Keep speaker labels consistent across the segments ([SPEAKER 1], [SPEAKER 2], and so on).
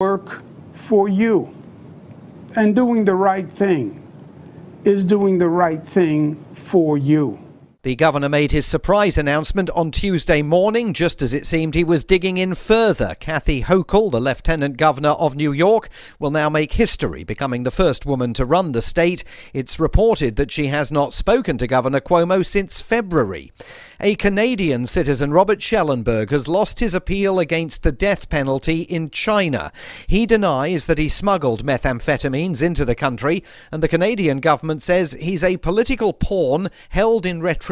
[SPEAKER 1] work for you. And doing the right thing is doing the right thing for you.
[SPEAKER 2] The governor made his surprise announcement on Tuesday morning, just as it seemed he was digging in further. Kathy Hochul, the Lieutenant Governor of New York, will now make history, becoming the first woman to run the state. It's reported that she has not spoken to Governor Cuomo since February. A Canadian citizen, Robert Schellenberg, has lost his appeal against the death penalty in China. He denies that he smuggled methamphetamines into the country, and the Canadian government says he's a political pawn held in retribution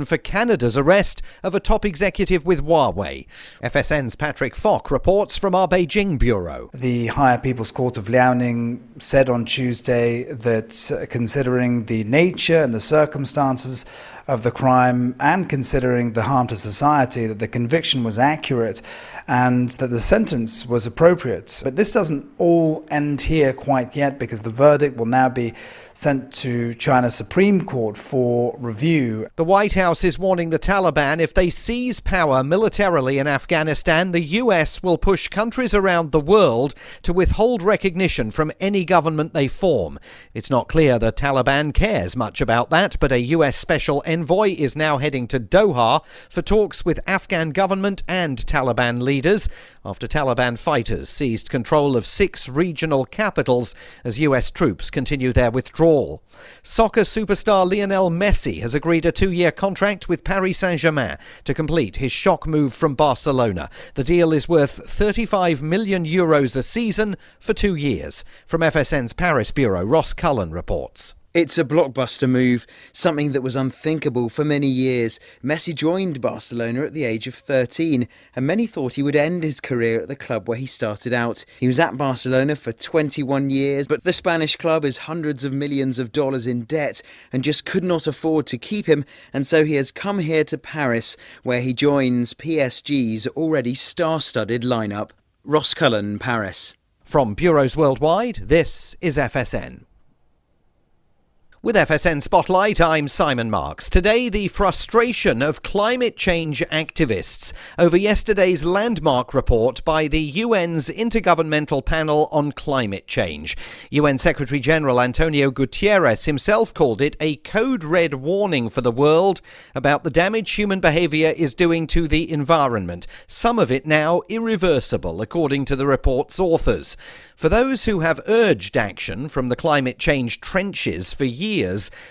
[SPEAKER 2] for Canada's arrest of a top executive with Huawei. FSN's Patrick Falk reports from our Beijing bureau.
[SPEAKER 3] The Higher People's Court of Liaoning said on Tuesday that considering the nature and the circumstances of the crime and considering the harm to society, that the conviction was accurate and that the sentence was appropriate. But this doesn't all end here quite yet, because the verdict will now be sent to China's Supreme Court for review.
[SPEAKER 2] The White House is warning the Taliban if they seize power militarily in Afghanistan, the US will push countries around the world to withhold recognition from any government they form. It's not clear the Taliban cares much about that, but a US special envoy is now heading to Doha for talks with Afghan government and Taliban leaders after Taliban fighters seized control of 6 regional capitals as US troops continue their withdrawal. Soccer superstar Lionel Messi has agreed a 2-year contract with Paris Saint-Germain to complete his shock move from Barcelona. The deal is worth €35 million a season for 2 years. From FSN's Paris bureau, Ross Cullen reports.
[SPEAKER 4] It's a blockbuster move, something that was unthinkable for many years. Messi joined Barcelona at the age of 13, and many thought he would end his career at the club where he started out. He was at Barcelona for 21 years, but the Spanish club is hundreds of millions of dollars in debt and just could not afford to keep him, and so he has come here to Paris, where he joins PSG's already star-studded lineup. Ross Cullen, Paris.
[SPEAKER 2] From bureaus worldwide, this is FSN. With FSN Spotlight, I'm Simon Marks. Today, the frustration of climate change activists over yesterday's landmark report by the UN's Intergovernmental Panel on Climate Change. UN Secretary-General Antonio Guterres himself called it a code red warning for the world about the damage human behaviour is doing to the environment, some of it now irreversible, according to the report's authors. For those who have urged action from the climate change trenches for years,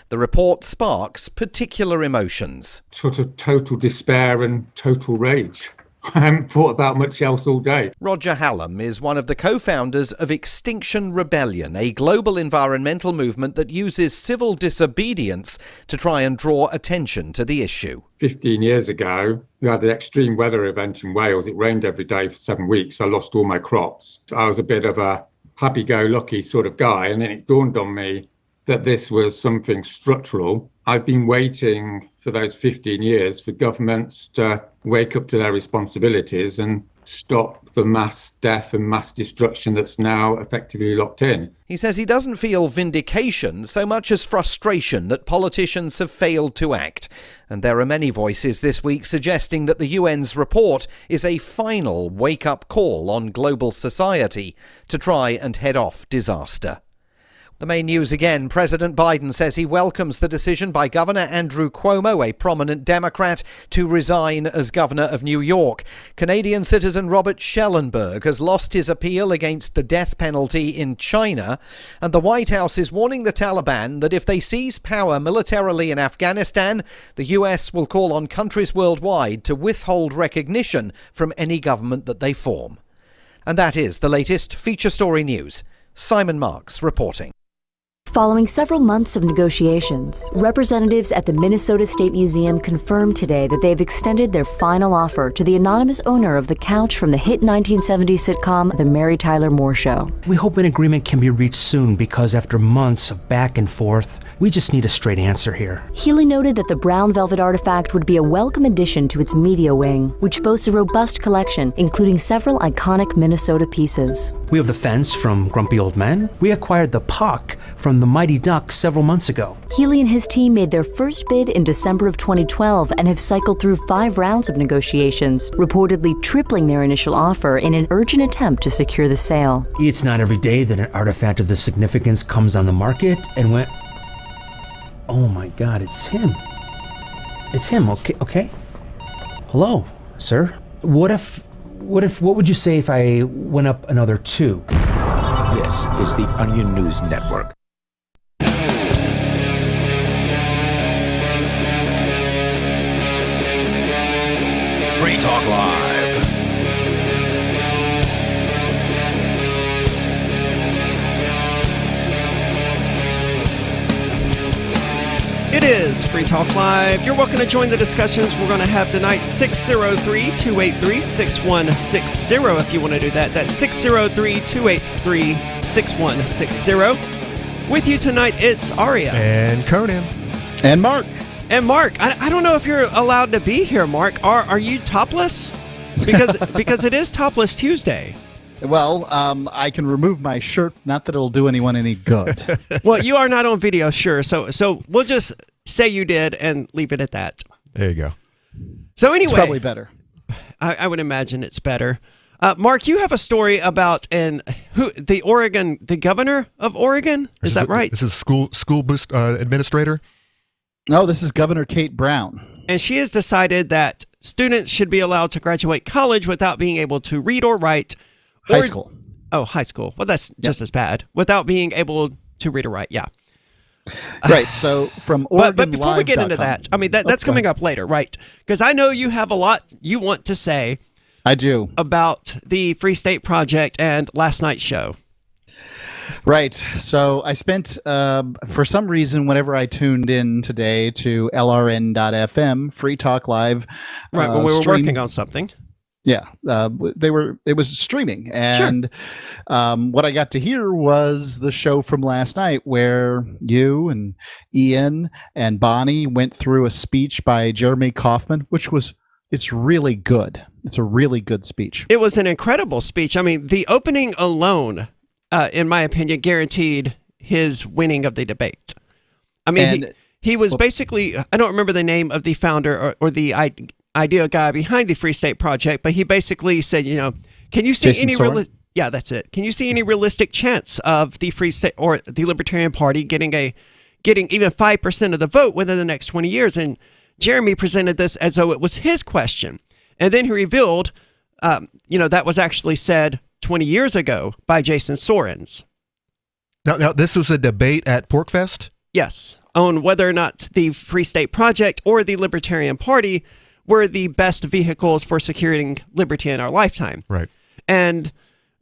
[SPEAKER 2] the report sparks particular emotions.
[SPEAKER 5] Sort of total despair and total rage. I haven't thought about much else all day.
[SPEAKER 2] Roger Hallam is one of the co-founders of Extinction Rebellion, a global environmental movement that uses civil disobedience to try and draw attention to the issue.
[SPEAKER 5] 15 years ago, we had an extreme weather event in Wales. It rained every day for 7 weeks. I lost all my crops. I was a bit of a happy-go-lucky sort of guy, and then it dawned on me that this was something structural. I've been waiting for those 15 years for governments to wake up to their responsibilities and stop the mass death and mass destruction that's now effectively locked in.
[SPEAKER 2] He says he doesn't feel vindication so much as frustration that politicians have failed to act. And there are many voices this week suggesting that the UN's report is a final wake-up call on global society to try and head off disaster. The main news again, President Biden says he welcomes the decision by Governor Andrew Cuomo, a prominent Democrat, to resign as Governor of New York. Canadian citizen Robert Schellenberg has lost his appeal against the death penalty in China, and the White House is warning the Taliban that if they seize power militarily in Afghanistan, the US will call on countries worldwide to withhold recognition from any government that they form. And that is the latest feature story news. Simon Marks reporting.
[SPEAKER 6] Following several months of negotiations, representatives at the Minnesota State Museum confirmed today that they've extended their final offer to the anonymous owner of the couch from the hit 1970s sitcom The Mary Tyler Moore Show.
[SPEAKER 7] We hope an agreement can be reached soon because after months of back and forth, we just need a straight answer here.
[SPEAKER 6] Healy noted that the brown velvet artifact would be a welcome addition to its media wing, which boasts a robust collection, including several iconic Minnesota pieces.
[SPEAKER 7] We have the fence from Grumpy Old Men. We acquired the puck from the Mighty Ducks several months ago.
[SPEAKER 6] Healy and his team made their first bid in December of 2012 and have cycled through 5 rounds of negotiations, reportedly tripling their initial offer in an urgent attempt to secure the sale.
[SPEAKER 7] It's not every day that an artifact of this significance comes on the market and went... Oh my God, it's him. It's him, okay? Hello, sir. What would you say if I went up another 2?
[SPEAKER 8] This is the Onion News Network. Free Talk Live.
[SPEAKER 9] It is Free Talk Live. You're welcome to join the discussions we're going to have tonight. 603-283-6160 if you want to do that. That's 603-283-6160. With you tonight, it's Aria.
[SPEAKER 10] And Conan.
[SPEAKER 4] And Mark.
[SPEAKER 9] And Mark, I don't know if you're allowed to be here, Mark. Are you topless? Because it is Topless Tuesday.
[SPEAKER 10] Well, I can remove my shirt. Not that it'll do anyone any good.
[SPEAKER 9] Well, you are not on video, sure. So we'll just say you did and leave it at that.
[SPEAKER 10] There you go.
[SPEAKER 9] So anyway,
[SPEAKER 10] it's probably better.
[SPEAKER 9] I would imagine it's better. Mark, you have a story about the governor of Oregon. Is that right?
[SPEAKER 10] This is school administrator.
[SPEAKER 11] No, this is Governor Kate Brown.
[SPEAKER 9] And she has decided that students should be allowed to graduate college without being able to read or write.
[SPEAKER 11] High school.
[SPEAKER 9] Oh, high school. Well, that's just as bad. Without being able to read or write, yeah.
[SPEAKER 11] Right, so from Oregon
[SPEAKER 9] But before we get into that, I mean, that's coming up later, right? Because I know you have a lot you want to say.
[SPEAKER 11] I do.
[SPEAKER 9] About the Free State Project and last night's show.
[SPEAKER 11] Right, so I spent, for some reason, whenever I tuned in today to LRN.FM, Free Talk Live.
[SPEAKER 9] Right, when we were working on something.
[SPEAKER 11] Yeah, it was streaming, and what I got to hear was the show from last night where you and Ian and Bonnie went through a speech by Jeremy Kauffman, it's really good. It's a really good speech.
[SPEAKER 9] It was an incredible speech. I mean, the opening alone, in my opinion, guaranteed his winning of the debate. I mean, he was basically, I don't remember the name of the founder or the idea guy behind the Free State Project, but he basically said, can you see that's it. Can you see any realistic chance of the Free State or the Libertarian Party getting even 5% of the vote within the next 20 years? And Jeremy presented this as though it was his question. And then he revealed, that was actually said 20 years ago by Jason Sorens.
[SPEAKER 10] Now this was a debate at PorcFest?
[SPEAKER 9] Yes, on whether or not the Free State Project or the Libertarian Party were the best vehicles for securing liberty in our lifetime.
[SPEAKER 10] Right.
[SPEAKER 9] And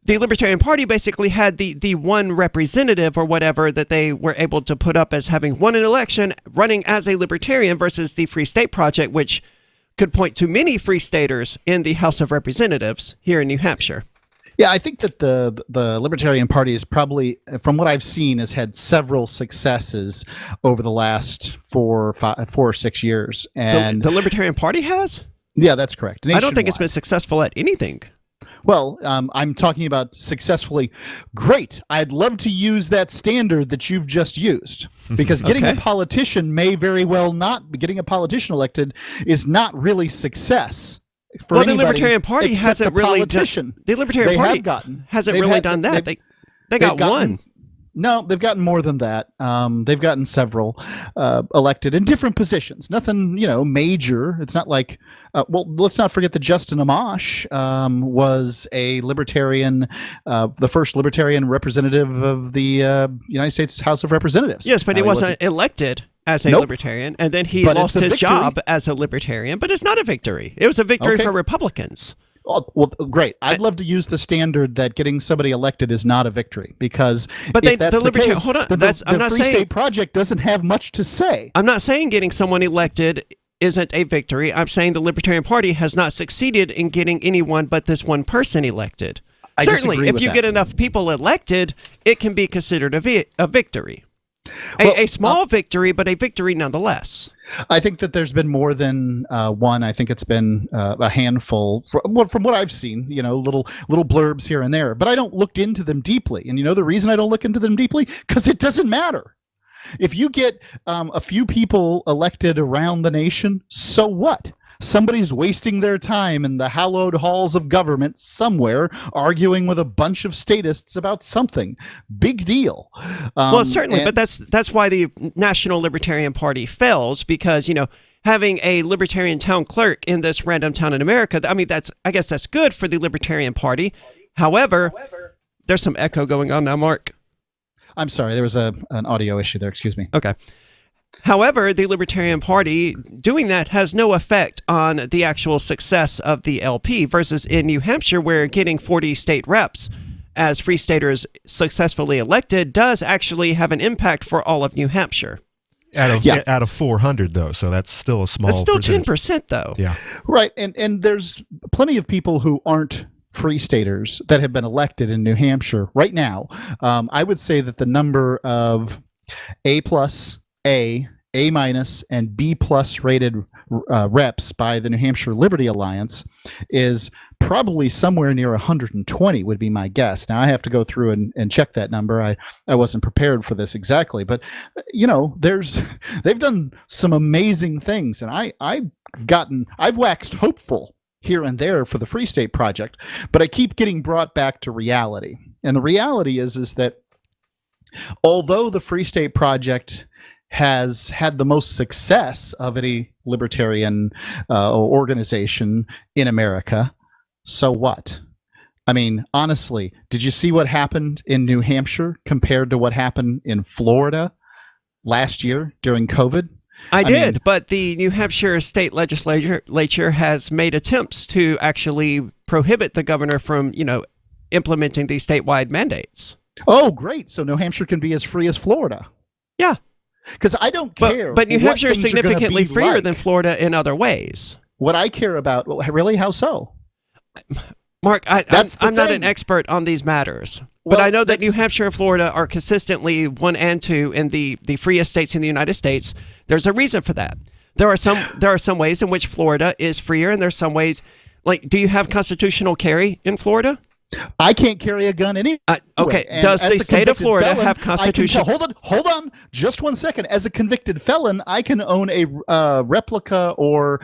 [SPEAKER 9] the Libertarian Party basically had the one representative or whatever that they were able to put up as having won an election running as a libertarian versus the Free State Project, which could point to many Free Staters in the House of Representatives here in New Hampshire.
[SPEAKER 11] Yeah, I think that the Libertarian Party is probably, from what I've seen, has had several successes over the last 4 or 6 years. And
[SPEAKER 9] the Libertarian Party has?
[SPEAKER 11] Yeah, that's correct.
[SPEAKER 9] I don't think it's been successful at anything.
[SPEAKER 11] Well, I'm talking about successfully. Great. I'd love to use that standard that you've just used, because getting a politician may very well not be getting a politician elected is not really success.
[SPEAKER 9] Well, the Libertarian Party hasn't really done. The Libertarian Party hasn't really done that. They got one.
[SPEAKER 11] No, they've gotten more than that. They've gotten several elected in different positions. Nothing, major. It's not like, let's not forget that Justin Amash was a libertarian, the first libertarian representative of the United States House of Representatives.
[SPEAKER 9] Yes, but he wasn't elected as a libertarian, and then he lost his job as a libertarian. But it's not a victory. It was a victory for Republicans.
[SPEAKER 11] Oh, well, great. I'd love to use the standard that getting somebody elected is not a victory, because the Free State Project doesn't have much to say.
[SPEAKER 9] I'm not saying getting someone elected isn't a victory. I'm saying the Libertarian Party has not succeeded in getting anyone but this one person elected. Certainly, if you get enough people elected, it can be considered a victory. A small victory, but a victory nonetheless.
[SPEAKER 11] I think that there's been more than one. I think it's been a handful. From what I've seen, little blurbs here and there. But I don't look into them deeply. And the reason I don't look into them deeply? Because it doesn't matter. If you get a few people elected around the nation, so what? Somebody's wasting their time in the hallowed halls of government somewhere arguing with a bunch of statists about something. Big deal.
[SPEAKER 9] Well, certainly, but that's why the National Libertarian Party fails, because, having a libertarian town clerk in this random town in America, I guess that's good for the Libertarian Party. However, there's some echo going on now, Mark.
[SPEAKER 11] I'm sorry, there was an audio issue there. Excuse me.
[SPEAKER 9] Okay. However, the Libertarian Party doing that has no effect on the actual success of the LP versus in New Hampshire, where getting 40 state reps as free staters successfully elected does actually have an impact for all of New Hampshire.
[SPEAKER 12] Out of 400, though, so that's still a small
[SPEAKER 9] It's still
[SPEAKER 12] percentage.
[SPEAKER 9] 10%, though.
[SPEAKER 12] Yeah.
[SPEAKER 11] Right, and there's plenty of people who aren't free staters that have been elected in New Hampshire right now. I would say that the number of A+, A minus, and B plus rated reps by the New Hampshire Liberty Alliance is probably somewhere near 120 would be my guess. Now I have to go through and check that number. I wasn't prepared for this exactly, but they've done some amazing things, and I've waxed hopeful here and there for the Free State Project, but I keep getting brought back to reality. And the reality is that although the Free State Project has had the most success of any libertarian organization in America, so what? I mean, honestly, did you see what happened in New Hampshire compared to what happened in Florida last year during COVID?
[SPEAKER 9] I did, but the New Hampshire state legislature has made attempts to actually prohibit the governor from, implementing these statewide mandates.
[SPEAKER 11] Oh, great. So New Hampshire can be as free as Florida.
[SPEAKER 9] Yeah.
[SPEAKER 11] Because I don't care.
[SPEAKER 9] But New Hampshire is significantly freer than Florida in other ways.
[SPEAKER 11] What I care about, really? How so?
[SPEAKER 9] Mark, I'm not an expert on these matters. But I know that New Hampshire and Florida are consistently 1 and 2 in the freest states in the United States. There's a reason for that. There are some ways in which Florida is freer, and there's some ways, like, do you have constitutional carry in Florida?
[SPEAKER 11] I can't carry a gun anyway.
[SPEAKER 9] Okay. Does the state of Florida have constitutional?
[SPEAKER 11] Hold on, just 1 second. As a convicted felon, I can own a replica or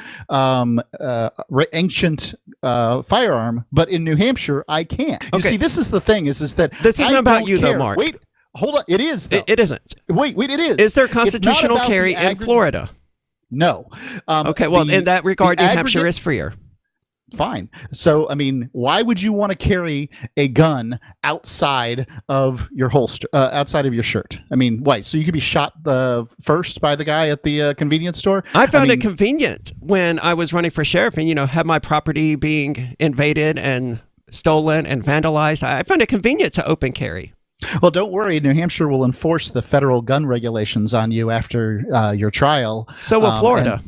[SPEAKER 11] ancient firearm, but in New Hampshire, I can't. You see, this is the thing: is that
[SPEAKER 9] this isn't about you, though, Mark.
[SPEAKER 11] Wait, hold on. It is. Though.
[SPEAKER 9] It isn't.
[SPEAKER 11] Wait, it is.
[SPEAKER 9] Is there constitutional carry in Florida?
[SPEAKER 11] No.
[SPEAKER 9] Okay. Well, in that regard, New Hampshire is freer.
[SPEAKER 11] Fine. So, why would you want to carry a gun outside of your holster, outside of your shirt? Why? So you could be shot first by the guy at the convenience store?
[SPEAKER 9] I found it convenient when I was running for sheriff and, had my property being invaded and stolen and vandalized. I found it convenient to open carry.
[SPEAKER 11] Well, don't worry. New Hampshire will enforce the federal gun regulations on you after your trial.
[SPEAKER 9] So will Florida.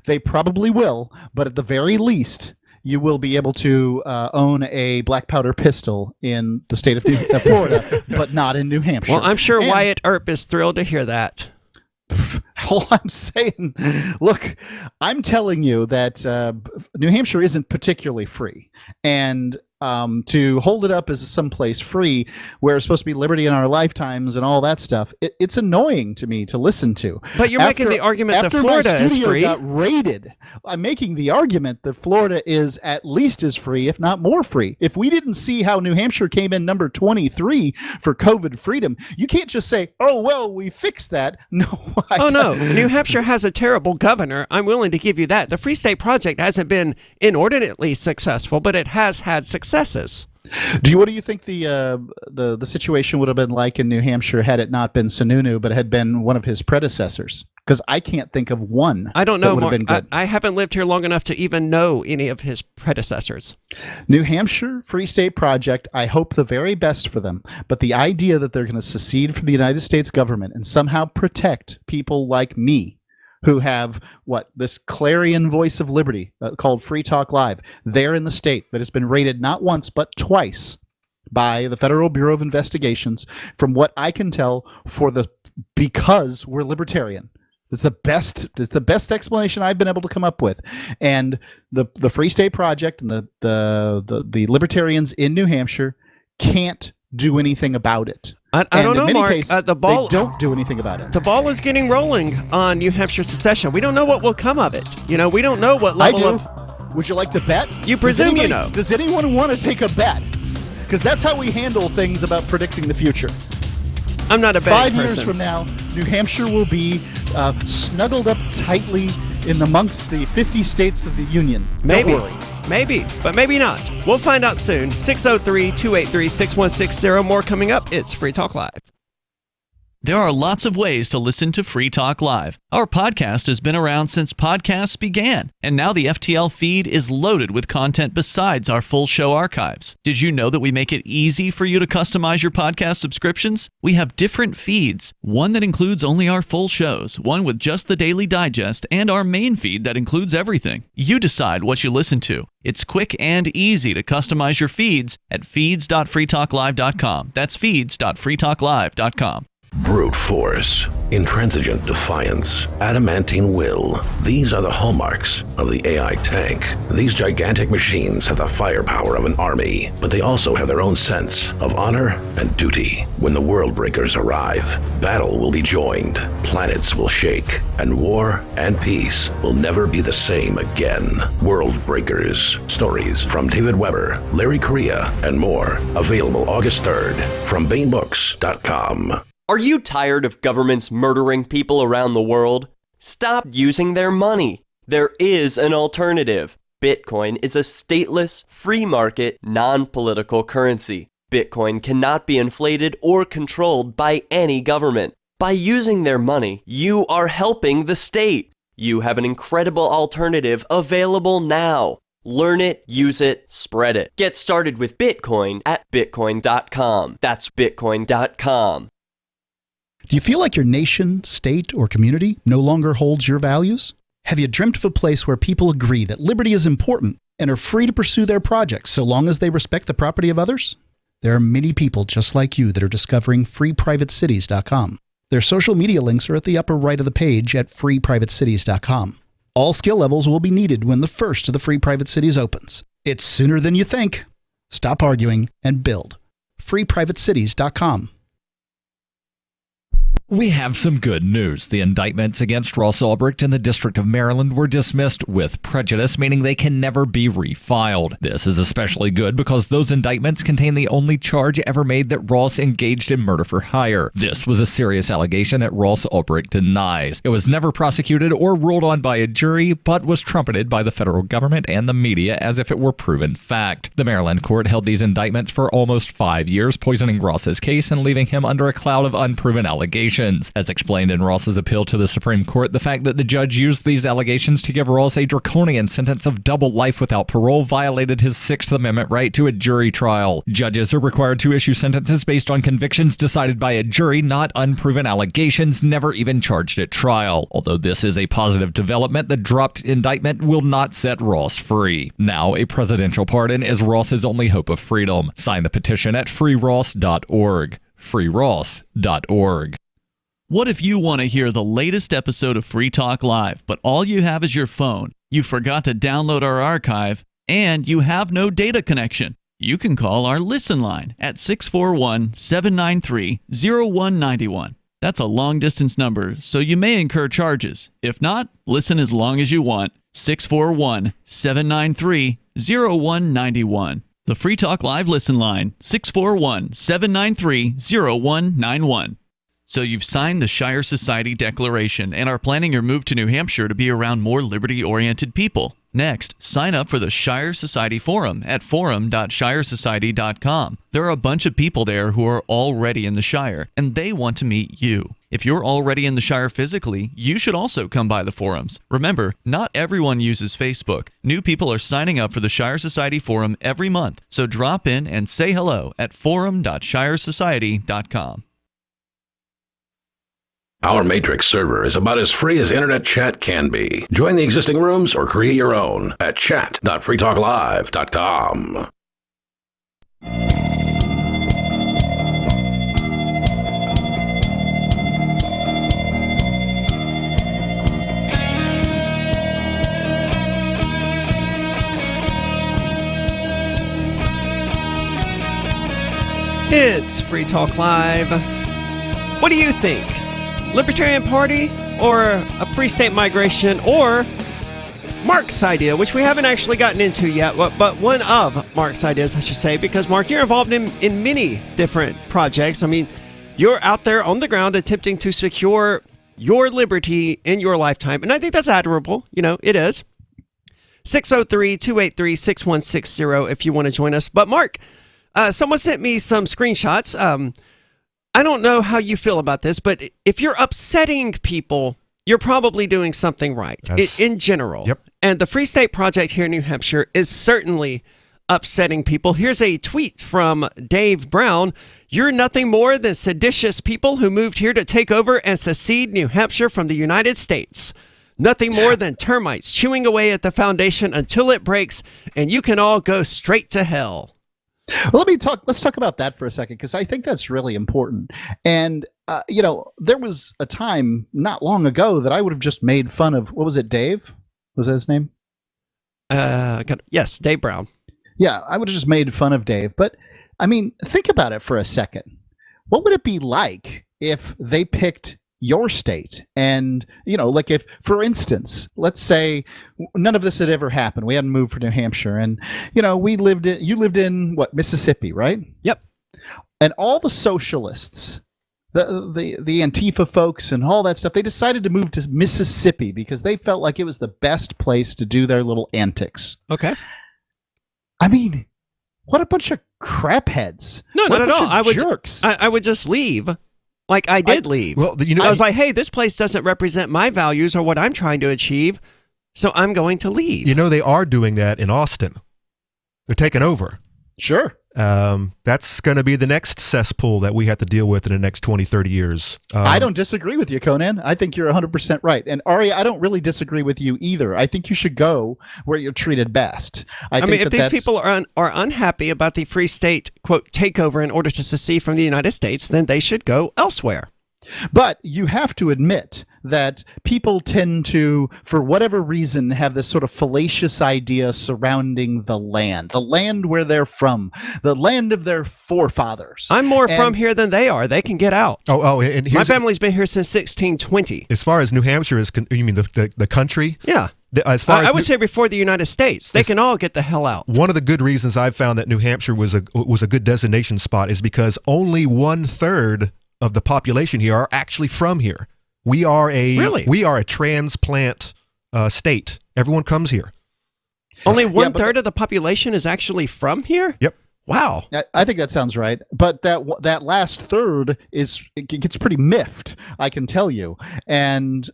[SPEAKER 11] They probably will, but at the very least, you will be able to own a black powder pistol in the state of Florida, but not in New Hampshire.
[SPEAKER 9] Well, I'm sure Wyatt Earp is thrilled to hear that.
[SPEAKER 11] All I'm saying, look, I'm telling you that New Hampshire isn't particularly free, and to hold it up as someplace free where it's supposed to be liberty in our lifetimes and all that stuff, it's annoying to me to listen to.
[SPEAKER 9] But you're making the argument that Florida is free.
[SPEAKER 11] Got raided, I'm making the argument that Florida is at least as free, if not more free. If we didn't see how New Hampshire came in number 23 for COVID freedom, you can't just say, oh, well, we fixed that. No.
[SPEAKER 9] No. New Hampshire has a terrible governor. I'm willing to give you that. The Free State Project hasn't been inordinately successful, but it has had successes.
[SPEAKER 11] What do you think the situation would have been like in New Hampshire had it not been Sununu, but had been one of his predecessors? Because I can't think of one.
[SPEAKER 9] I don't know,
[SPEAKER 11] Mark.
[SPEAKER 9] I haven't lived here long enough to even know any of his predecessors.
[SPEAKER 11] New Hampshire Free State Project, I hope the very best for them. But the idea that they're going to secede from the United States government and somehow protect people like me, who have this clarion voice of liberty called Free Talk Live there in the state that has been raided not once but twice by the Federal Bureau of Investigations, from what I can tell, because we're libertarian. It's the best explanation I've been able to come up with. And the Free State Project and the libertarians in New Hampshire can't do anything about it.
[SPEAKER 9] I don't know, Mark. The ball,
[SPEAKER 11] they don't do anything about it.
[SPEAKER 9] The ball is getting rolling on New Hampshire secession. We don't know what will come of it. We don't know what level of...
[SPEAKER 11] Would you like to bet?
[SPEAKER 9] You presume you know.
[SPEAKER 11] Does anyone want to take a bet? Because that's how we handle things about predicting the future.
[SPEAKER 9] I'm not a betting
[SPEAKER 11] 5 years from now, New Hampshire will be snuggled up tightly in amongst the 50 states of the Union.
[SPEAKER 9] Maybe.
[SPEAKER 11] Don't worry.
[SPEAKER 9] Maybe, but maybe not. We'll find out soon. 603-283-6160. More coming up. It's Free Talk Live.
[SPEAKER 13] There are lots of ways to listen to Free Talk Live. Our podcast has been around since podcasts began, and now the FTL feed is loaded with content besides our full show archives. Did you know that we make it easy for you to customize your podcast subscriptions? We have different feeds, one that includes only our full shows, one with just the Daily Digest, and our main feed that includes everything. You decide what you listen to. It's quick and easy to customize your feeds at feeds.freetalklive.com. That's feeds.freetalklive.com.
[SPEAKER 14] Brute force, intransigent defiance, adamantine will. These are the hallmarks of the AI tank. These gigantic machines have the firepower of an army, but they also have their own sense of honor and duty. When the world breakers arrive, battle will be joined, planets will shake, and war and peace will never be the same again. World Breakers. Stories from David Weber, Larry Correia, and more. Available August 3rd from BaneBooks.com.
[SPEAKER 15] Are you tired of governments murdering people around the world? Stop using their money. There is an alternative. Bitcoin is a stateless, free market, non-political currency. Bitcoin cannot be inflated or controlled by any government. By using their money, you are helping the state. You have an incredible alternative available now. Learn it, use it, spread it. Get started with Bitcoin at Bitcoin.com. That's Bitcoin.com.
[SPEAKER 11] Do you feel like your nation, state, or community no longer holds your values? Have you dreamt of a place where people agree that liberty is important and are free to pursue their projects so long as they respect the property of others? There are many people just like you that are discovering freeprivatecities.com. Their social media links are at the upper right of the page at freeprivatecities.com. All skill levels will be needed when the first of the Free Private Cities opens. It's sooner than you think. Stop arguing and build. freeprivatecities.com.
[SPEAKER 16] We have some good news. The indictments against Ross Ulbricht in the District of Maryland were dismissed with prejudice, meaning they can never be refiled. This is especially good because those indictments contain the only charge ever made that Ross engaged in murder for hire. This was a serious allegation that Ross Ulbricht denies. It was never prosecuted or ruled on by a jury, but was trumpeted by the federal government and the media as if it were proven fact. The Maryland court held these indictments for almost 5 years, poisoning Ross's case and leaving him under a cloud of unproven allegations. As explained in Ross's appeal to the Supreme Court, the fact that the judge used these allegations to give Ross a draconian sentence of double life without parole violated his Sixth Amendment right to a jury trial. Judges are required to issue sentences based on convictions decided by a jury, not unproven allegations never even charged at trial. Although this is a positive development, the dropped indictment will not set Ross free. Now, a presidential pardon is Ross's only hope of freedom. Sign the petition at freeross.org. freeross.org.
[SPEAKER 13] What if you want to hear the latest episode of Free Talk Live, but all you have is your phone, you forgot to download our archive, and you have no data connection? You can call our Listen line at 641-793-0191. That's a long-distance number, so you may incur charges. If not, listen as long as you want. 641-793-0191. The Free Talk Live Listen line, 641-793-0191. So you've signed the Shire Society Declaration and are planning your move to New Hampshire to be around more liberty-oriented people. Next, sign up for the Shire Society Forum at forum.shiresociety.com. There are a bunch of people there who are already in the Shire, and they want to meet you. If you're already in the Shire physically, you should also come by the forums. Remember, not everyone uses Facebook. New people are signing up for the Shire Society Forum every month, so drop in and say hello at forum.shiresociety.com.
[SPEAKER 14] Our Matrix server is about as free as internet chat can be. Join the existing rooms or create your own at chat.freetalklive.com.
[SPEAKER 9] It's Free Talk Live. What do you think? Libertarian Party or a free state migration or Mark's idea, which we haven't actually gotten into yet, but one of Mark's ideas, I should say, because Mark, you're involved in many different projects. I mean, you're out there on the ground attempting to secure your liberty in your lifetime, and I think that's admirable. You know, it is. 603-283-6160 if you want to join us. But Mark, someone sent me some screenshots. I don't know how you feel about this, but if you're upsetting people, you're probably doing something right in general.
[SPEAKER 12] Yep.
[SPEAKER 9] And the Free State Project here in New Hampshire is certainly upsetting people. Here's a tweet from Dave Brown. You're nothing more than seditious people who moved here to take over and secede New Hampshire from the United States. Nothing more than termites chewing away at the foundation until it breaks, and you can all go straight to hell.
[SPEAKER 11] Well, let's talk about that for a second, because I think that's really important. And, there was a time not long ago that I would have just made fun of, what was it, Dave? Was that his name?
[SPEAKER 9] Yes, Dave Brown.
[SPEAKER 11] Yeah, I would have just made fun of Dave. But, I mean, think about it for a second. What would it be like if they picked your state? And, like if, for instance, let's say none of this had ever happened. We hadn't moved from New Hampshire. And, you lived in, what, Mississippi, right?
[SPEAKER 9] Yep.
[SPEAKER 11] And all the socialists, the Antifa folks and all that stuff, they decided to move to Mississippi because they felt like it was the best place to do their little antics.
[SPEAKER 9] Okay.
[SPEAKER 11] I mean, what a bunch of crap heads.
[SPEAKER 9] No, not at all.
[SPEAKER 11] Jerks.
[SPEAKER 9] I would just leave. Like I did leave.
[SPEAKER 12] Well,
[SPEAKER 9] I was like, hey, this place doesn't represent my values or what I'm trying to achieve, so I'm going to leave.
[SPEAKER 12] They are doing that in Austin. They're taking over.
[SPEAKER 11] Sure.
[SPEAKER 12] That's going to be the next cesspool that we have to deal with in the next 20, 30 years.
[SPEAKER 11] I don't disagree with you, Conan. I think you're 100% right. And Ari, I don't really disagree with you either. I think you should go where you're treated best.
[SPEAKER 9] I mean, if these people are unhappy about the Free State, quote, takeover in order to secede from the United States, then they should go elsewhere.
[SPEAKER 11] But you have to admit that people tend to, for whatever reason, have this sort of fallacious idea surrounding the land where they're from, the land of their forefathers.
[SPEAKER 9] I'm more from here than they are. They can get out.
[SPEAKER 12] And
[SPEAKER 9] my family's been here since 1620.
[SPEAKER 12] As far as New Hampshire is, you mean the country?
[SPEAKER 9] Yeah. I would say before the United States, they can all get the hell out.
[SPEAKER 12] One of the good reasons I've found that New Hampshire was a good designation spot is because only 1/3 of the population here are actually from here. We are a transplant state. Everyone comes here.
[SPEAKER 9] Only 1/3 of the population is actually from here?
[SPEAKER 12] Yep.
[SPEAKER 9] Wow.
[SPEAKER 11] I think that sounds right. But that last third it gets pretty miffed, I can tell you. And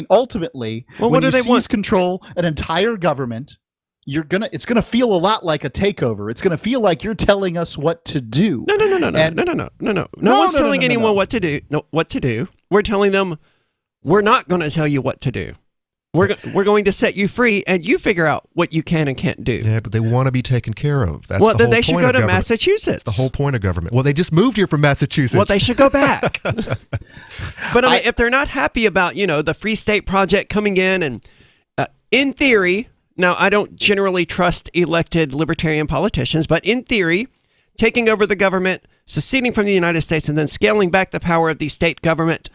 [SPEAKER 11] ultimately, when you seize control an entire government, it's gonna feel a lot like a takeover. It's gonna feel like you're telling us what to do.
[SPEAKER 9] No. No one's telling anyone what to do. No, what to do. We're telling them we're not going to tell you what to do. We're going to set you free, and you figure out what you can and can't do.
[SPEAKER 12] Yeah, but they want to be taken care of. That's
[SPEAKER 9] then they should go to Massachusetts.
[SPEAKER 12] That's the whole point of government. Well, they just moved here from Massachusetts.
[SPEAKER 9] Well, they should go back. But if they're not happy about the Free State Project coming in, and in theory. Now, I don't generally trust elected libertarian politicians, but in theory, taking over the government, seceding from the United States, and then scaling back the power of the state government,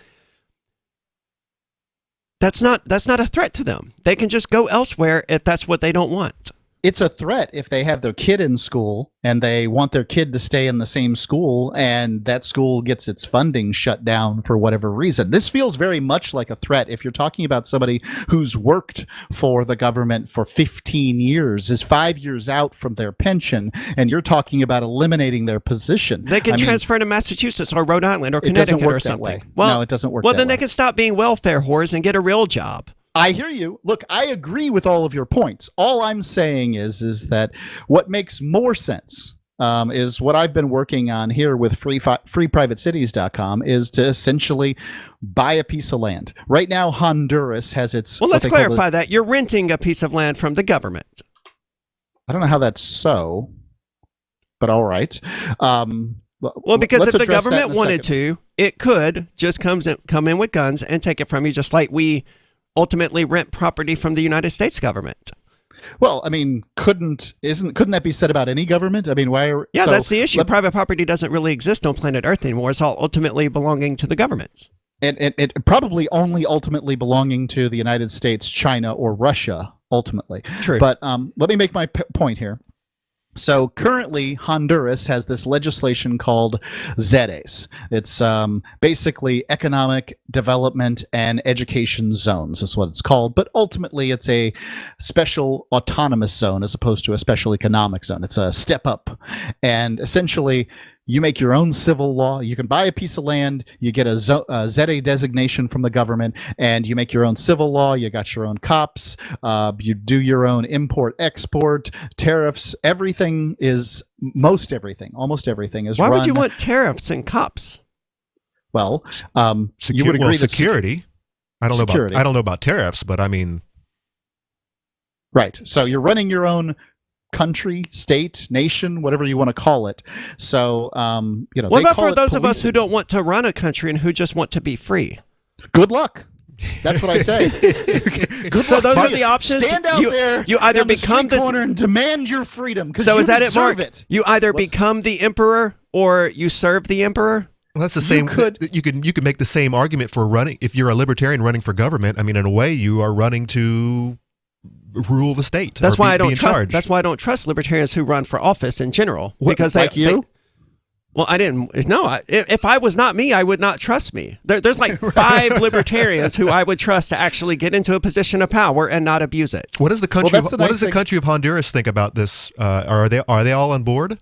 [SPEAKER 9] that's not a threat to them. They can just go elsewhere if that's what they don't want.
[SPEAKER 11] It's a threat if they have their kid in school and they want their kid to stay in the same school and that school gets its funding shut down for whatever reason. This feels very much like a threat. If you're talking about somebody who's worked for the government for 15 years, is 5 years out from their pension, and you're talking about eliminating their position.
[SPEAKER 9] They can transfer to Massachusetts or Rhode Island or Connecticut or something.
[SPEAKER 11] No, it doesn't work that way.
[SPEAKER 9] Well, then they can stop being welfare whores and get a real job.
[SPEAKER 11] I hear you. Look, I agree with all of your points. All I'm saying is that what makes more sense is what I've been working on here with freeprivatecities.com is to essentially buy a piece of land. Right now, Honduras has its...
[SPEAKER 9] Well, let's clarify that. You're renting a piece of land from the government.
[SPEAKER 11] I don't know how that's so, but all right.
[SPEAKER 9] Well, because if the government wanted to, it could just come in with guns and take it from you, just like we ultimately rent property from the United States government.
[SPEAKER 11] Well, I mean, couldn't that be said about any government? I mean, why?
[SPEAKER 9] Yeah, so, that's the issue. Private property doesn't really exist on planet Earth anymore. It's all ultimately belonging to the governments.
[SPEAKER 11] And it probably only ultimately belonging to the United States, China, or Russia, ultimately.
[SPEAKER 9] True.
[SPEAKER 11] But let me make my point here. So currently, Honduras has this legislation called ZEDEs. It's basically economic development and education zones is what it's called. But ultimately, it's a special autonomous zone as opposed to a special economic zone. It's a step up. And essentially, you make your own civil law. You can buy a piece of land. You get a ZEDE designation from the government, and you make your own civil law. You got your own cops. You do your own import-export, tariffs. Almost everything is
[SPEAKER 9] Why
[SPEAKER 11] run.
[SPEAKER 9] would you want tariffs and cops?
[SPEAKER 11] Well, you would agree that
[SPEAKER 12] security. I don't know about tariffs, but I mean,
[SPEAKER 11] right. So you're running your own country, state, nation, whatever you want to call it. So,
[SPEAKER 9] what about for those of us who don't want to run a country and who just want to be free?
[SPEAKER 11] Good luck. That's what I say.
[SPEAKER 9] So those are the options.
[SPEAKER 11] Stand out there.
[SPEAKER 9] You either become the
[SPEAKER 11] corner and demand your freedom.
[SPEAKER 9] So is that it, Mark? You either become the emperor or you serve the emperor.
[SPEAKER 12] Well, that's the same. You could make the same argument for running. If you're a libertarian running for government, I mean, in a way, you are running to rule the state.
[SPEAKER 9] That's why I don't trust. That's why I don't trust libertarians who run for office in general. Because well, I didn't. No, if I was not me, I would not trust me. There's like 5 libertarians who I would trust to actually get into a position of power and not abuse it.
[SPEAKER 12] What does the country? What does the country of Honduras think about this? Are they all on board?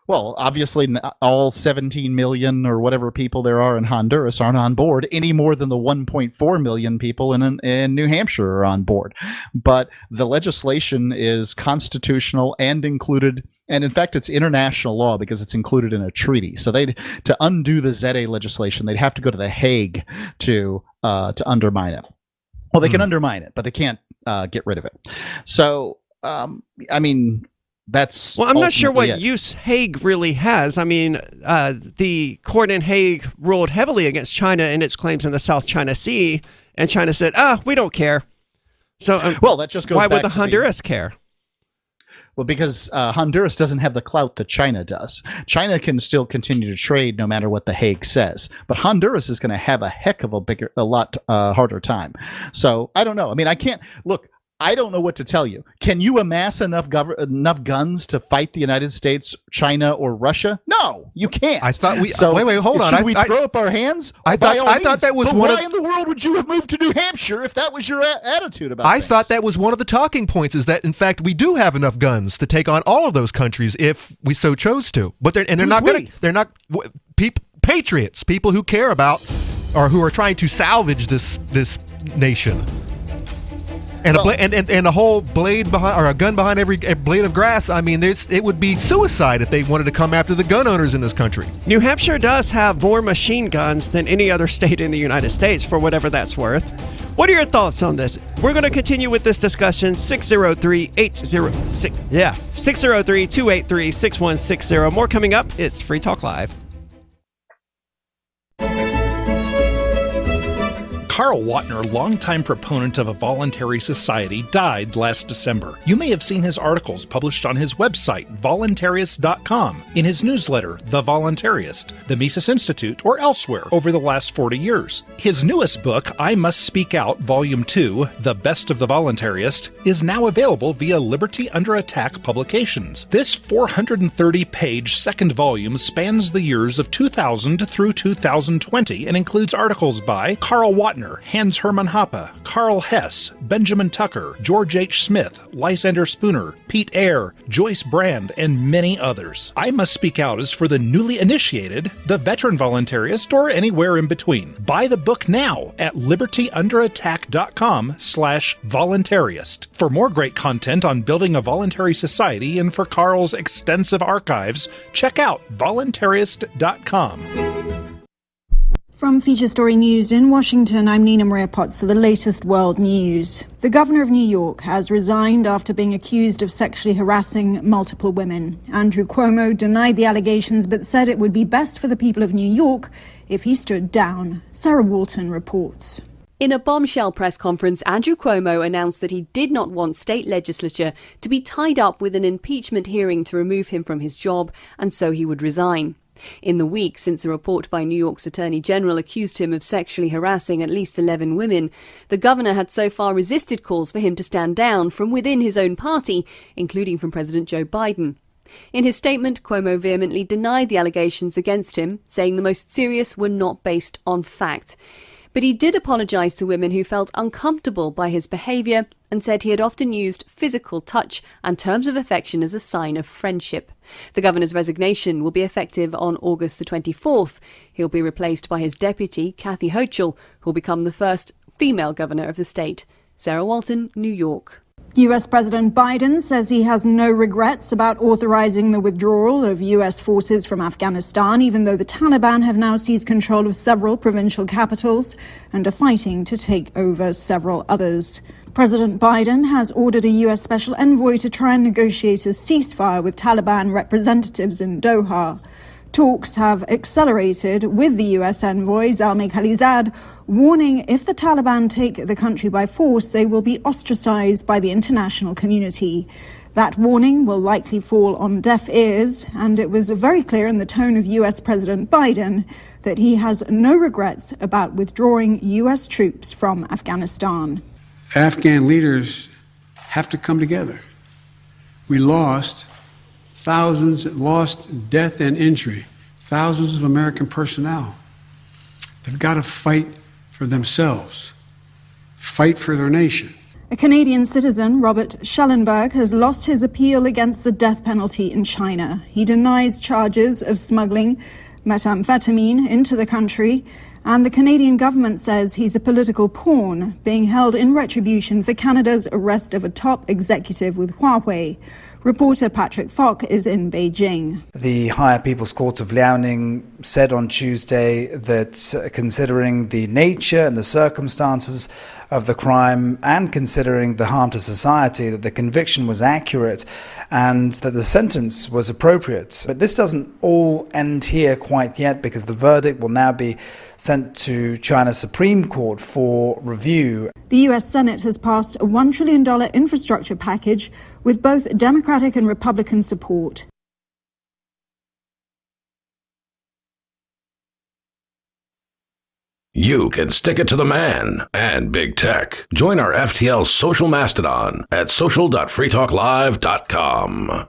[SPEAKER 11] Well, obviously, all 17 million or whatever people there are in Honduras aren't on board any more than the 1.4 million people in New Hampshire are on board. But the legislation is constitutional and included, and in fact, it's international law because it's included in a treaty. So to undo the ZEDE legislation, they'd have to go to The Hague to undermine it. Well, they can undermine it, but they can't get rid of it. So, I mean, that's
[SPEAKER 9] I'm not sure what use Hague really has. I mean, the court in Hague ruled heavily against China in its claims in the South China Sea, and China said, we don't care. So,
[SPEAKER 11] that just goes
[SPEAKER 9] why
[SPEAKER 11] back
[SPEAKER 9] would the Honduras care?
[SPEAKER 11] Well, because Honduras doesn't have the clout that China does. China can still continue to trade no matter what The Hague says, but Honduras is going to have a heck of a lot harder time. So I don't know. I mean, I don't know what to tell you. Can you amass enough guns to fight the United States, China, or Russia? No, you can't.
[SPEAKER 12] I thought wait, hold on.
[SPEAKER 11] Should we throw up our hands?
[SPEAKER 12] I thought that was
[SPEAKER 11] why in the world would you have moved to New Hampshire if that was your attitude about things?
[SPEAKER 12] I thought that was one of the talking points, is that in fact we do have enough guns to take on all of those countries if we so chose to. But they're not patriots, people who care about or who are trying to salvage this nation. And a whole blade behind, or a gun behind every blade of grass. I mean, it would be suicide if they wanted to come after the gun owners in this country.
[SPEAKER 9] New Hampshire does have more machine guns than any other state in the United States, for whatever that's worth. What are your thoughts on this? We're going to continue with this discussion. 603-283-6160. More coming up. It's Free Talk Live.
[SPEAKER 17] Carl Watner, longtime proponent of a voluntary society, died last December. You may have seen his articles published on his website, voluntarist.com, in his newsletter, The Voluntarist, the Mises Institute, or elsewhere over the last 40 years. His newest book, I Must Speak Out, Volume 2, The Best of the Voluntarist, is now available via Liberty Under Attack Publications. This 430-page second volume spans the years of 2000 through 2020 and includes articles by Carl Watner, Hans Hermann Hoppe, Carl Hess, Benjamin Tucker, George H. Smith, Lysander Spooner, Pete Eyre, Joyce Brand, and many others. I Must Speak Out is for the newly initiated, the veteran voluntarist, or anywhere in between. Buy the book now at libertyunderattack.com/voluntarist. For more great content on building a voluntary society and for Carl's extensive archives, check out voluntarist.com.
[SPEAKER 18] From Feature Story News in Washington, I'm Nina Maria Potts for the latest world news. The governor of New York has resigned after being accused of sexually harassing multiple women. Andrew Cuomo denied the allegations but said it would be best for the people of New York if he stood down. Sarah Walton reports.
[SPEAKER 19] In a bombshell press conference, Andrew Cuomo announced that he did not want state legislature to be tied up with an impeachment hearing to remove him from his job, and so he would resign. In the week since a report by New York's Attorney General accused him of sexually harassing at least 11 women, the governor had so far resisted calls for him to stand down from within his own party, including from President Joe Biden. In his statement, Cuomo vehemently denied the allegations against him, saying the most serious were not based on fact. But he did apologise to women who felt uncomfortable by his behaviour and said he had often used physical touch and terms of affection as a sign of friendship. The governor's resignation will be effective on August the 24th. He'll be replaced by his deputy, Kathy Hochul, who will become the first female governor of the state. Sarah Walton, New York.
[SPEAKER 18] US President Biden says he has no regrets about authorizing the withdrawal of US forces from Afghanistan, even though the Taliban have now seized control of several provincial capitals and are fighting to take over several others. President Biden has ordered a US special envoy to try and negotiate a ceasefire with Taliban representatives in Doha. Talks have accelerated with the US envoy, Zalmay Khalilzad, warning if the Taliban take the country by force, they will be ostracized by the international community. That warning will likely fall on deaf ears, and it was very clear in the tone of US President Biden that he has no regrets about withdrawing US troops from Afghanistan.
[SPEAKER 1] Afghan leaders have to come together. We lost death and injury, thousands of American personnel. They've got to fight for themselves, fight for their nation.
[SPEAKER 18] A Canadian citizen, Robert Schellenberg, has lost his appeal against the death penalty in China. He denies charges of smuggling methamphetamine into the country, and the Canadian government says he's a political pawn being held in retribution for Canada's arrest of a top executive with Huawei. Reporter Patrick Falk is in Beijing.
[SPEAKER 3] The Higher People's Court of Liaoning said on Tuesday that considering the nature and the circumstances of the crime and considering the harm to society, that the conviction was accurate and that the sentence was appropriate. But this doesn't all end here quite yet, because the verdict will now be sent to China's Supreme Court for review.
[SPEAKER 18] The US Senate has passed a $1 trillion infrastructure package with both Democratic and Republican support.
[SPEAKER 14] You can stick it to the man and big tech. Join our FTL social mastodon at social.freetalklive.com.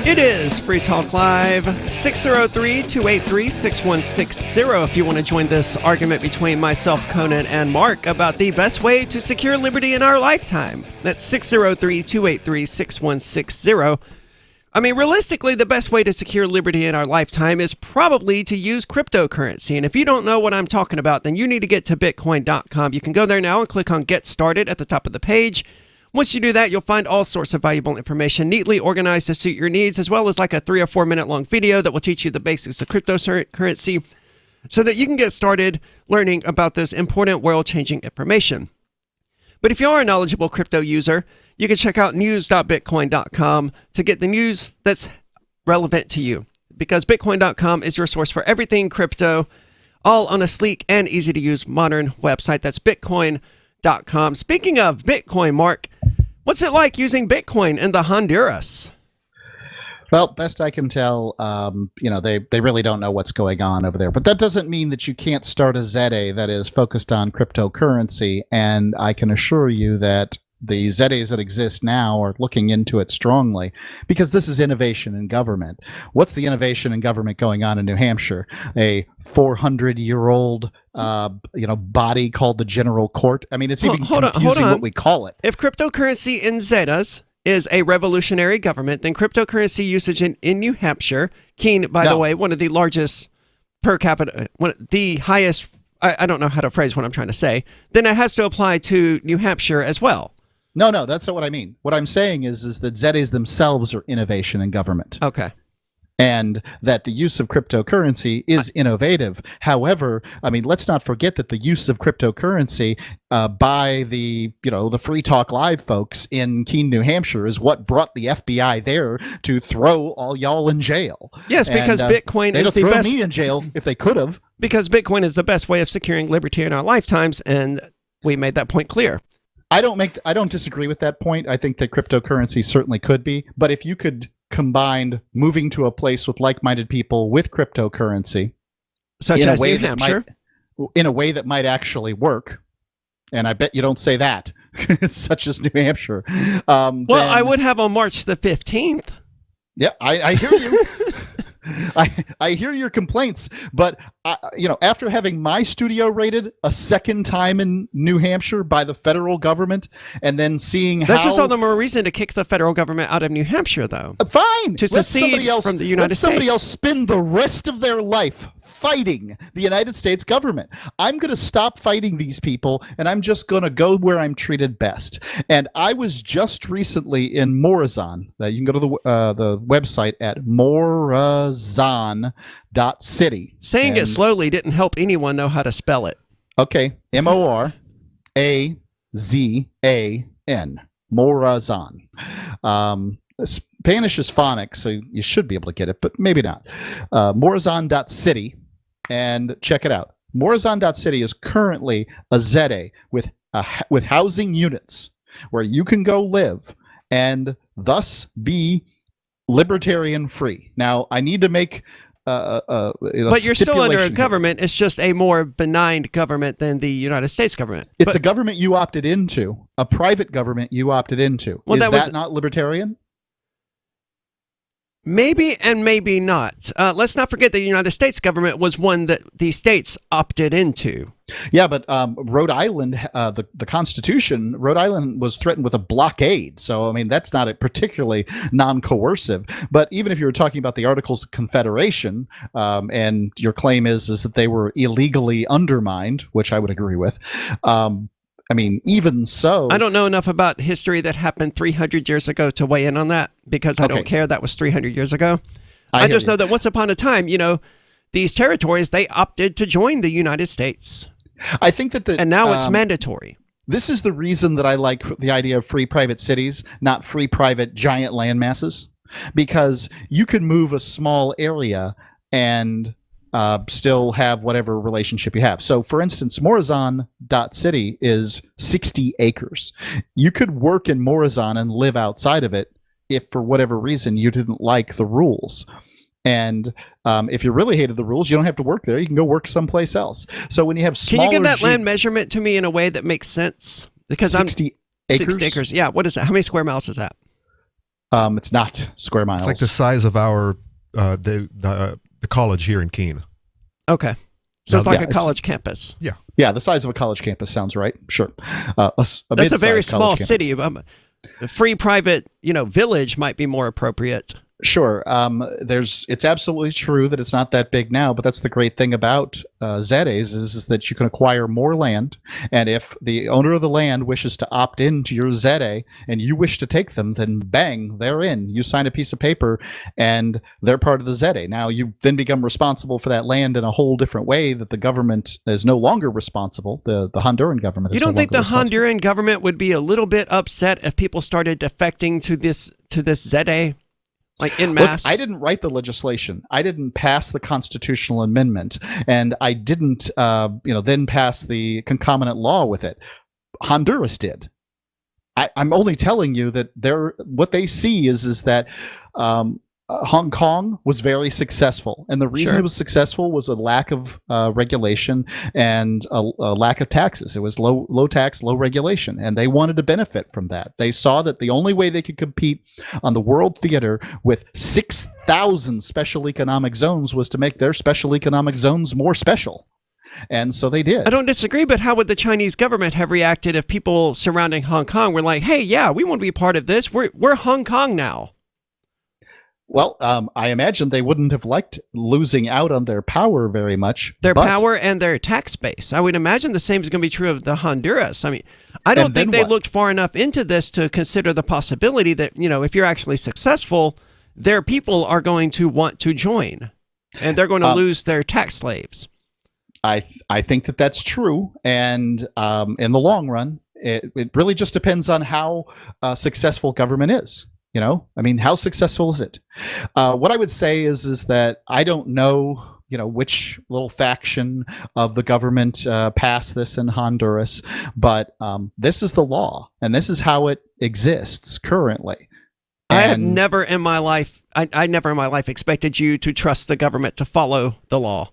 [SPEAKER 9] It is Free Talk Live, 603-283-6160 if you want to join this argument between myself, Conan, and Mark about the best way to secure liberty in our lifetime. That's 603-283-6160. I mean, realistically, the best way to secure liberty in our lifetime is probably to use cryptocurrency. And if you don't know what I'm talking about, then you need to get to Bitcoin.com. You can go there now and click on Get Started at the top of the page. Once you do that, you'll find all sorts of valuable information neatly organized to suit your needs, as well as like a 3 or 4 minute long video that will teach you the basics of cryptocurrency so that you can get started learning about this important world-changing information. But if you are a knowledgeable crypto user, you can check out news.bitcoin.com to get the news that's relevant to you, because Bitcoin.com is your source for everything crypto, all on a sleek and easy-to-use modern website. That's Bitcoin.com. Speaking of Bitcoin, Mark, what's it like using Bitcoin in the Honduras?
[SPEAKER 11] Well, best I can tell, they really don't know what's going on over there. But that doesn't mean that you can't start a ZA that is focused on cryptocurrency. And I can assure you that the ZAs that exist now are looking into it strongly, because this is innovation in government. What's the innovation in government going on in New Hampshire? A 400-year-old body called the General Court. I mean, it's even confusing what we call it.
[SPEAKER 9] If cryptocurrency in Zetas is a revolutionary government, then cryptocurrency usage in New Hampshire, Keene, by the way, one of the largest per capita, the highest, I don't know how to phrase what I'm trying to say, then it has to apply to New Hampshire as well.
[SPEAKER 11] No, that's not what I mean. What I'm saying is that ZAs themselves are innovation in government.
[SPEAKER 9] Okay.
[SPEAKER 11] and that the use of cryptocurrency is innovative. However, I mean, let's not forget that the use of cryptocurrency by the Free Talk Live folks in Keene, New Hampshire, is what brought the FBI there to throw all y'all in jail.
[SPEAKER 9] Yes, because Bitcoin is the
[SPEAKER 11] throw
[SPEAKER 9] best.
[SPEAKER 11] Me in jail if they could have.
[SPEAKER 9] Because Bitcoin is the best way of securing liberty in our lifetimes, and we made that point clear.
[SPEAKER 11] I don't disagree with that point. I think that cryptocurrency certainly could be, but if you could combine moving to a place with like-minded people with cryptocurrency,
[SPEAKER 9] such as New Hampshire,
[SPEAKER 11] in a way that might actually work, and I bet you don't say that, such as New Hampshire.
[SPEAKER 9] Well, I would have on March the 15th.
[SPEAKER 11] Yeah, I hear you. I hear your complaints, but after having my studio raided a second time in New Hampshire by the federal government, and then seeing
[SPEAKER 9] that's just all the more reason to kick the federal government out of New Hampshire, though.
[SPEAKER 11] Fine,
[SPEAKER 9] to secede from the United States.
[SPEAKER 11] Let somebody else spend the rest of their life fighting the United States government. I'm going to stop fighting these people, and I'm just going to go where I'm treated best. And I was just recently in Morazan. You can go to the website at morazan.city.
[SPEAKER 9] Saying it slowly didn't help anyone know how to spell it.
[SPEAKER 11] Okay, Morazan. Morazan. Spanish is phonics, so you should be able to get it, but maybe not. Morazan.city, and check it out. Morazan.city is currently a ZA with housing units where you can go live and thus be libertarian free. Now, I need to make
[SPEAKER 9] but you're still under a government. It's just a more benign government than the United States government.
[SPEAKER 11] It's a government you opted into, a private government you opted into. Well, is that not libertarian?
[SPEAKER 9] Maybe and maybe not. Let's not forget the United States government was one that the states opted into.
[SPEAKER 11] Yeah, but Rhode Island, the Constitution, Rhode Island was threatened with a blockade. So, I mean, that's not particularly non-coercive. But even if you were talking about the Articles of Confederation, and your claim is that they were illegally undermined, which I would agree with, I mean, even so...
[SPEAKER 9] I don't know enough about history that happened 300 years ago to weigh in on that, because I don't care. That was 300 years ago. I just know that once upon a time, these territories, they opted to join the United States.
[SPEAKER 11] I think that
[SPEAKER 9] and now it's mandatory.
[SPEAKER 11] This is the reason that I like the idea of free private cities, not free private giant land masses, because you can move a small area and still have whatever relationship you have. So, for instance, Morazan.city is 60 acres. You could work in Morazan and live outside of it if, for whatever reason, you didn't like the rules. And if you really hated the rules, you don't have to work there. You can go work someplace else. So when you have smaller...
[SPEAKER 9] Can you give that land measurement to me in a way that makes sense? Because
[SPEAKER 11] 60 acres?
[SPEAKER 9] 60 acres. Yeah, what is that? How many square miles is that?
[SPEAKER 11] It's not square miles.
[SPEAKER 12] It's like the size of our the college here in Keene.
[SPEAKER 9] Okay. So it's like a college campus.
[SPEAKER 12] Yeah.
[SPEAKER 11] Yeah, the size of a college campus sounds right. Sure.
[SPEAKER 9] That's a very small city. A free private, village might be more appropriate.
[SPEAKER 11] Sure. It's absolutely true that it's not that big now, but that's the great thing about ZAs is that you can acquire more land, and if the owner of the land wishes to opt into your ZA and you wish to take them, then bang, they're in. You sign a piece of paper and they're part of the ZA. Now you then become responsible for that land in a whole different way that the government is no longer responsible. The Honduran government is
[SPEAKER 9] You don't think the Honduran government would be a little bit upset if people started defecting to this ZA? Like en masse?
[SPEAKER 11] Look, I didn't write the legislation. I didn't pass the constitutional amendment, and I didn't, then pass the concomitant law with it. Honduras did. I'm only telling you that what they see is that Hong Kong was very successful, and the reason it was successful was a lack of regulation and a lack of taxes. It was low tax, low regulation, and they wanted to benefit from that. They saw that the only way they could compete on the world theater with 6,000 special economic zones was to make their special economic zones more special. And so they did.
[SPEAKER 9] I don't disagree, but how would the Chinese government have reacted if people surrounding Hong Kong were like, hey, yeah, we want to be part of this. We're Hong Kong now.
[SPEAKER 11] Well, I imagine they wouldn't have liked losing out on their power very much.
[SPEAKER 9] Their power and their tax base. I would imagine the same is going to be true of the Honduras. I mean, I don't think they looked far enough into this to consider the possibility that, if you're actually successful, their people are going to want to join, and they're going to lose their tax slaves.
[SPEAKER 11] I think that that's true, and in the long run, it really just depends on how successful government is. You know, I mean, how successful is it? What I would say is that I don't know, you know, which little faction of the government passed this in Honduras, but this is the law, and this is how it exists currently.
[SPEAKER 9] I have never in my life, I never in my life expected you to trust the government to follow the law.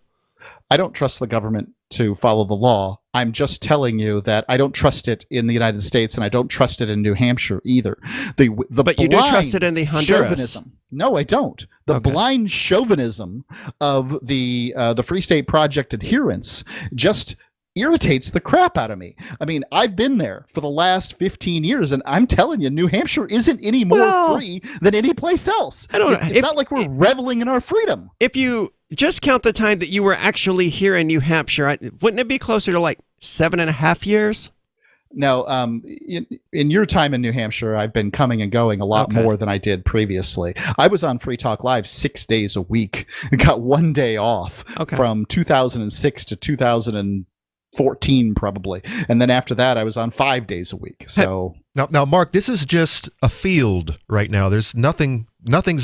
[SPEAKER 11] I don't trust the government to follow the law. I'm just telling you that I don't trust it in the United States, and I don't trust it in New Hampshire either.
[SPEAKER 9] But you do trust it in the Honduras.
[SPEAKER 11] Chauvinism. No, I don't. The blind chauvinism of the Free State Project adherents just irritates the crap out of me. I mean, I've been there for the last 15 years, and I'm telling you, New Hampshire isn't any more free than any place else.
[SPEAKER 9] I don't know.
[SPEAKER 11] It's not like we're reveling in our freedom.
[SPEAKER 9] If you just count the time that you were actually here in New Hampshire, wouldn't it be closer to like 7.5 years?
[SPEAKER 11] No, in your time in New Hampshire, I've been coming and going a lot more than I did previously. I was on Free Talk Live 6 days a week and got 1 day off from 2006 to 2014 probably, and then after that I was on 5 days a week. So
[SPEAKER 12] now Mark, this is just a field right now. There's nothing's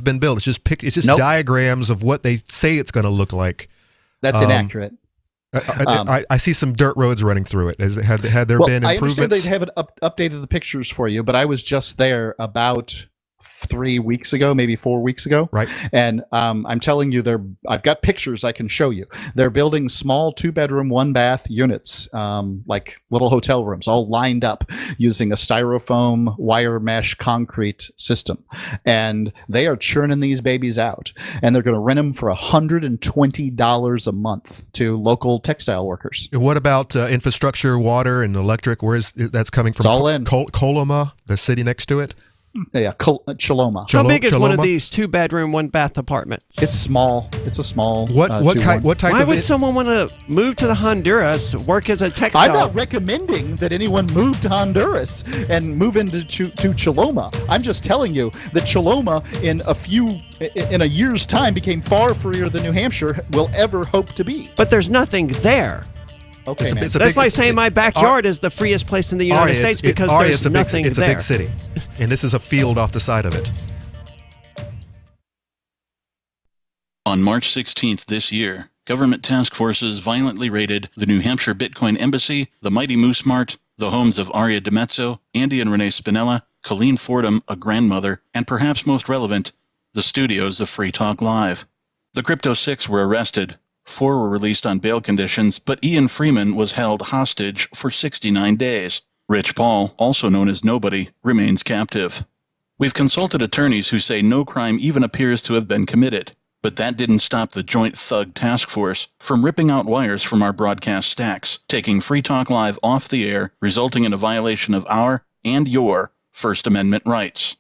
[SPEAKER 12] been built. It's just diagrams of what they say it's going to look like.
[SPEAKER 11] That's inaccurate.
[SPEAKER 12] I see some dirt roads running through it. Had there been improvements?
[SPEAKER 11] I understand they haven't updated the pictures for you, but I was just there about 3 weeks ago, maybe 4 weeks ago.
[SPEAKER 12] Right.
[SPEAKER 11] And I'm telling you, I've got pictures I can show you. They're building small 2-bedroom, 1-bath units, like little hotel rooms, all lined up using a styrofoam wire mesh concrete system. And they are churning these babies out. And they're going to rent them for $120 a month to local textile workers.
[SPEAKER 12] What about infrastructure, water, and electric? Where is that's coming from?
[SPEAKER 11] It's all in.
[SPEAKER 12] Coloma, the city next to it?
[SPEAKER 11] Yeah, Choloma.
[SPEAKER 9] How big is one of these 2-bedroom, 1-bath apartments?
[SPEAKER 11] It's small. It's a small.
[SPEAKER 12] What type?
[SPEAKER 9] Why would someone want to move to the Honduras, work as a textile?
[SPEAKER 11] I'm not recommending that anyone move to Honduras and move into Choloma. I'm just telling you that Choloma, in a year's time, became far freer than New Hampshire will ever hope to be.
[SPEAKER 9] But there's nothing there.
[SPEAKER 11] Okay, man.
[SPEAKER 9] That's like saying my backyard is the freest place in the United States because there's nothing there.
[SPEAKER 12] It's a big city, and this is a field off the side of it.
[SPEAKER 20] On March 16th this year, government task forces violently raided the New Hampshire Bitcoin Embassy, the Mighty Moose Mart, the homes of Aria DiMezzo, Andy and Renee Spinella, Colleen Fordham, a grandmother, and perhaps most relevant, the studios of Free Talk Live. The Crypto Six were arrested. 4 were released on bail conditions, but Ian Freeman was held hostage for 69 days. Rich Paul, also known as Nobody, remains captive. We've consulted attorneys who say no crime even appears to have been committed, but that didn't stop the Joint Thug Task Force from ripping out wires from our broadcast stacks, taking Free Talk Live off the air, resulting in a violation of our and your First Amendment rights.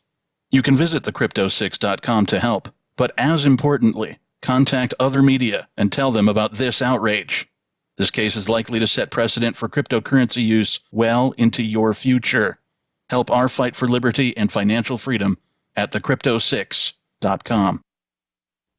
[SPEAKER 20] You can visit thecrypto6.com to help, but as importantly, contact other media and tell them about this outrage. This case is likely to set precedent for cryptocurrency use well into your future. Help our fight for liberty and financial freedom at thecrypto6.com.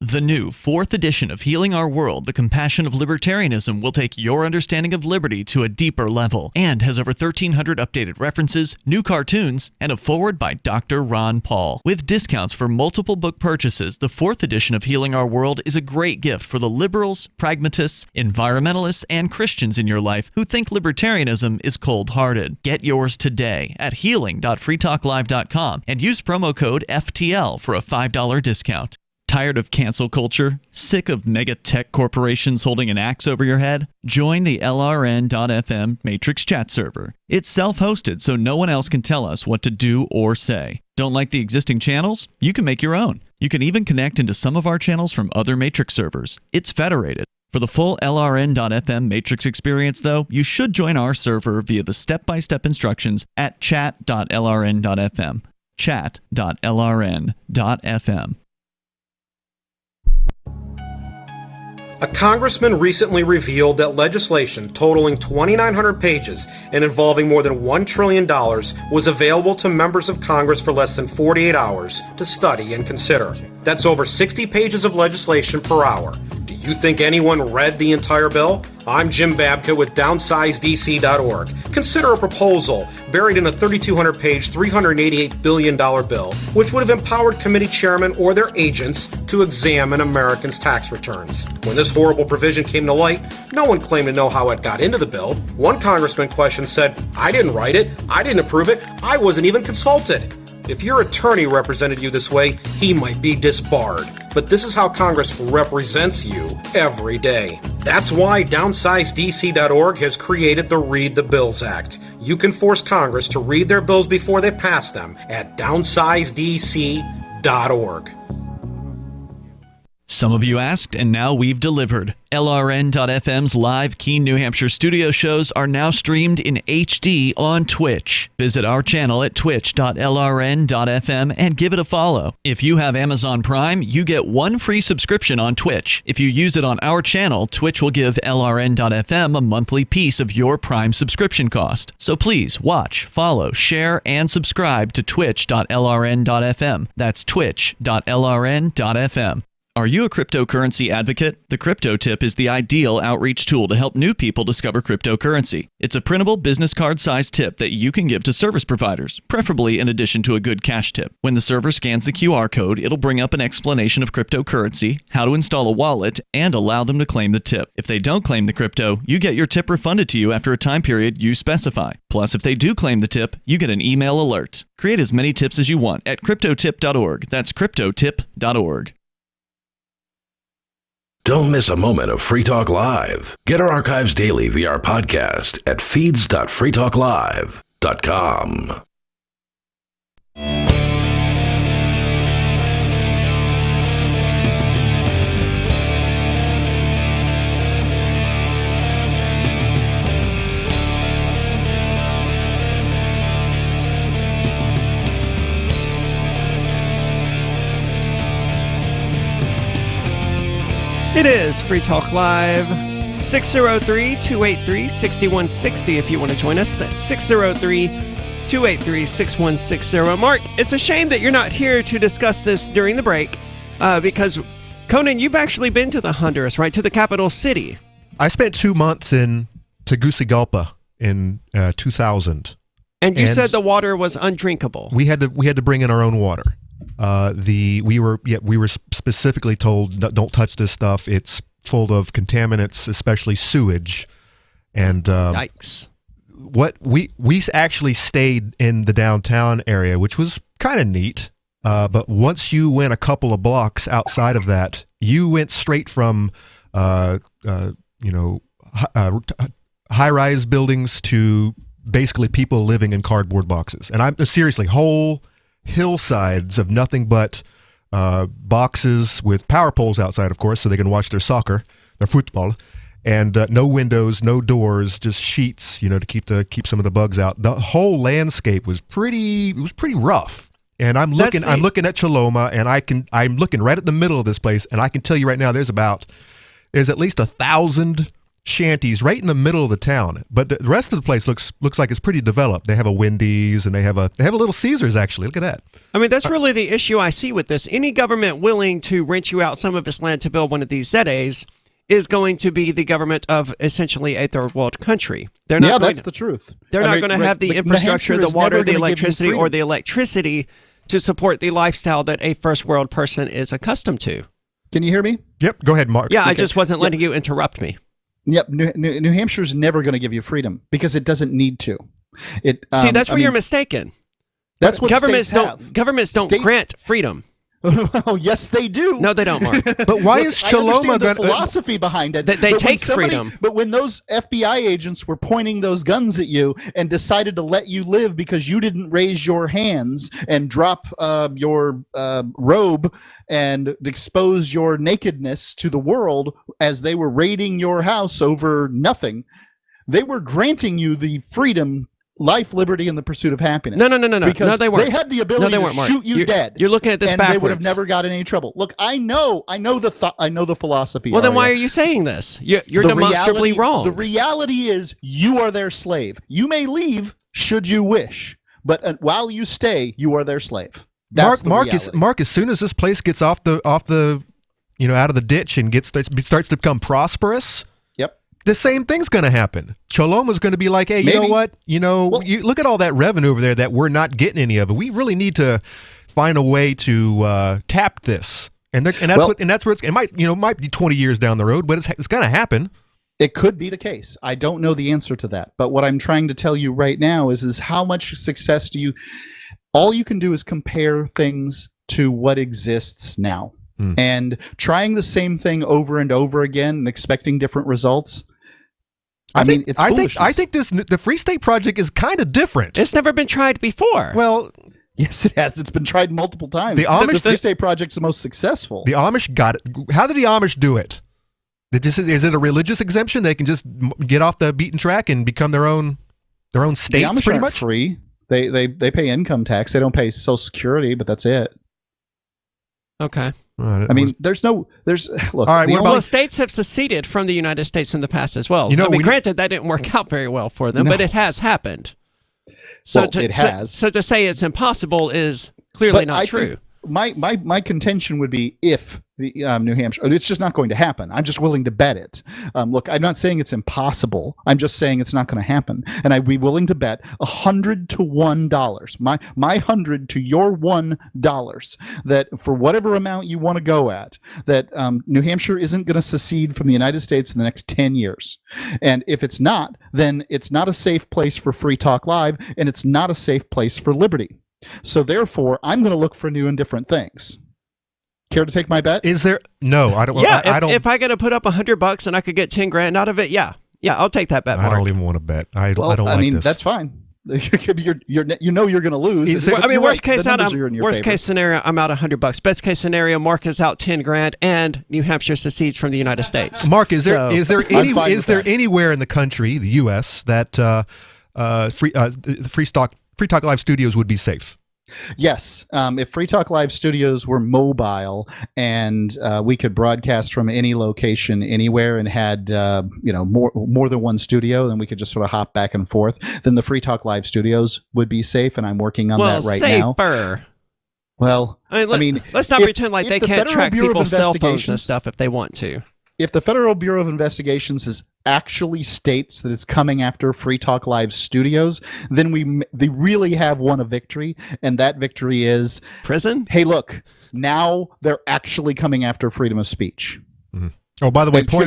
[SPEAKER 13] The new 4th edition of Healing Our World, The Compassion of Libertarianism, will take your understanding of liberty to a deeper level and has over 1,300 updated references, new cartoons, and a foreword by Dr. Ron Paul. With discounts for multiple book purchases, the 4th edition of Healing Our World is a great gift for the liberals, pragmatists, environmentalists, and Christians in your life who think libertarianism is cold-hearted. Get yours today at healing.freetalklive.com and use promo code FTL for a $5 discount. Tired of cancel culture? Sick of mega tech corporations holding an axe over your head? Join the LRN.FM Matrix chat server. It's self-hosted, so no one else can tell us what to do or say. Don't like the existing channels? You can make your own. You can even connect into some of our channels from other Matrix servers. It's federated. For the full LRN.FM Matrix experience, though, you should join our server via the step-by-step instructions at chat.lrn.fm. Chat.lrn.fm.
[SPEAKER 21] A congressman recently revealed that legislation totaling 2,900 pages and involving more than $1 trillion was available to members of Congress for less than 48 hours to study and consider. That's over 60 pages of legislation per hour. Do you think anyone read the entire bill? I'm Jim Babka with DownsizeDC.org. Consider a proposal buried in a 3,200-page, $388 billion bill, which would have empowered committee chairmen or their agents to examine Americans' tax returns. When this horrible provision came to light, no one claimed to know how it got into the bill. One congressman questioned said, "I didn't write it, I didn't approve it, I wasn't even consulted." If your attorney represented you this way, he might be disbarred. But this is how Congress represents you every day. That's why DownsizeDC.org has created the Read the Bills Act. You can force Congress to read their bills before they pass them at DownsizeDC.org.
[SPEAKER 13] Some of you asked, and now we've delivered. LRN.FM's live Keene, New Hampshire studio shows are now streamed in HD on Twitch. Visit our channel at twitch.lrn.fm and give it a follow. If you have Amazon Prime, you get one free subscription on Twitch. If you use it on our channel, Twitch will give LRN.FM a monthly piece of your Prime subscription cost. So please watch, follow, share, and subscribe to twitch.lrn.fm. That's twitch.lrn.fm. Are you a cryptocurrency advocate? The Crypto Tip is the ideal outreach tool to help new people discover cryptocurrency. It's a printable business card-sized tip that you can give to service providers, preferably in addition to a good cash tip. When the server scans the QR code, it'll bring up an explanation of cryptocurrency, how to install a wallet, and allow them to claim the tip. If they don't claim the crypto, you get your tip refunded to you after a time period you specify. Plus, if they do claim the tip, you get an email alert. Create as many tips as you want at cryptotip.org. That's cryptotip.org.
[SPEAKER 14] Don't miss a moment of Free Talk Live. Get our archives daily via our podcast at feeds.freetalklive.com.
[SPEAKER 9] It is Free Talk Live, 603-283-6160 if you want to join us. That's 603-283-6160. Mark, it's a shame that you're not here to discuss this during the break because, Conan, you've actually been to the Honduras, right, to the capital city.
[SPEAKER 12] I spent 2 months in Tegucigalpa in 2000.
[SPEAKER 9] And you said the water was undrinkable.
[SPEAKER 12] We had to bring in our own water. We were specifically told don't touch this stuff. It's full of contaminants, especially sewage. And
[SPEAKER 9] yikes!
[SPEAKER 12] What we actually stayed in the downtown area, which was kind of neat. But once you went a couple of blocks outside of that, you went straight from high-rise buildings to basically people living in cardboard boxes. And I'm seriously whole hillsides of nothing but boxes with power poles outside, of course, so they can watch their soccer, their football, and no windows, no doors, just sheets, to keep some of the bugs out. The whole landscape was pretty rough. And I'm looking at Choloma, and I'm looking right at the middle of this place, and I can tell you right now, there's at least 1,000 shanties right in the middle of the town, but the rest of the place looks like it's pretty developed. They have a Wendy's and they have a Little Caesars, actually. Look at that.
[SPEAKER 9] I mean, that's really the issue I see with this. Any government willing to rent you out some of its land to build one of these ZEs is going to be the government of essentially a third world country.
[SPEAKER 11] That's the truth.
[SPEAKER 9] They're not going to have the infrastructure, the water, the electricity, or the electricity to support the lifestyle that a first world person is accustomed to.
[SPEAKER 11] Can you hear me?
[SPEAKER 12] Yep. Go ahead, Mark.
[SPEAKER 9] Yeah, okay. I just wasn't letting you interrupt me.
[SPEAKER 11] Yep, New Hampshire's never going to give you freedom because it doesn't need to.
[SPEAKER 9] See, that's where you're mistaken.
[SPEAKER 11] That's what
[SPEAKER 9] governments don't grant freedom.
[SPEAKER 11] Oh, yes, they do.
[SPEAKER 9] No, they don't, Mark.
[SPEAKER 12] But why is Choloma
[SPEAKER 11] the philosophy behind it?
[SPEAKER 9] They take freedom.
[SPEAKER 11] But when those FBI agents were pointing those guns at you and decided to let you live because you didn't raise your hands and drop your robe and expose your nakedness to the world as they were raiding your house over nothing, they were granting you the freedom life, liberty, and the pursuit of happiness.
[SPEAKER 9] No.
[SPEAKER 11] Because
[SPEAKER 9] No, they weren't.
[SPEAKER 11] They had the ability
[SPEAKER 9] they weren't,
[SPEAKER 11] to
[SPEAKER 9] Mark.
[SPEAKER 11] shoot you dead.
[SPEAKER 9] You're looking at this
[SPEAKER 11] and
[SPEAKER 9] backwards.
[SPEAKER 11] They would have never got in any trouble. Look, I know the philosophy.
[SPEAKER 9] Well, then why are
[SPEAKER 11] Arya.
[SPEAKER 9] you saying this? You're
[SPEAKER 11] The
[SPEAKER 9] demonstrably wrong.
[SPEAKER 11] The reality is you are their slave. You may leave should you wish, but while you stay, you are their slave. That's
[SPEAKER 12] Mark, as soon as this place gets off the out of the ditch and starts to become prosperous, the same thing's going to happen. Choloma's going to be like, hey, you know what? You look at all that revenue over there that we're not getting any of it. We really need to find a way to tap this. And that's where it might be 20 years down the road, but it's going to happen.
[SPEAKER 11] It could be the case. I don't know the answer to that. But what I'm trying to tell you right now is how much success all you can do is compare things to what exists now. And trying the same thing over and over again and expecting different results. I think
[SPEAKER 12] the Free State Project is kind of different.
[SPEAKER 9] It's never been tried before.
[SPEAKER 12] Well,
[SPEAKER 11] yes, it has. It's been tried multiple times.
[SPEAKER 12] The Amish,
[SPEAKER 11] the Free State Project's the most successful.
[SPEAKER 12] The Amish got it. How did the Amish do it? Is it a religious exemption? They can just get off the beaten track and become their own states.
[SPEAKER 11] The Amish
[SPEAKER 12] pretty
[SPEAKER 11] aren't
[SPEAKER 12] much
[SPEAKER 11] free. They pay income tax. They don't pay Social Security, but that's it.
[SPEAKER 9] Okay.
[SPEAKER 11] I mean, look.
[SPEAKER 12] All right.
[SPEAKER 9] Well, states have seceded from the United States in the past as well. Granted, that didn't work out very well for them, but it has happened. So
[SPEAKER 11] it has.
[SPEAKER 9] So to say it's impossible is clearly not true.
[SPEAKER 11] My contention would be if the New Hampshire, it's just not going to happen. I'm just willing to bet it. Look, I'm not saying it's impossible. I'm just saying it's not going to happen. And I'd be willing to bet $100 to $1, my $100 to your $1, that for whatever amount you want to go at, that New Hampshire isn't going to secede from the United States in the next 10 years. And if it's not, then it's not a safe place for Free Talk Live, and it's not a safe place for liberty. So therefore, I'm going to look for new and different things. Care to take my bet?
[SPEAKER 12] Is there? No, I don't.
[SPEAKER 9] Yeah,
[SPEAKER 12] I don't.
[SPEAKER 9] If I got to put up $100 and I could get 10 grand out of it, yeah, I'll take that bet. Mark.
[SPEAKER 12] I don't even want to bet. I don't like this. I mean,
[SPEAKER 11] that's fine. You're going to lose.
[SPEAKER 9] Worst case scenario, I'm out $100. Best case scenario, Mark is out 10 grand, and New Hampshire secedes from the United States.
[SPEAKER 12] Mark, is there anywhere in the country, the U.S., that Free Talk Live Studios would be safe?
[SPEAKER 11] Yes, if Free Talk Live Studios were mobile and we could broadcast from any location anywhere and had more than one studio, then we could just sort of hop back and forth. Then the Free Talk Live Studios would be safe, and I'm working on that right now. Well, I mean,
[SPEAKER 9] let's not pretend like they can't track people's cell phones and stuff if they want to.
[SPEAKER 11] If the Federal Bureau of Investigations actually states that it's coming after Free Talk Live Studios, then they really have won a victory, and that victory is
[SPEAKER 9] prison.
[SPEAKER 11] Hey, look, now they're actually coming after freedom of speech.
[SPEAKER 12] Mm-hmm. Oh, by the way,
[SPEAKER 11] before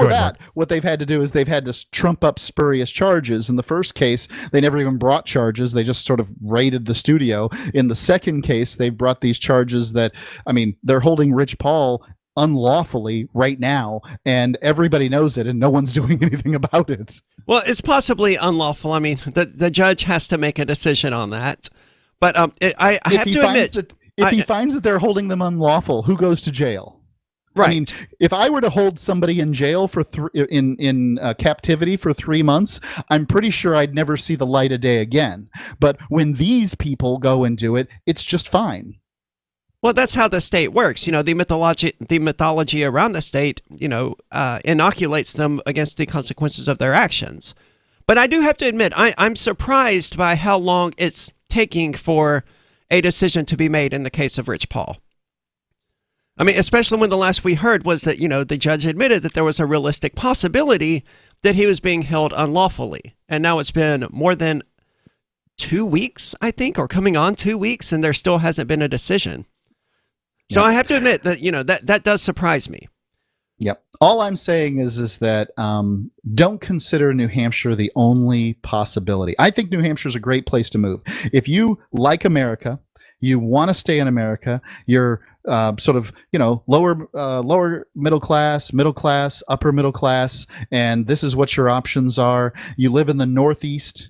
[SPEAKER 11] that, what they've had to do is they've had to trump up spurious charges. In the first case, they never even brought charges. They just sort of raided the studio. In the second case, they brought these charges that, I mean, they're holding Rich Paul unlawfully right now, and everybody knows it, and no one's doing anything about it.
[SPEAKER 9] Well, it's possibly unlawful. I mean, the judge has to make a decision on that. But I have to admit,
[SPEAKER 11] if he finds that they're holding them unlawful, who goes to jail?
[SPEAKER 9] Right.
[SPEAKER 11] I mean, if I were to hold somebody in jail for in captivity for 3 months, I'm pretty sure I'd never see the light of day again. But when these people go and do it, it's just fine.
[SPEAKER 9] Well, that's how the state works. You know, the mythology around the state, inoculates them against the consequences of their actions. But I do have to admit, I'm surprised by how long it's taking for a decision to be made in the case of Rich Paul. I mean, especially when the last we heard was that, the judge admitted that there was a realistic possibility that he was being held unlawfully. And now it's been more than 2 weeks, I think, or coming on 2 weeks, and there still hasn't been a decision. So I have to admit that, that does surprise me.
[SPEAKER 11] Yep. All I'm saying is that don't consider New Hampshire the only possibility. I think New Hampshire is a great place to move. If you like America, you want to stay in America, you're sort of, lower middle class, upper middle class, and this is what your options are. You live in the Northeast,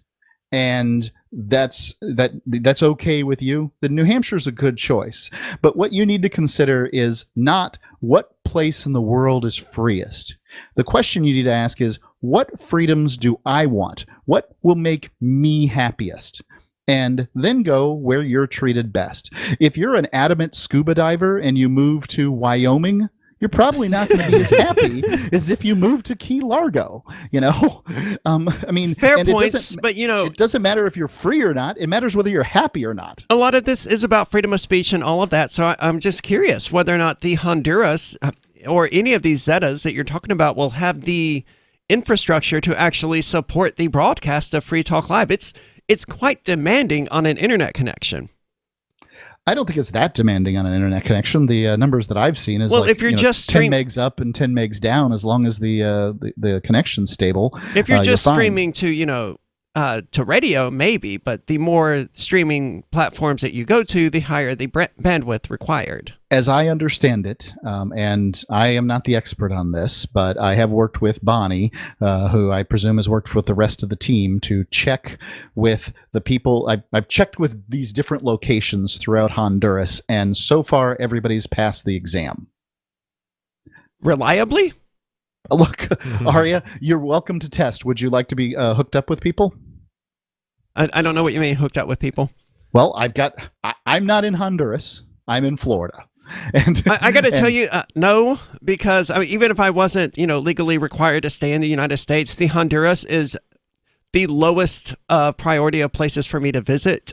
[SPEAKER 11] and that's okay with you, then New Hampshire's a good choice. But what you need to consider is not what place in the world is freest. The question you need to ask is, what freedoms do I want? What will make me happiest? And then go where you're treated best. If you're an adamant scuba diver and you move to Wyoming, you're probably not going to be as happy as if you move to Key Largo. I mean,
[SPEAKER 9] fair points, but
[SPEAKER 11] it doesn't matter if you're free or not. It matters whether you're happy or not.
[SPEAKER 9] A lot of this is about freedom of speech and all of that. So I'm just curious whether or not the Honduras or any of these Zetas that you're talking about will have the infrastructure to actually support the broadcast of Free Talk Live. It's quite demanding on an internet connection.
[SPEAKER 11] I don't think it's that demanding on an internet connection. The numbers that I've seen is
[SPEAKER 9] if you're just
[SPEAKER 11] 10 megs up and 10 megs down, as long as the connection's stable.
[SPEAKER 9] If you're just streaming to to radio, maybe, but the more streaming platforms that you go to, the higher the bandwidth required.
[SPEAKER 11] As I understand it, and I am not the expert on this, but I have worked with Bonnie, who I presume has worked with the rest of the team to check with the people. I've checked with these different locations throughout Honduras, and so far everybody's passed the exam.
[SPEAKER 9] Reliably?
[SPEAKER 11] Look, Arya, you're welcome to test. Would you like to be hooked up with people?
[SPEAKER 9] I don't know what you mean, hooked up with people.
[SPEAKER 11] Well, I'm not in Honduras. I'm in Florida. And
[SPEAKER 9] I got to tell you, no, because even if I wasn't, legally required to stay in the United States, the Honduras is the lowest priority of places for me to visit.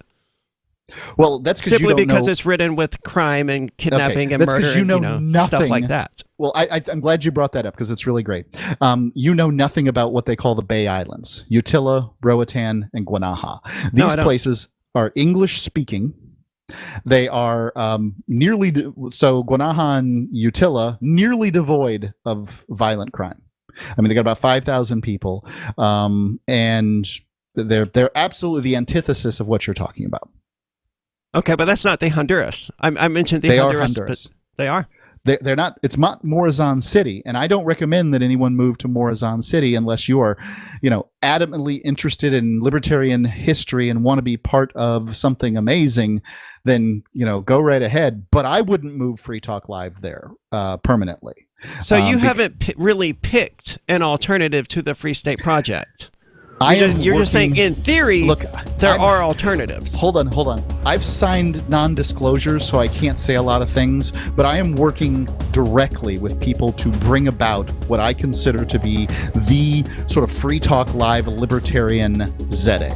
[SPEAKER 11] Well, that's
[SPEAKER 9] simply because it's ridden with crime and kidnapping and murder, and
[SPEAKER 11] nothing,
[SPEAKER 9] stuff like that.
[SPEAKER 11] Well, I'm glad you brought that up because it's really great. You know nothing about what they call the Bay Islands: Utila, Roatan, and Guanaja. These places are English speaking. They are so Guanaja and Utila nearly devoid of violent crime. I mean, they got about 5,000 people, and they're absolutely the antithesis of what you're talking about.
[SPEAKER 9] Okay, but that's not the Honduras. I mentioned
[SPEAKER 11] they
[SPEAKER 9] Honduras.
[SPEAKER 11] Are Honduras.
[SPEAKER 9] They are.
[SPEAKER 11] They're not. It's not Morazan City, and I don't recommend that anyone move to Morazan City unless you are, adamantly interested in libertarian history and want to be part of something amazing. Then go right ahead. But I wouldn't move Free Talk Live there permanently.
[SPEAKER 9] So you haven't really picked an alternative to the Free State Project. You're just saying, in theory, there are alternatives.
[SPEAKER 11] Hold on. I've signed non-disclosures, so I can't say a lot of things, but I am working directly with people to bring about what I consider to be the sort of Free Talk Live libertarian ZA.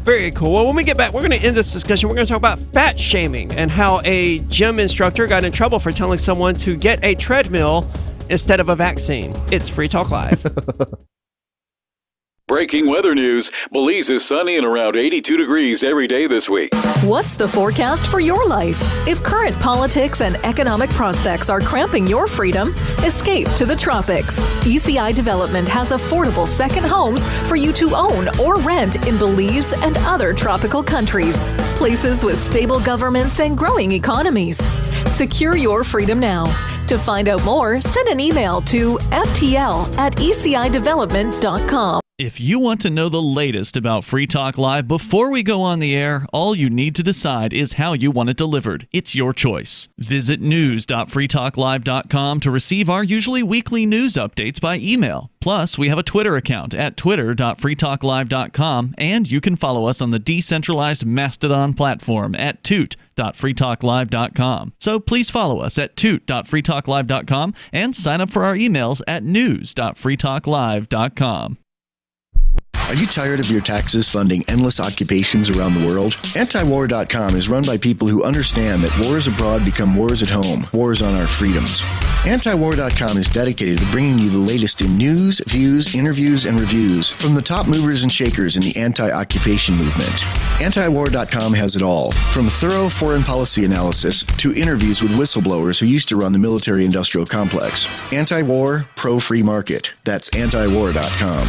[SPEAKER 9] Very cool. Well, when we get back, we're going to end this discussion. We're going to talk about fat shaming and how a gym instructor got in trouble for telling someone to get a treadmill instead of a vaccine. It's Free Talk Live.
[SPEAKER 5] Breaking weather news. Belize is sunny and around 82 degrees every day this week.
[SPEAKER 22] What's the forecast for your life? If current politics and economic prospects are cramping your freedom, escape to the tropics. ECI Development has affordable second homes for you to own or rent in Belize and other tropical countries. Places with stable governments and growing economies. Secure your freedom now. To find out more, send an email to ftl@ecidevelopment.com.
[SPEAKER 13] If you want to know the latest about Free Talk Live before we go on the air, all you need to decide is how you want it delivered. It's your choice. Visit news.freetalklive.com to receive our usually weekly news updates by email. Plus, we have a Twitter account at twitter.freetalklive.com, and you can follow us on the decentralized Mastodon platform at toot.freetalklive.com. So please follow us at toot.freetalklive.com and sign up for our emails at news.freetalklive.com.
[SPEAKER 23] Are you tired of your taxes funding endless occupations around the world? Antiwar.com is run by people who understand that wars abroad become wars at home, wars on our freedoms. Antiwar.com is dedicated to bringing you the latest in news, views, interviews, and reviews from the top movers and shakers in the anti-occupation movement. Antiwar.com has it all, from thorough foreign policy analysis to interviews with whistleblowers who used to run the military-industrial complex. Anti-war, pro-free market. That's antiwar.com.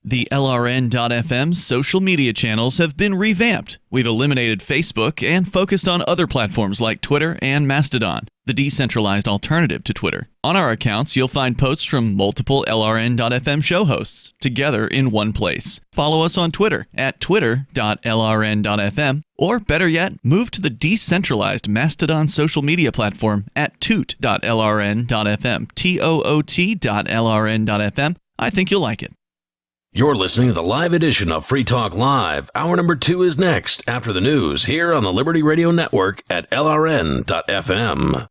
[SPEAKER 13] The LRN.FM's social media channels have been revamped. We've eliminated Facebook and focused on other platforms like Twitter and Mastodon, the decentralized alternative to Twitter. On our accounts, you'll find posts from multiple LRN.FM show hosts together in one place. Follow us on Twitter at twitter.lrn.fm, or better yet, move to the decentralized Mastodon social media platform at toot.lrn.fm, toot.lrn.fm. I think you'll like it.
[SPEAKER 14] You're listening to the live edition of Free Talk Live. Hour number 2 is next after the news here on the Liberty Radio Network at LRN.FM.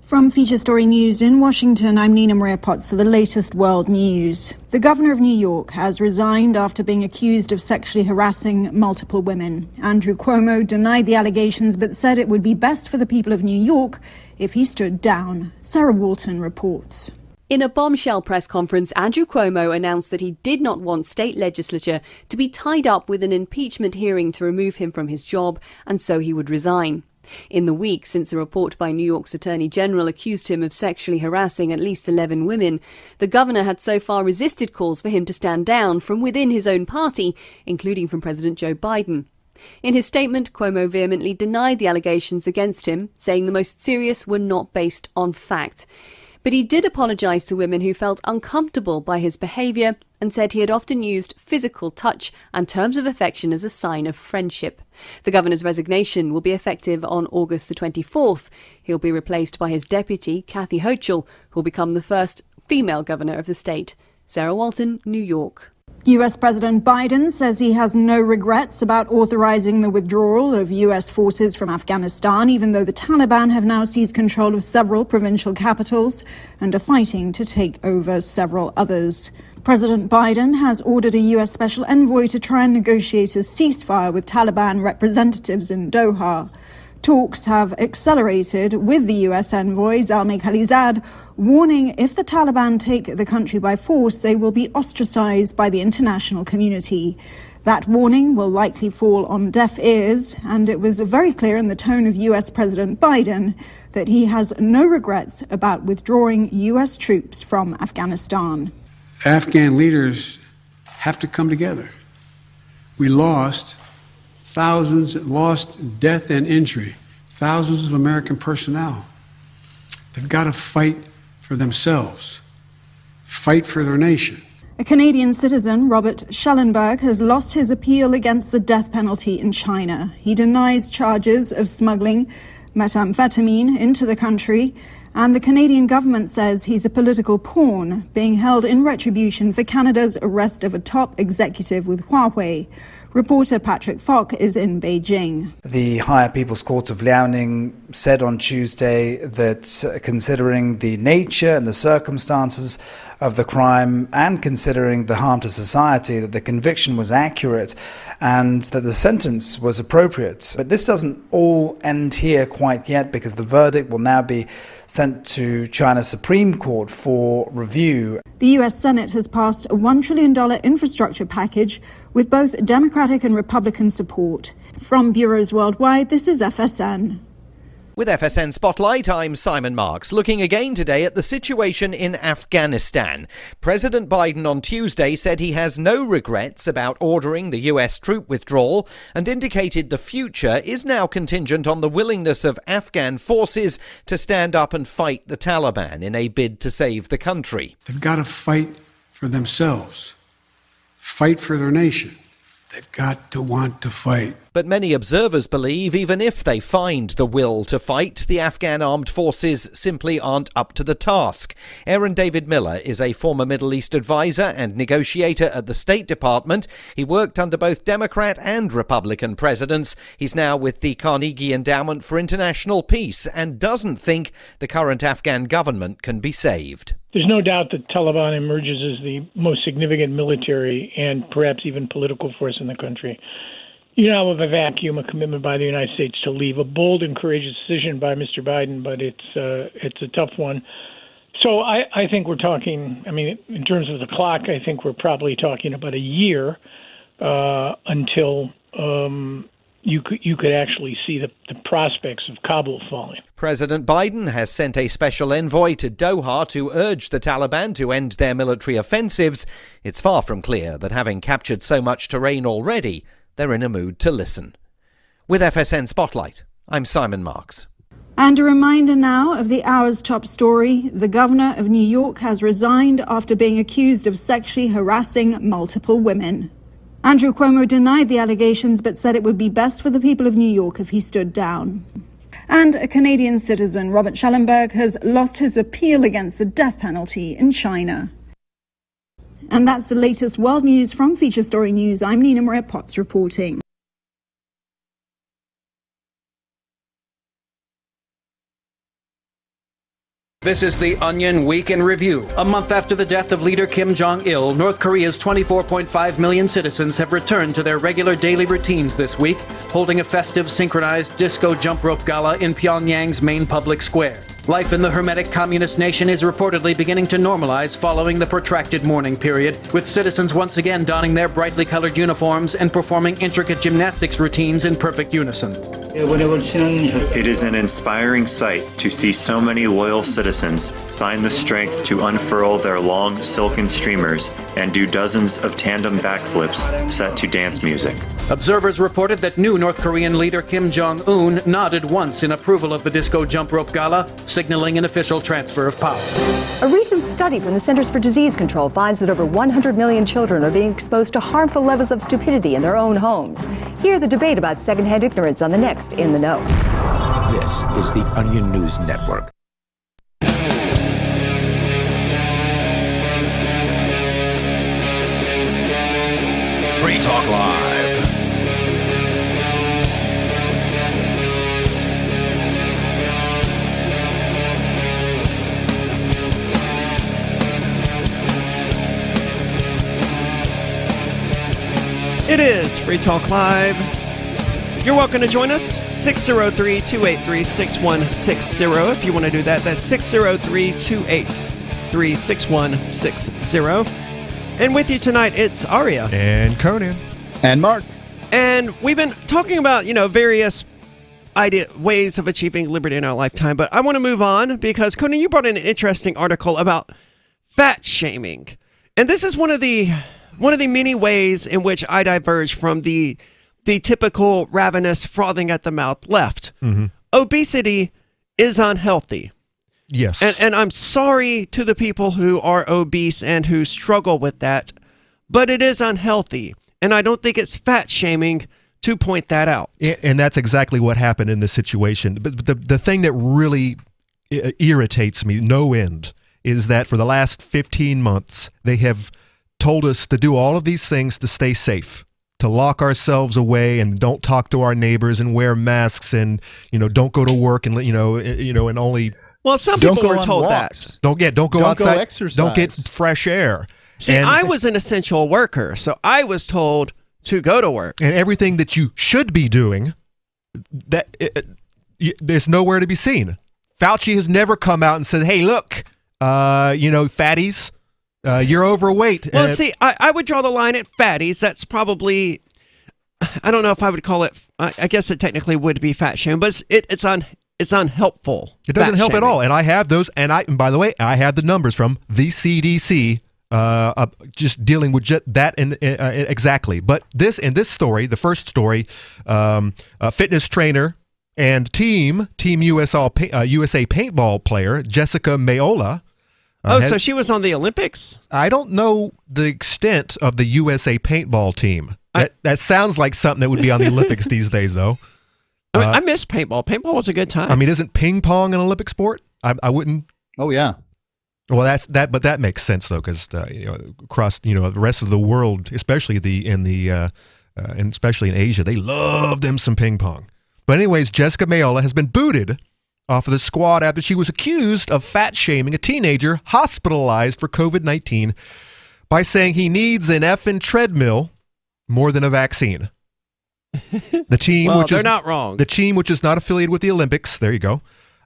[SPEAKER 18] From Feature Story News in Washington, I'm Nina Maria Potts to the latest world news. The governor of New York has resigned after being accused of sexually harassing multiple women. Andrew Cuomo denied the allegations but said it would be best for the people of New York if he stood down. Sarah Walton reports.
[SPEAKER 19] In a bombshell press conference, Andrew Cuomo announced that he did not want state legislature to be tied up with an impeachment hearing to remove him from his job, and so he would resign. In the week since a report by New York's Attorney General accused him of sexually harassing at least 11 women, the governor had so far resisted calls for him to stand down from within his own party, including from President Joe Biden. In his statement, Cuomo vehemently denied the allegations against him, saying the most serious were not based on fact. But he did apologise to women who felt uncomfortable by his behaviour and said he had often used physical touch and terms of affection as a sign of friendship. The governor's resignation will be effective on August the 24th. He'll be replaced by his deputy, Kathy Hochul, who will become the first female governor of the state. Sarah Walton, New York.
[SPEAKER 18] US President Biden says he has no regrets about authorizing the withdrawal of US forces from Afghanistan, even though the Taliban have now seized control of several provincial capitals and are fighting to take over several others. President Biden has ordered a US special envoy to try and negotiate a ceasefire with Taliban representatives in Doha. Talks have accelerated with the US envoy, Zalmay Khalilzad, warning if the Taliban take the country by force, they will be ostracized by the international community. That warning will likely fall on deaf ears, and it was very clear in the tone of US President Biden that he has no regrets about withdrawing US troops from Afghanistan.
[SPEAKER 1] Afghan leaders have to come together. We lost death and injury, thousands of American personnel. They've got to fight for themselves, fight for their nation.
[SPEAKER 18] A Canadian citizen, Robert Schellenberg, has lost his appeal against the death penalty in China. He denies charges of smuggling methamphetamine into the country, and the Canadian government says he's a political pawn being held in retribution for Canada's arrest of a top executive with Huawei. Reporter Patrick Falk is in Beijing.
[SPEAKER 3] The Higher People's Court of Liaoning said on Tuesday that considering the nature and the circumstances of the crime and considering the harm to society, that the conviction was accurate and that the sentence was appropriate. But this doesn't all end here quite yet, because the verdict will now be sent to China's Supreme Court for review.
[SPEAKER 18] The US Senate has passed a $1 trillion infrastructure package with both Democratic and Republican support. From bureaus worldwide, this is FSN.
[SPEAKER 2] With FSN Spotlight, I'm Simon Marks, looking again today at the situation in Afghanistan. President Biden on Tuesday said he has no regrets about ordering the US troop withdrawal and indicated the future is now contingent on the willingness of Afghan forces to stand up and fight the Taliban in a bid to save the country.
[SPEAKER 1] They've got to fight for themselves, fight for their nation. They've got to want to fight.
[SPEAKER 2] But many observers believe even if they find the will to fight, the Afghan armed forces simply aren't up to the task. Aaron David Miller is a former Middle East advisor and negotiator at the State Department. He worked under both Democrat and Republican presidents. He's now with the Carnegie Endowment for International Peace and doesn't think the current Afghan government can be saved.
[SPEAKER 6] There's no doubt that Taliban emerges as the most significant military and perhaps even political force in the country. You know, with a vacuum, a commitment by the United States to leave, a bold and courageous decision by Mr. Biden, but it's a tough one. So I think we're talking, I mean, in terms of the clock, I think we're probably talking about a year until you could actually see the prospects of Kabul falling.
[SPEAKER 2] President Biden has sent a special envoy to Doha to urge the Taliban to end their military offensives. It's far from clear that having captured so much terrain already, they're in a mood to listen. With FSN Spotlight, I'm Simon Marks.
[SPEAKER 18] And a reminder now of the hour's top story. The governor of New York has resigned after being accused of sexually harassing multiple women. Andrew Cuomo denied the allegations but said it would be best for the people of New York if he stood down. And a Canadian citizen, Robert Schellenberg, has lost his appeal against the death penalty in China. And that's the latest world news from Feature Story News. I'm Nina Maria Potts reporting.
[SPEAKER 4] This is the Onion Week in Review. A month after the death of leader Kim Jong-il, North Korea's 24.5 million citizens have returned to their regular daily routines this week, holding a festive synchronized disco jump rope gala in Pyongyang's main public square. Life in the hermetic communist nation is reportedly beginning to normalize following the protracted mourning period, with citizens once again donning their brightly colored uniforms and performing intricate gymnastics routines in perfect unison.
[SPEAKER 7] It is an inspiring sight to see so many loyal citizens find the strength to unfurl their long silken streamers and do dozens of tandem backflips set to dance music.
[SPEAKER 4] Observers reported that new North Korean leader Kim Jong-un nodded once in approval of the disco jump rope gala, signaling an official transfer of power.
[SPEAKER 8] A recent study from the Centers for Disease Control finds that over 100 million children are being exposed to harmful levels of stupidity in their own homes. Hear the debate about secondhand ignorance on the next In the Know.
[SPEAKER 24] This is the Onion News Network.
[SPEAKER 25] Free Talk Live.
[SPEAKER 9] It is Free Talk Live. You're welcome to join us. 603-283-6160. If you want to do that, that's 603-283-6160. And with you tonight, it's Aria.
[SPEAKER 12] And Conan.
[SPEAKER 11] And Mark.
[SPEAKER 9] And we've been talking about, various ways of achieving liberty in our lifetime. But I want to move on because, Conan, you brought in an interesting article about fat shaming. And this is one of the many ways in which I diverge from the typical ravenous, frothing at the mouth left.
[SPEAKER 12] Mm-hmm.
[SPEAKER 9] Obesity is unhealthy.
[SPEAKER 12] Yes.
[SPEAKER 9] And I'm sorry to the people who are obese and who struggle with that, but it is unhealthy. And I don't think it's fat shaming to point that out.
[SPEAKER 12] And that's exactly what happened in this situation. But the thing that really irritates me no end is that for the last 15 months, they have told us to do all of these things to stay safe, to lock ourselves away and don't talk to our neighbors and wear masks and, don't go to work and, and only...
[SPEAKER 9] Well, some people were told that.
[SPEAKER 12] Don't go outside.
[SPEAKER 11] Go exercise.
[SPEAKER 12] Don't get fresh air.
[SPEAKER 9] See, I was an essential worker, so I was told to go to work.
[SPEAKER 12] And everything that you should be doing, there's nowhere to be seen. Fauci has never come out and said, hey, look, fatties, you're overweight.
[SPEAKER 9] Well, see, I would draw the line at fatties. That's probably, I don't know if I would call it, I guess it technically would be fat shaming, but it's unhelpful.
[SPEAKER 12] It doesn't help at all. And I have those, and by the way, I have the numbers from the CDC, just dealing with that exactly. But in this story, the first story, a fitness trainer and Team USA paintball player Jessica Mayola.
[SPEAKER 9] So she was on the Olympics?
[SPEAKER 12] I don't know the extent of the USA paintball team. That sounds like something that would be on the Olympics these days, though.
[SPEAKER 9] I miss paintball. Paintball was a good time.
[SPEAKER 12] I mean, isn't ping pong an Olympic sport? I wouldn't.
[SPEAKER 11] Oh yeah.
[SPEAKER 12] Well, but that makes sense though, because across the rest of the world, especially and especially in Asia, they love them some ping pong. But anyways, Jessica Mayola has been booted off of the squad after she was accused of fat shaming a teenager hospitalized for COVID-19 by saying he needs an effing treadmill more than a vaccine. The team,
[SPEAKER 9] they're not wrong.
[SPEAKER 12] The team, which is not affiliated with the Olympics, there you go,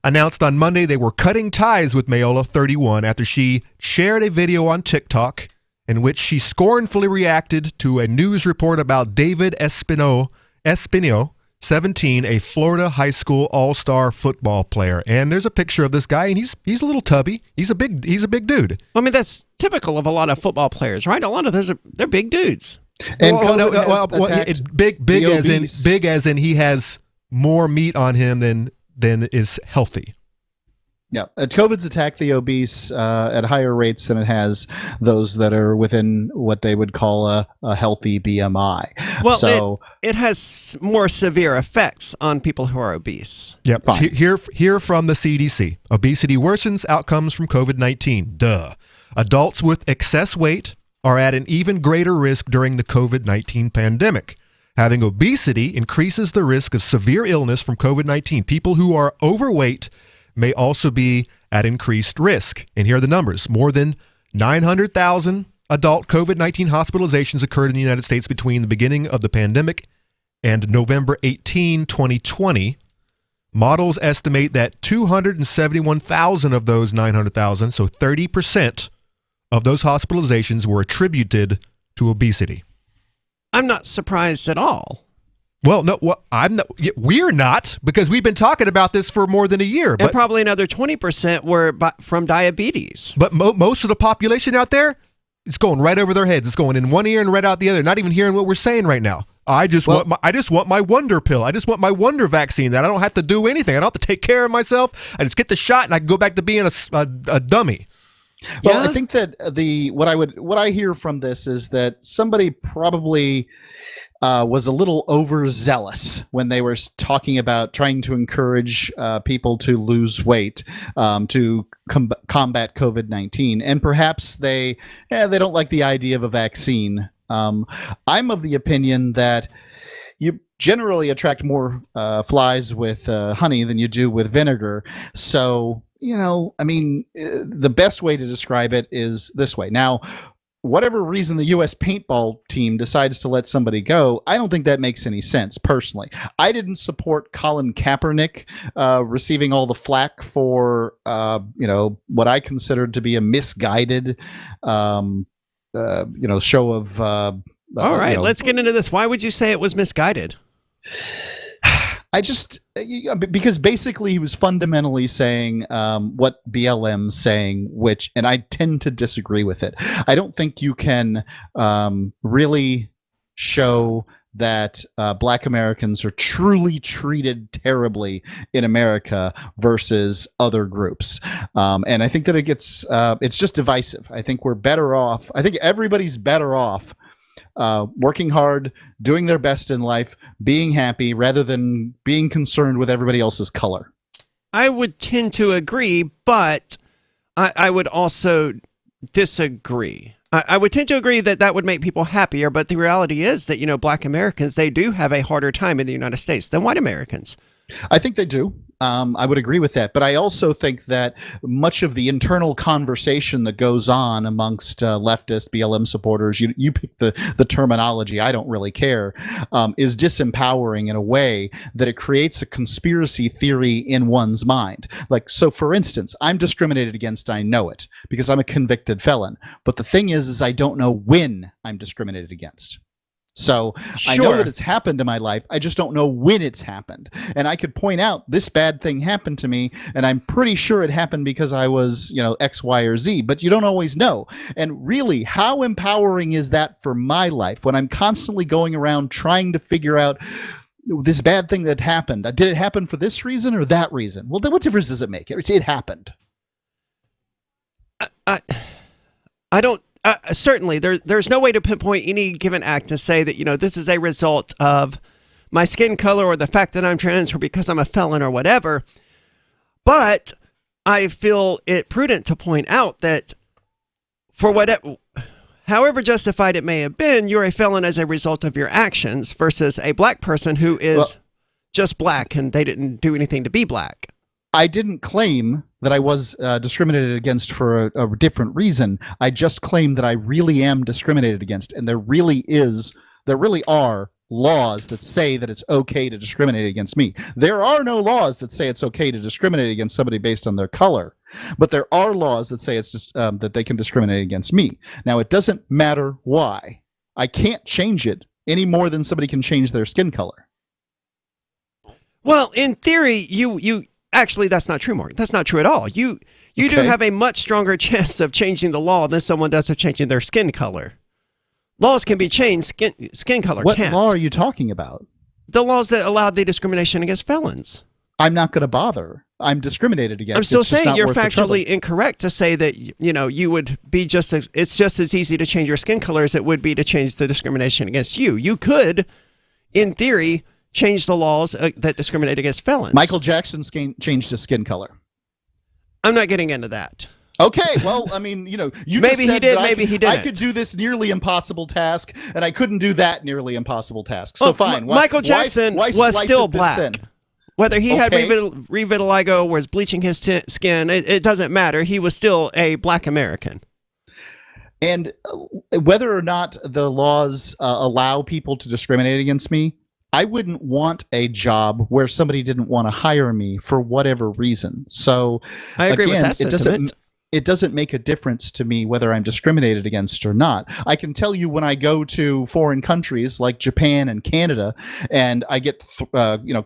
[SPEAKER 12] announced on Monday they were cutting ties with Mayola, 31, after she shared a video on TikTok in which she scornfully reacted to a news report about David Espino, 17, a Florida high school all-star football player. And there's a picture of this guy, and he's a little tubby. He's a big dude.
[SPEAKER 9] I mean, that's typical of a lot of football players, right? A lot of those they're big dudes.
[SPEAKER 12] And big as in he has more meat on him than is healthy.
[SPEAKER 11] Yeah, COVID's attacked the obese at higher rates than it has those that are within what they would call a healthy BMI.
[SPEAKER 9] Well,
[SPEAKER 11] so
[SPEAKER 9] it has more severe effects on people who are obese.
[SPEAKER 12] Yep. Here from the CDC. Obesity worsens outcomes from COVID-19. Duh. Adults with excess weight are at an even greater risk during the COVID-19 pandemic. Having obesity increases the risk of severe illness from COVID-19. People who are overweight may also be at increased risk. And here are the numbers. More than 900,000 adult COVID-19 hospitalizations occurred in the United States between the beginning of the pandemic and November 18, 2020. Models estimate that 271,000 of those 900,000, so 30% of those hospitalizations were attributed to obesity.
[SPEAKER 9] I'm not surprised at all.
[SPEAKER 12] Well, no, we're not, because we've been talking about this for more than a year.
[SPEAKER 9] And probably another 20% were from diabetes.
[SPEAKER 12] But most of the population out there, it's going right over their heads. It's going in one ear and right out the other, not even hearing what we're saying right now. I just want my wonder pill. I just want my wonder vaccine that I don't have to do anything. I don't have to take care of myself. I just get the shot and I can go back to being a dummy.
[SPEAKER 11] Well, I think that what I hear from this is that somebody probably was a little overzealous when they were talking about trying to encourage people to lose weight to combat COVID-19, and perhaps they don't like the idea of a vaccine. I'm of the opinion that you generally attract more flies with honey than you do with vinegar. So, the best way to describe it is this way. Now, whatever reason the U.S. paintball team decides to let somebody go, I don't think that makes any sense, personally. I didn't support Colin Kaepernick receiving all the flack for, what I considered to be a misguided, show of...
[SPEAKER 9] all right, let's get into this. Why would you say it was misguided?
[SPEAKER 11] Because basically he was fundamentally saying what BLM's saying, and I tend to disagree with it. I don't think you can really show that Black Americans are truly treated terribly in America versus other groups. And I think that it's just divisive. I think we're better off. I think everybody's better off working hard, doing their best in life, being happy, rather than being concerned with everybody else's color.
[SPEAKER 9] I would tend to agree, but I would also disagree. I would tend to agree that would make people happier, but the reality is that, Black Americans, they do have a harder time in the United States than white Americans.
[SPEAKER 11] I think they do. I would agree with that. But I also think that much of the internal conversation that goes on amongst leftist BLM supporters, you pick the terminology, I don't really care, is disempowering in a way that it creates a conspiracy theory in one's mind. Like, so for instance, I'm discriminated against, I know it, because I'm a convicted felon. But the thing is I don't know when I'm discriminated against. So I know that it's happened in my life. I just don't know when it's happened. And I could point out this bad thing happened to me, and I'm pretty sure it happened because I was, X, Y, or Z, but you don't always know. And really, how empowering is that for my life when I'm constantly going around trying to figure out this bad thing that happened? Did it happen for this reason or that reason? Well, then what difference does it make? It happened.
[SPEAKER 9] I don't. Certainly, there's no way to pinpoint any given act to say that, this is a result of my skin color or the fact that I'm trans or because I'm a felon or whatever. But I feel it prudent to point out that for however justified it may have been, you're a felon as a result of your actions versus a Black person who is just Black and they didn't do anything to be Black.
[SPEAKER 11] I didn't claim that I was discriminated against for a different reason. I just claimed that I really am discriminated against, and there really are laws that say that it's okay to discriminate against me. There are no laws that say it's okay to discriminate against somebody based on their color, but there are laws that say it's just that they can discriminate against me. Now, it doesn't matter why. I can't change it any more than somebody can change their skin color.
[SPEAKER 9] Well, in theory, you actually, that's not true, Mark. That's not true at all. You do have a much stronger chance of changing the law than someone does of changing their skin color. Laws can be changed, skin color can't.
[SPEAKER 11] What law are you talking about?
[SPEAKER 9] The laws that allow the discrimination against felons.
[SPEAKER 11] I'm not going to bother. I'm discriminated against.
[SPEAKER 9] I'm still saying you're factually incorrect to say that, you would be it's just as easy to change your skin color as it would be to change the discrimination against you. You could, in theory, change the laws that discriminate against felons.
[SPEAKER 11] Michael Jackson changed his skin color.
[SPEAKER 9] I'm not getting into that.
[SPEAKER 11] Okay, well, I mean, you
[SPEAKER 9] maybe
[SPEAKER 11] just said
[SPEAKER 9] he did,
[SPEAKER 11] that
[SPEAKER 9] maybe he didn't.
[SPEAKER 11] I could do this nearly impossible task, and I couldn't do that nearly impossible task. So fine.
[SPEAKER 9] Michael Jackson
[SPEAKER 11] why
[SPEAKER 9] was
[SPEAKER 11] slice
[SPEAKER 9] still
[SPEAKER 11] it this
[SPEAKER 9] black.
[SPEAKER 11] thin?
[SPEAKER 9] Whether he had
[SPEAKER 11] Okay.
[SPEAKER 9] revitiligo, was bleaching his skin, it doesn't matter. He was still a black American.
[SPEAKER 11] And whether or not the laws allow people to discriminate against me, I wouldn't want a job where somebody didn't want to hire me for whatever reason. So
[SPEAKER 9] I agree
[SPEAKER 11] again,
[SPEAKER 9] with that sentiment.
[SPEAKER 11] it doesn't make a difference to me whether I'm discriminated against or not. I can tell you when I go to foreign countries like Japan and Canada, and I get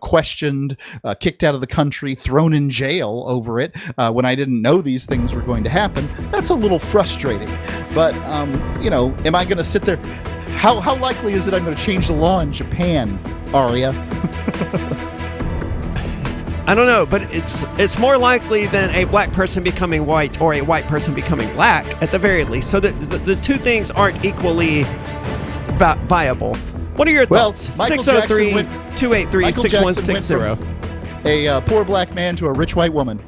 [SPEAKER 11] questioned, kicked out of the country, thrown in jail over it when I didn't know these things were going to happen. That's a little frustrating. But am I going to sit there? How likely is it I'm going to change the law in Japan, Aria?
[SPEAKER 9] I don't know, but it's more likely than a black person becoming white or a white person becoming black, at the very least. So the two things aren't equally viable. What are your thoughts? 603-283-6160.
[SPEAKER 11] A poor black man to a rich white woman.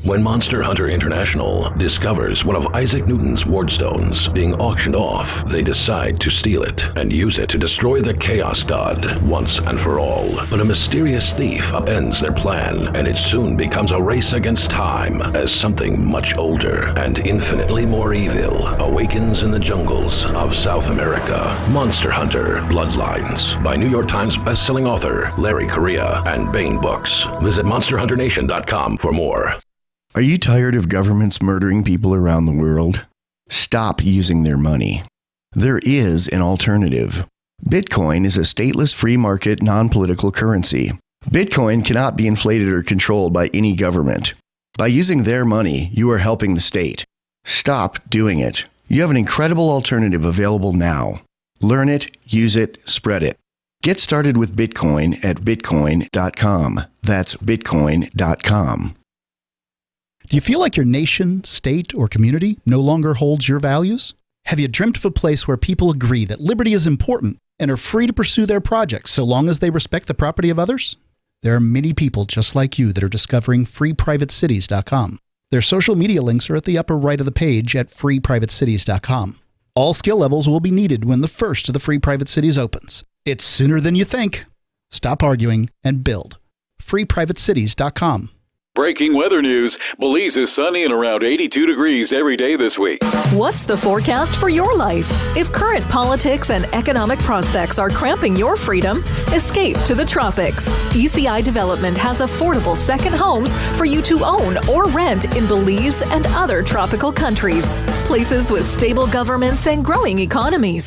[SPEAKER 14] When Monster Hunter International discovers one of Isaac Newton's wardstones being auctioned off, they decide to steal it and use it to destroy the Chaos God once and for all. But a mysterious thief upends their plan, and it soon becomes a race against time as something much older and infinitely more evil awakens in the jungles of South America. Monster Hunter Bloodlines by New York Times bestselling author Larry Correia and Baen Books. Visit monsterhunternation.com for more.
[SPEAKER 23] Are you tired of governments murdering people around the world? Stop using their money. There is an alternative. Bitcoin is a stateless free market non-political currency. Bitcoin cannot be inflated or controlled by any government. By using their money, you are helping the state. Stop doing it. You have an incredible alternative available now. Learn it, use it, spread it. Get started with Bitcoin at bitcoin.com. That's bitcoin.com.
[SPEAKER 10] Do you feel like your nation, state, or community no longer holds your values? Have you dreamt of a place where people agree that liberty is important and are free to pursue their projects so long as they respect the property of others? There are many people just like you that are discovering freeprivatecities.com. Their social media links are at the upper right of the page at freeprivatecities.com. All skill levels will be needed when the first of the Free Private Cities opens. It's sooner than you think. Stop arguing and build. freeprivatecities.com.
[SPEAKER 5] Breaking weather news. Belize is sunny and around 82 degrees every day this week.
[SPEAKER 22] What's the forecast for your life? If current politics and economic prospects are cramping your freedom, escape to the tropics. UCI Development has affordable second homes for you to own or rent in Belize and other tropical countries. Places with stable governments and growing economies.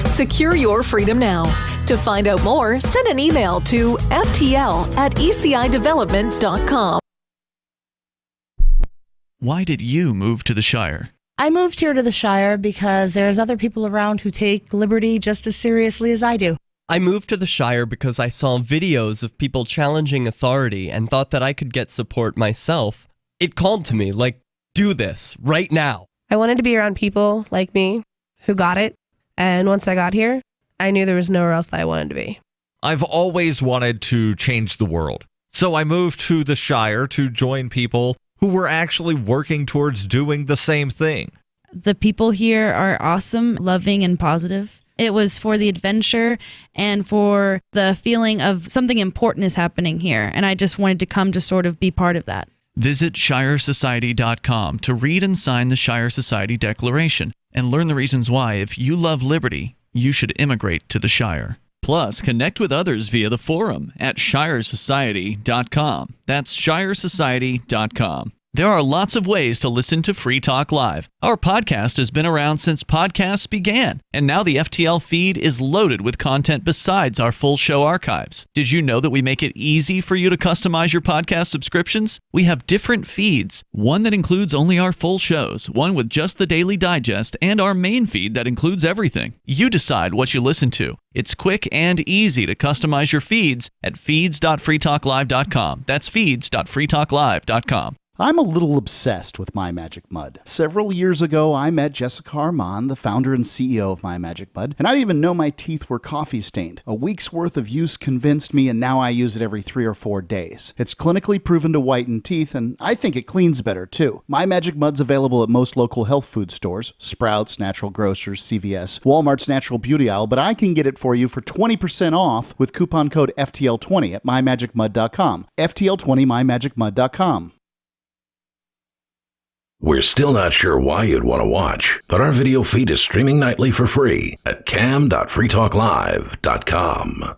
[SPEAKER 22] Secure your freedom now. To find out more, send an email to ftl@ecidevelopment.com.
[SPEAKER 13] Why did you move to the Shire?
[SPEAKER 15] I moved here to the Shire because there's other people around who take liberty just as seriously as I do.
[SPEAKER 16] I moved to the Shire because I saw videos of people challenging authority and thought that I could get support myself. It called to me, like, do this, right now.
[SPEAKER 17] I wanted to be around people like me who got it, and once I got here, I knew there was nowhere else that I wanted to be.
[SPEAKER 20] I've always wanted to change the world, so I moved to the Shire to join people who were actually working towards doing the same thing.
[SPEAKER 26] The people here are awesome, loving, and positive. It was for the adventure and for the feeling of something important is happening here, and I just wanted to come to sort of be part of that.
[SPEAKER 13] Visit ShireSociety.com to read and sign the Shire Society Declaration and learn the reasons why, if you love liberty, you should immigrate to the Shire. Plus, connect with others via the forum at ShireSociety.com. That's ShireSociety.com. There are lots of ways to listen to Free Talk Live. Our podcast has been around since podcasts began, and now the FTL feed is loaded with content besides our full show archives. Did you know that we make it easy for you to customize your podcast subscriptions? We have different feeds, one that includes only our full shows, one with just the Daily Digest, and our main feed that includes everything. You decide what you listen to. It's quick and easy to customize your feeds at feeds.freetalklive.com. That's feeds.freetalklive.com.
[SPEAKER 11] I'm a little obsessed with My Magic Mud. Several years ago, I met Jessica Armand, the founder and CEO of My Magic Mud, and I didn't even know my teeth were coffee stained. A week's worth of use convinced me, and now I use it every 3 or 4 days. It's clinically proven to whiten teeth, and I think it cleans better too. My Magic Mud's available at most local health food stores, Sprouts, Natural Grocers, CVS, Walmart's Natural Beauty Aisle, but I can get it for you for 20% off with coupon code FTL20 at mymagicmud.com. FTL20 mymagicmud.com.
[SPEAKER 14] We're still not sure why you'd want to watch, but our video feed is streaming nightly for free at cam.freetalklive.com.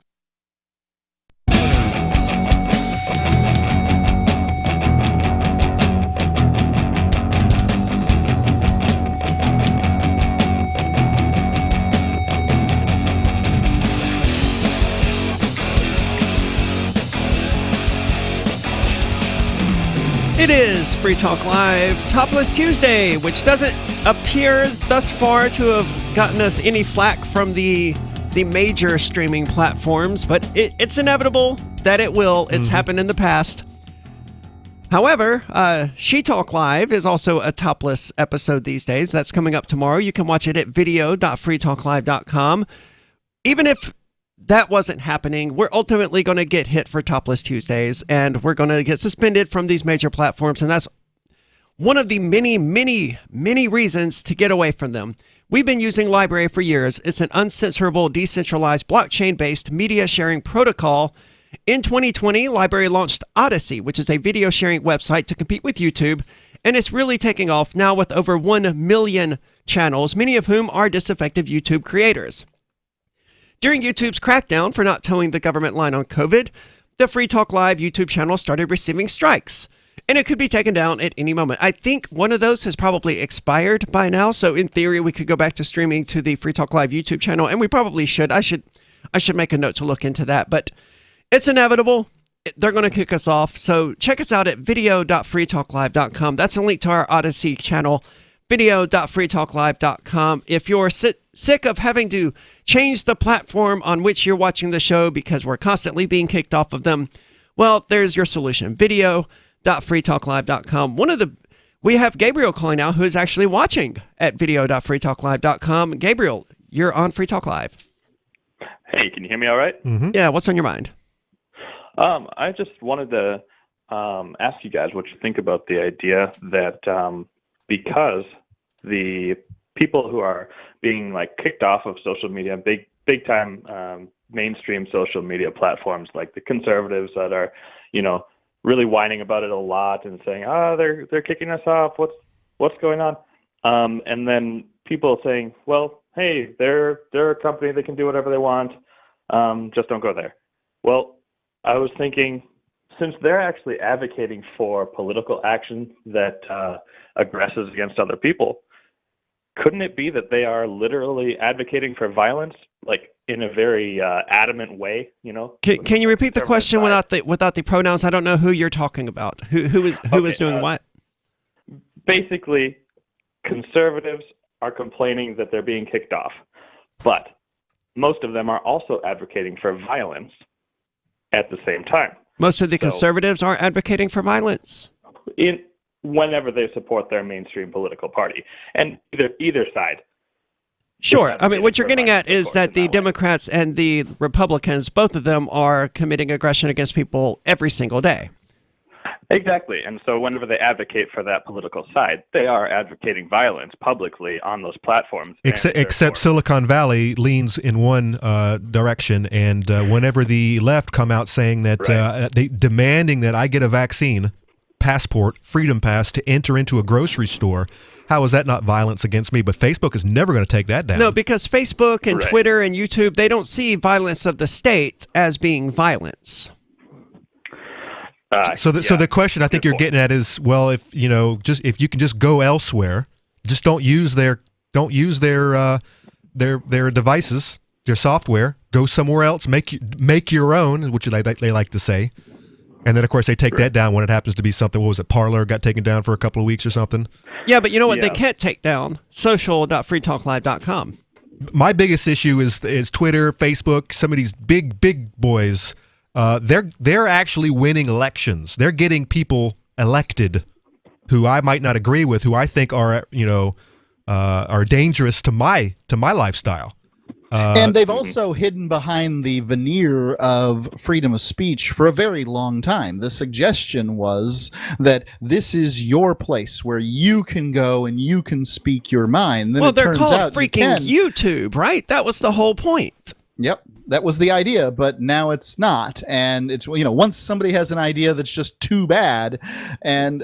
[SPEAKER 9] It is Free Talk Live, Topless Tuesday, which doesn't appear thus far to have gotten us any flack from the major streaming platforms, but it's inevitable that it will. It's happened in the past. However, She Talk Live is also a topless episode these days. That's coming up tomorrow. You can watch it at video.freetalklive.com. Even if that wasn't happening, we're ultimately going to get hit for Topless Tuesdays, and we're going to get suspended from these major platforms, and that's one of the many, many, many reasons to get away from them. We've been using LBRY for years. It's an uncensorable, decentralized, blockchain-based media sharing protocol. In 2020, LBRY launched Odyssey, which is a video sharing website to compete with YouTube, and it's really taking off now with over 1 million channels, many of whom are disaffected YouTube creators. During YouTube's crackdown for not towing the government line on COVID, the Free Talk Live YouTube channel started receiving strikes, and it could be taken down at any moment. I think one of those has probably expired by now, so in theory, we could go back to streaming to the Free Talk Live YouTube channel, and we probably should. I should make a note to look into that, but it's inevitable. They're going to kick us off, so check us out at video.freetalklive.com. That's a link to our Odyssey channel, video.freetalklive.com. If you're sick of having to change the platform on which you're watching the show because we're constantly being kicked off of them, well, there's your solution, video.freetalklive.com. We have Gabriel calling now, who is actually watching at video.freetalklive.com. Gabriel, you're on Free Talk Live.
[SPEAKER 1] Hey, can you hear me all right?
[SPEAKER 9] Mm-hmm. Yeah, what's on your mind?
[SPEAKER 1] I just wanted to ask you guys what you think about the idea that because the people who are being kicked off of social media, big time mainstream social media platforms, like the conservatives that are, really whining about it a lot and saying, they're kicking us off. What's going on? And then people saying, well, hey, they're a company that can do whatever they want. Just don't go there. Well, I was thinking, since they're actually advocating for political action that aggresses against other people, couldn't it be that they are literally advocating for violence, in a very adamant way?
[SPEAKER 9] Can you repeat the question without the pronouns? I don't know who you're talking about. Who is doing what?
[SPEAKER 1] Basically, conservatives are complaining that they're being kicked off, but most of them are also advocating for violence at the same time.
[SPEAKER 9] Most of the conservatives are advocating for violence.
[SPEAKER 1] Whenever they support their mainstream political party, and either side.
[SPEAKER 9] Sure. I mean, what you're getting at is that the Democrats and the Republicans, both of them are committing aggression against people every single day.
[SPEAKER 1] Exactly. And so whenever they advocate for that political side, they are advocating violence publicly on those platforms.
[SPEAKER 12] Except Silicon Valley leans in one direction, and whenever the left come out saying that they demanding that I get a vaccine passport, freedom pass to enter into a grocery store, how is that not violence against me? But Facebook is never going to take that down.
[SPEAKER 9] No, because Facebook and Twitter and YouTube, they don't see violence of the state as being violence.
[SPEAKER 12] So the question I think you're getting at is, well, if you can just go elsewhere, just don't use their devices, their software, go somewhere else, make your own, which they like to say. And then, of course, they take that down when it happens to be something. What was it? Parler got taken down for a couple of weeks or something.
[SPEAKER 9] Yeah, but you know what? They can't take down social.freetalklive.com.
[SPEAKER 12] My biggest issue is Twitter, Facebook, some of these big boys. They're actually winning elections. They're getting people elected who I might not agree with, who I think are are dangerous to my lifestyle.
[SPEAKER 11] And they've also hidden behind the veneer of freedom of speech for a very long time. The suggestion was that this is your place where you can go and you can speak your mind. Then
[SPEAKER 9] well, they're called freaking YouTube, right? That was the whole point.
[SPEAKER 11] Yep. That was the idea, but now it's not. And it's, once somebody has an idea that's just too bad, and,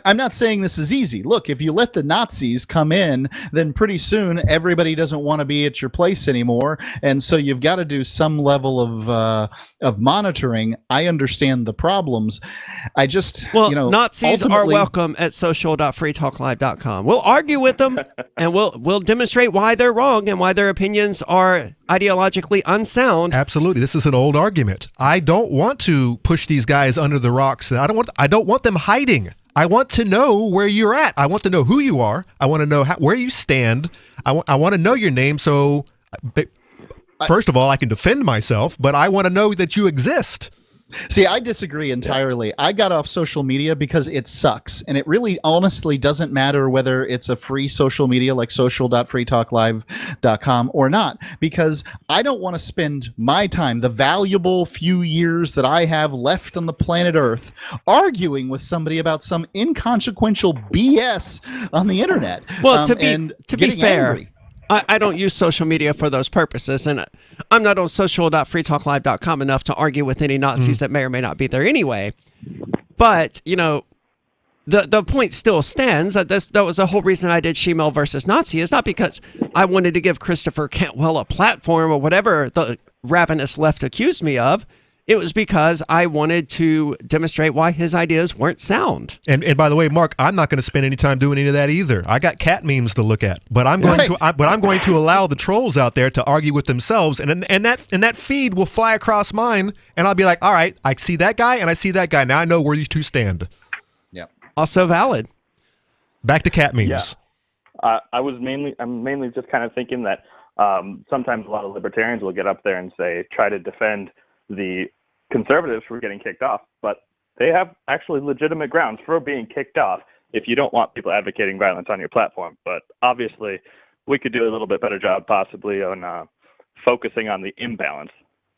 [SPEAKER 11] I'm not saying this is easy. Look, if you let the Nazis come in, then pretty soon everybody doesn't want to be at your place anymore. And so you've got to do some level of monitoring. I understand the problems. I just,
[SPEAKER 9] Nazis are welcome at social.freetalklive.com. We'll argue with them and we'll demonstrate why they're wrong and why their opinions are ideologically unsound.
[SPEAKER 12] Absolutely. This is an old argument. I don't want to push these guys under the rocks. And I don't want them hiding. I want to know where you're at. I want to know who you are. I want to know where you stand. I want to know your name. So first of all, I can defend myself, but I want to know that you exist.
[SPEAKER 11] See, I disagree entirely. I got off social media because it sucks. And it really honestly doesn't matter whether it's a free social media like social.freetalklive.com or not, because I don't want to spend my time, the valuable few years that I have left on the planet Earth, arguing with somebody about some inconsequential BS on the internet.
[SPEAKER 9] Well, to be fair, angry. I don't use social media for those purposes, and I'm not on social.freetalklive.com enough to argue with any Nazis that may or may not be there anyway. But, the point still stands that that was the whole reason I did Shemale versus Nazi. It's not because I wanted to give Christopher Cantwell a platform or whatever the ravenous left accused me of. It was because I wanted to demonstrate why his ideas weren't sound.
[SPEAKER 12] And by the way, Mark, I'm not going to spend any time doing any of that either. I got cat memes to look at, but I'm going to allow the trolls out there to argue with themselves, and that feed will fly across mine, and I'll be like, all right, I see that guy and I see that guy. Now I know where these two stand.
[SPEAKER 11] Yeah.
[SPEAKER 9] Also valid.
[SPEAKER 12] Back to cat memes.
[SPEAKER 1] Yeah. I'm mainly just kind of thinking that sometimes a lot of libertarians will get up there and try to defend the conservatives for getting kicked off, but they have actually legitimate grounds for being kicked off if you don't want people advocating violence on your platform. But obviously, we could do a little bit better job possibly on focusing on the imbalance.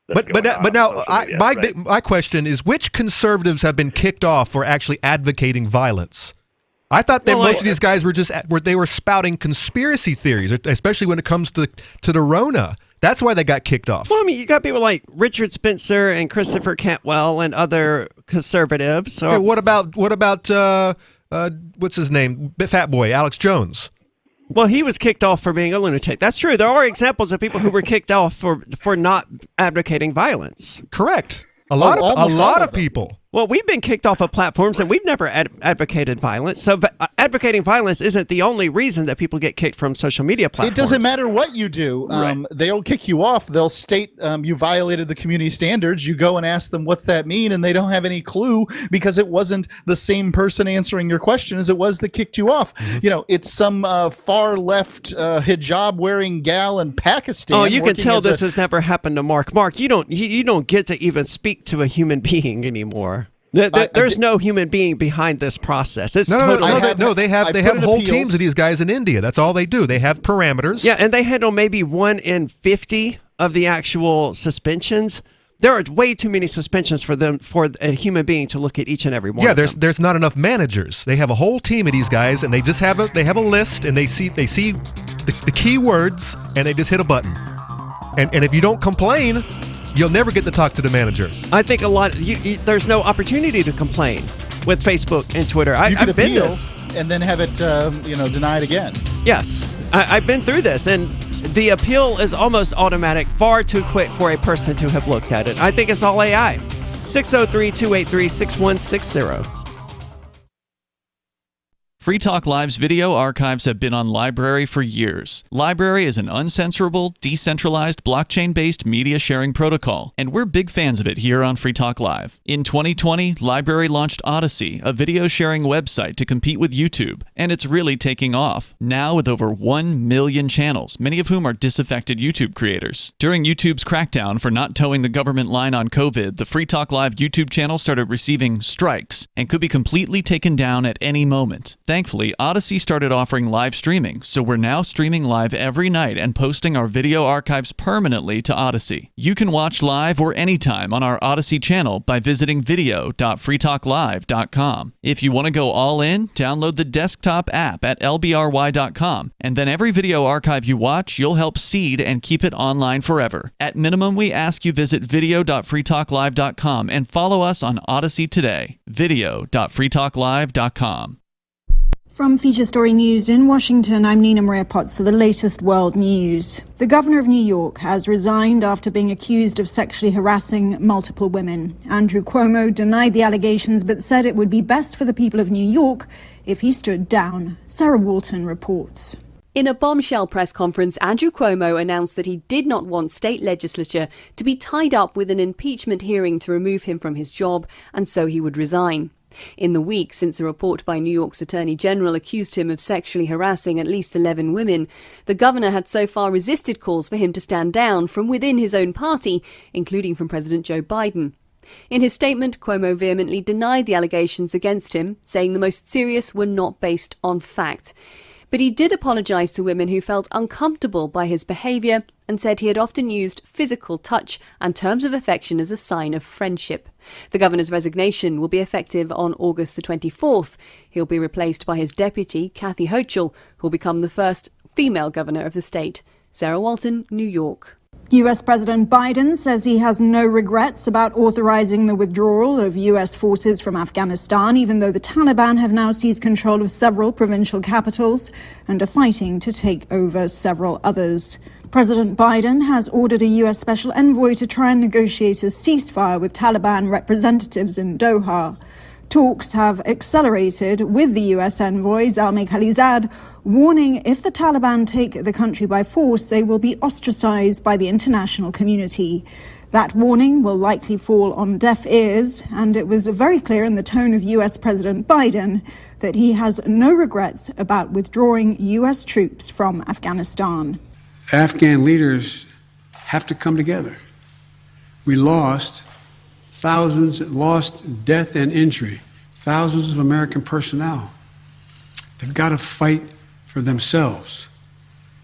[SPEAKER 12] But now, my question is, which conservatives have been kicked off for actually advocating violence? I thought that most of these guys were spouting conspiracy theories, especially when it comes to the Rona. That's why they got kicked off.
[SPEAKER 9] Well, I mean, you got people like Richard Spencer and Christopher Cantwell and other conservatives.
[SPEAKER 12] Hey, what about what's his name? Fat Boy, Alex Jones.
[SPEAKER 9] Well, he was kicked off for being a lunatic. That's true. There are examples of people who were kicked off for not advocating violence.
[SPEAKER 12] Correct. A lot of people.
[SPEAKER 9] Well, we've been kicked off of platforms and we've never advocated violence. So advocating violence isn't the only reason that people get kicked from social media platforms.
[SPEAKER 11] It doesn't matter what you do. They'll kick you off. They'll state you violated the community standards. You go and ask them, what's that mean? And they don't have any clue because it wasn't the same person answering your question as it was that kicked you off. It's some far left hijab wearing gal in Pakistan.
[SPEAKER 9] Oh, you can tell this has never happened to Mark. Mark, you don't get to even speak to a human being anymore. There's no human being behind this process. It's
[SPEAKER 12] no. They have whole teams of these guys in India. That's all they do. They have parameters.
[SPEAKER 9] Yeah, and they handle maybe 1 in 50 of the actual suspensions. There are way too many suspensions for a human being to look at each and every one.
[SPEAKER 12] Yeah, there's not enough managers. They have a whole team of these guys, and they just have a list, and they see the key words, and they just hit a button. And if you don't complain, you'll never get to talk to the manager.
[SPEAKER 9] I think there's no opportunity to complain with Facebook and Twitter.
[SPEAKER 11] You can appeal and then have it denied again.
[SPEAKER 9] Yes, I've been through this, and the appeal is almost automatic, far too quick for a person to have looked at it. I think it's all AI. 603-283-6160.
[SPEAKER 13] Free Talk Live's video archives have been on Library for years. Library is an uncensorable, decentralized, blockchain-based media sharing protocol, and we're big fans of it here on Free Talk Live. In 2020, Library launched Odyssey, a video sharing website to compete with YouTube, and it's really taking off, now with over 1 million channels, many of whom are disaffected YouTube creators. During YouTube's crackdown for not towing the government line on COVID, the Free Talk Live YouTube channel started receiving strikes and could be completely taken down at any moment. Thankfully, Odyssey started offering live streaming, so we're now streaming live every night and posting our video archives permanently to Odyssey. You can watch live or anytime on our Odyssey channel by visiting video.freetalklive.com. If you want to go all in, download the desktop app at lbry.com, and then every video archive you watch, you'll help seed and keep it online forever. At minimum, we ask you visit video.freetalklive.com and follow us on Odyssey today. video.freetalklive.com.
[SPEAKER 2] From Feature Story News in Washington, I'm Nina Maria Potts for the latest world news. The governor of New York has resigned after being accused of sexually harassing multiple women. Andrew Cuomo denied the allegations but said it would be best for the people of New York if he stood down. Sarah Walton reports.
[SPEAKER 3] In a bombshell press conference, Andrew Cuomo announced that he did not want state legislature to be tied up with an impeachment hearing to remove him from his job, and so he would resign. In the week since a report by New York's Attorney General accused him of sexually harassing at least 11 women, the governor had so far resisted calls for him to stand down from within his own party, including from President Joe Biden. In his statement, Cuomo vehemently denied the allegations against him, saying the most serious were not based on fact. But he did apologise to women who felt uncomfortable by his behaviour and said he had often used physical touch and terms of affection as a sign of friendship. The governor's resignation will be effective on August the 24th. He'll be replaced by his deputy, Kathy Hochul, who will become the first female governor of the state. Sarah Walton, New York.
[SPEAKER 2] US President Biden says he has no regrets about authorizing the withdrawal of US forces from Afghanistan, even though the Taliban have now seized control of several provincial capitals and are fighting to take over several others. President Biden has ordered a US special envoy to try and negotiate a ceasefire with Taliban representatives in Doha. Talks have accelerated with the US envoy, Zalmay Khalilzad, warning if the Taliban take the country by force, they will be ostracized by the international community. That warning will likely fall on deaf ears, and it was very clear in the tone of US President Biden that he has no regrets about withdrawing US troops from Afghanistan.
[SPEAKER 6] Afghan leaders have to come together. We lost thousands, lost death and injury, thousands of American personnel. They've got to fight for themselves,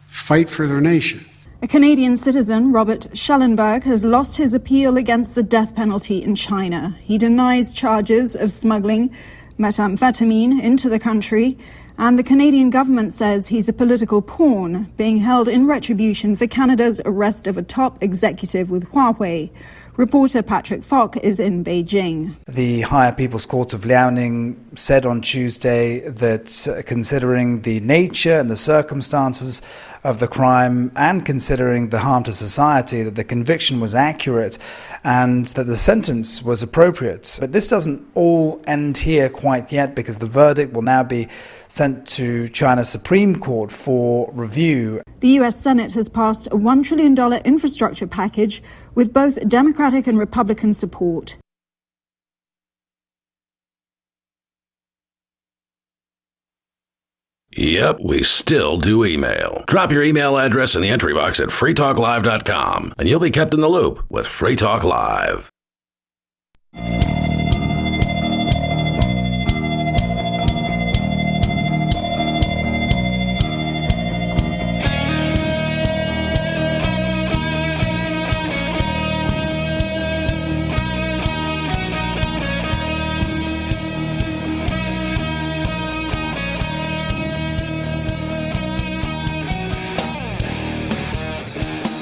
[SPEAKER 6] fight for their nation.
[SPEAKER 2] A Canadian citizen, Robert Schellenberg, has lost his appeal against the death penalty in China. He denies charges of smuggling methamphetamine into the country, and the Canadian government says he's a political pawn being held in retribution for Canada's arrest of a top executive with Huawei. Reporter Patrick Falk is in Beijing.
[SPEAKER 18] The Higher People's Court of Liaoning said on Tuesday that considering the nature and the circumstances of the crime and considering the harm to society, that the conviction was accurate and that the sentence was appropriate. But this doesn't all end here quite yet, because the verdict will now be sent to China's Supreme Court for review.
[SPEAKER 2] The US Senate has passed a $1 trillion infrastructure package with both Democratic and Republican support.
[SPEAKER 24] Yep, we still do email. Drop your email address in the entry box at freetalklive.com, and you'll be kept in the loop with Free Talk Live.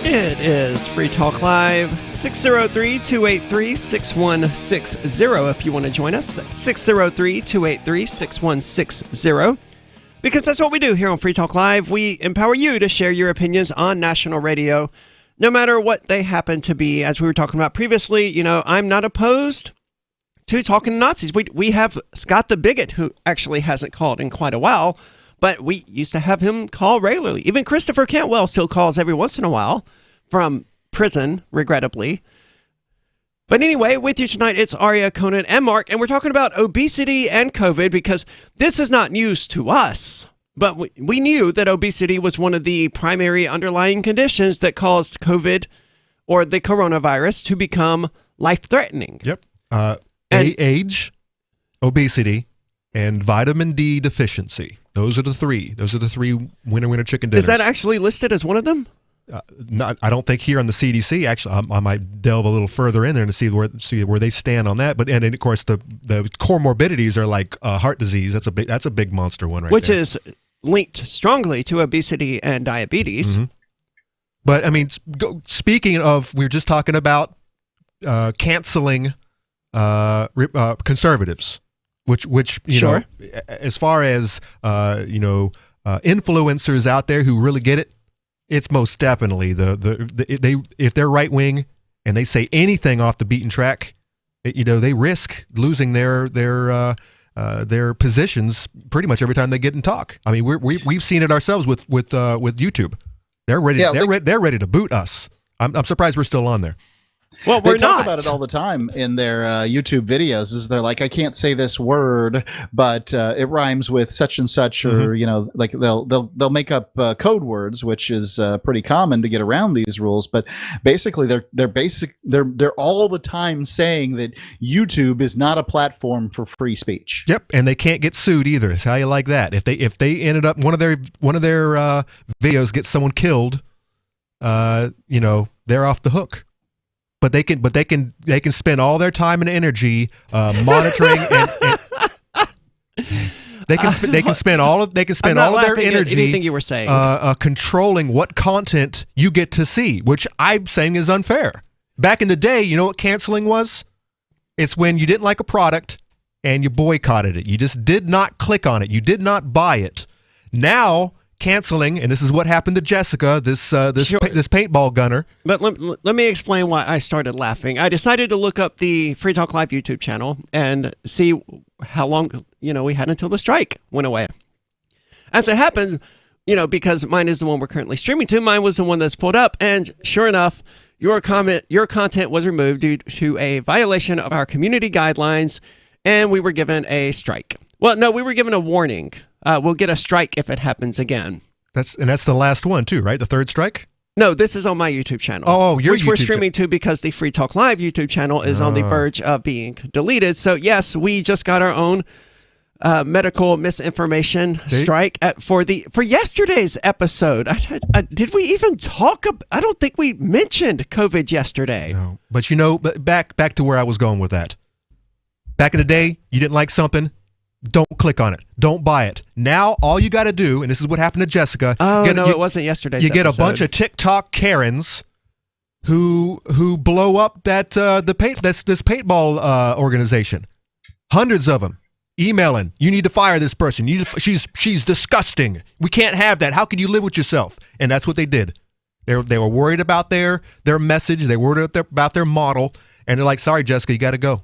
[SPEAKER 9] It is Free Talk Live, 603-283-6160 if you want to join us. 603-283-6160. Because that's what we do here on Free Talk Live. We empower you to share your opinions on national radio, no matter what they happen to be. As we were talking about previously, I'm not opposed to talking to Nazis. We have Scott the Bigot, who actually hasn't called in quite a while, but we used to have him call regularly. Even Christopher Cantwell still calls every once in a while from prison, regrettably. But anyway, with you tonight, it's Arya, Conan, and Mark, and we're talking about obesity and COVID because this is not news to us. But we knew that obesity was one of the primary underlying conditions that caused COVID or the coronavirus to become life-threatening.
[SPEAKER 12] Yep. Age, obesity, and vitamin D deficiency. Those are the three. Those are the three winner chicken dinners.
[SPEAKER 9] Is that actually listed as one of them?
[SPEAKER 12] I don't think here on the CDC. Actually, I might delve a little further in there to see where they stand on that. But and of course the comorbidities are like heart disease. That's a big monster one, right?
[SPEAKER 9] Which
[SPEAKER 12] there.
[SPEAKER 9] is linked strongly to obesity and diabetes.
[SPEAKER 12] Mm-hmm. But I mean, speaking of, we were just talking about canceling conservatives, which you know, as far as influencers out there who really get it, it's most definitely they if they're right wing and they say anything off the beaten track, they risk losing their positions pretty much every time they get in talk. I mean, we've seen it ourselves with YouTube. They're ready. They're ready to boot us. I'm surprised we're still on there.
[SPEAKER 9] Well,
[SPEAKER 11] they talk about it all the time in their YouTube videos. Is they're like, I can't say this word, but it rhymes with such and such, or like they'll make up code words, which is pretty common to get around these rules. But basically, they're all the time saying that YouTube is not a platform for free speech.
[SPEAKER 12] Yep, and they can't get sued either. It's how you like that. If they ended up one of their videos gets someone killed, they're off the hook. But they can spend all their time and energy monitoring and they can spend all of their energy
[SPEAKER 9] anything you were saying
[SPEAKER 12] controlling what content you get to see, which I'm saying is unfair. Back in the day, you know what canceling was? It's when you didn't like a product and you boycotted it. You just did not click on it. You did not buy it. Now canceling, and this is what happened to Jessica, this paintball gunner.
[SPEAKER 9] But let me explain why I started laughing. I decided to look up the Free Talk Live YouTube channel and see how long we had until the strike went away. As it happened, because mine is the one we're currently streaming to, mine was the one that's pulled up, and sure enough, your content was removed due to a violation of our community guidelines, and we were given a strike. Well, no, we were given a warning. We'll get a strike if it happens again.
[SPEAKER 12] That's the last one too, right? The third strike?
[SPEAKER 9] No, this is on my YouTube channel.
[SPEAKER 12] Oh, your
[SPEAKER 9] which
[SPEAKER 12] YouTube
[SPEAKER 9] we're streaming to because the Free Talk Live YouTube channel is on the verge of being deleted. So yes, we just got our own medical misinformation strike for yesterday's episode. Did we even talk? I don't think we mentioned COVID yesterday.
[SPEAKER 12] No, but back to where I was going with that. Back in the day, you didn't like something. Don't click on it. Don't buy it. Now, all you got to do, and this is what happened to Jessica.
[SPEAKER 9] It wasn't yesterday's
[SPEAKER 12] You get
[SPEAKER 9] episode.
[SPEAKER 12] a bunch of TikTok Karens who blow up this paintball organization. Hundreds of them emailing, you need to fire this person. She's disgusting. We can't have that. How can you live with yourself? And that's what they did. They were worried about their message. They were worried about their model, and they're like, sorry, Jessica, you got to go.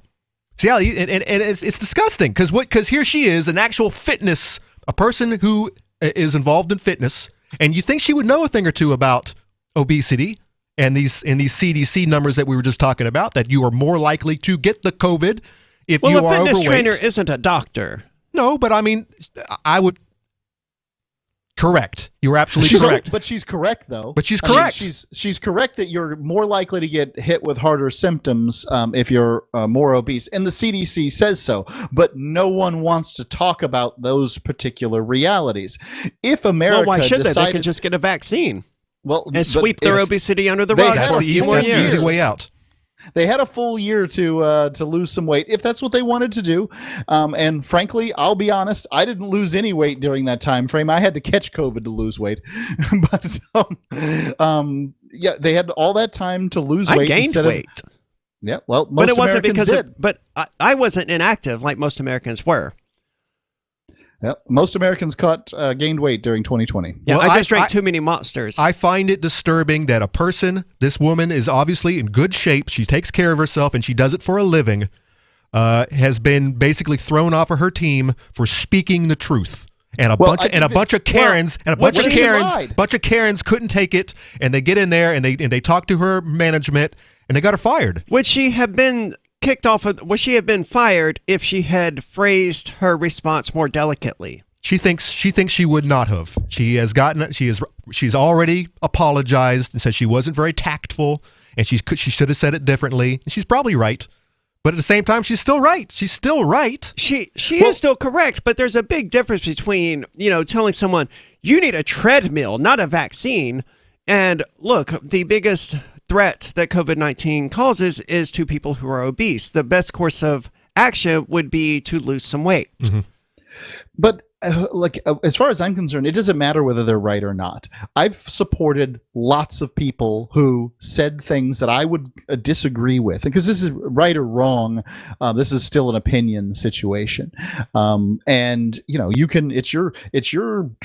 [SPEAKER 12] See, and it's disgusting because here she is, an actual a person who is involved in fitness, and you think she would know a thing or two about obesity and these CDC numbers that we were just talking about, that you are more likely to get the COVID if you are overweight.
[SPEAKER 9] Well, a fitness trainer isn't a doctor.
[SPEAKER 12] No, but I mean, I would. Correct. You're absolutely correct.
[SPEAKER 11] But she's correct, though.
[SPEAKER 12] But she's correct.
[SPEAKER 11] I mean, she's correct that you're more likely to get hit with harder symptoms if you're more obese. And the CDC says so. But no one wants to talk about those particular realities. If America
[SPEAKER 9] why should
[SPEAKER 11] decided,
[SPEAKER 9] they could just get a vaccine.
[SPEAKER 11] Well,
[SPEAKER 9] and sweep their obesity under the rug for a few more years.
[SPEAKER 12] Easy way out.
[SPEAKER 11] They had a full year to lose some weight if that's what they wanted to do. And frankly, I'll be honest, I didn't lose any weight during that time frame. I had to catch COVID to lose weight. But they had all that time to lose weight.
[SPEAKER 9] I gained weight.
[SPEAKER 11] Yeah, well, most
[SPEAKER 9] but it wasn't
[SPEAKER 11] Americans did.
[SPEAKER 9] But I wasn't inactive like most Americans were.
[SPEAKER 11] Yep. Most Americans gained weight during 2020.
[SPEAKER 9] Yeah, well, I just drank too many Monsters.
[SPEAKER 12] I find it disturbing that this woman is obviously in good shape. She takes care of herself and she does it for a living. has been basically thrown off of her team for speaking the truth. And a bunch of Karens couldn't take it, and they get in there and they talk to her management and they got her fired.
[SPEAKER 9] Would she have been kicked off would she have been fired if she had phrased her response more delicately?
[SPEAKER 12] She thinks she would not have. She's already apologized and said she wasn't very tactful and she should have said it differently. And she's probably right. But at the same time, she's still right. She's still right.
[SPEAKER 9] She is still correct, but there's a big difference between, telling someone, you need a treadmill, not a vaccine. And look, the biggest threat that COVID-19 causes is to people who are obese. The best course of action would be to lose some weight.
[SPEAKER 12] Mm-hmm.
[SPEAKER 11] But as far as I'm concerned, it doesn't matter whether they're right or not. I've supported lots of people who said things that I would disagree with, because this is right or wrong. This is still an opinion situation, and you can. It's your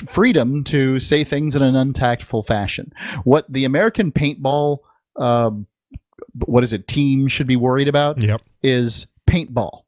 [SPEAKER 11] freedom to say things in an untactful fashion. What the American paintball, team should be worried about is paintball.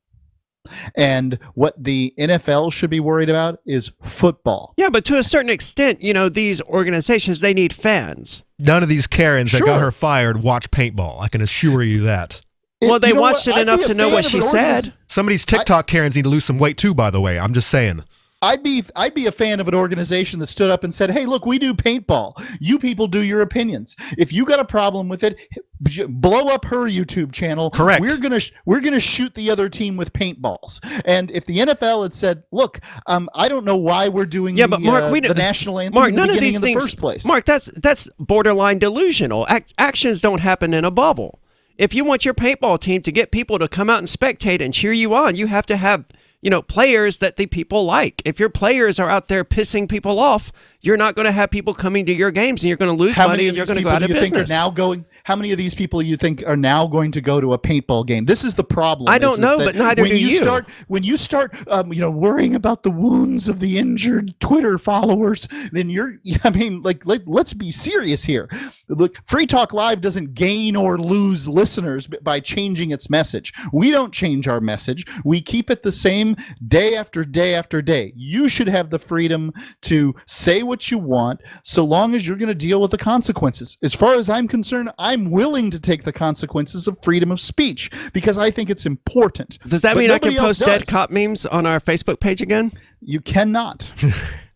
[SPEAKER 11] And what the NFL should be worried about is football.
[SPEAKER 9] Yeah, but to a certain extent, these organizations, they need fans.
[SPEAKER 12] None of these Karens that got her fired watch paintball. I can assure you that.
[SPEAKER 9] Well, they watched it enough to know what she said.
[SPEAKER 12] Some of these TikTok Karens need to lose some weight too, by the way. I'm just saying.
[SPEAKER 11] I'd be a fan of an organization that stood up and said, hey, look, we do paintball. You people do your opinions. If you got a problem with it, blow up her YouTube channel.
[SPEAKER 12] Correct.
[SPEAKER 11] We're gonna shoot the other team with paintballs. And if the NFL had said, look, I don't know why we're doing the national anthem in the beginning in the first place.
[SPEAKER 9] Mark, that's borderline delusional. Actions don't happen in a bubble. If you want your paintball team to get people to come out and spectate and cheer you on, you have to have players that the people like. If your players are out there pissing people off, you're not going to have people coming to your games, and you're going to lose money, and you're going to go out of business.
[SPEAKER 11] How many of these people you think are now going to go to a paintball game? This is the problem.
[SPEAKER 9] I don't know, but neither do you.
[SPEAKER 11] When you start, worrying about the wounds of the injured Twitter followers, then let's be serious here. Look, Free Talk Live doesn't gain or lose listeners by changing its message. We don't change our message. We keep it the same day after day after day. You should have the freedom to say what you want, so long as you're going to deal with the consequences. As far as I'm concerned, I'm willing to take the consequences of freedom of speech because I think it's important.
[SPEAKER 9] Does that mean I can post dead cop memes on our Facebook page again?
[SPEAKER 11] You cannot.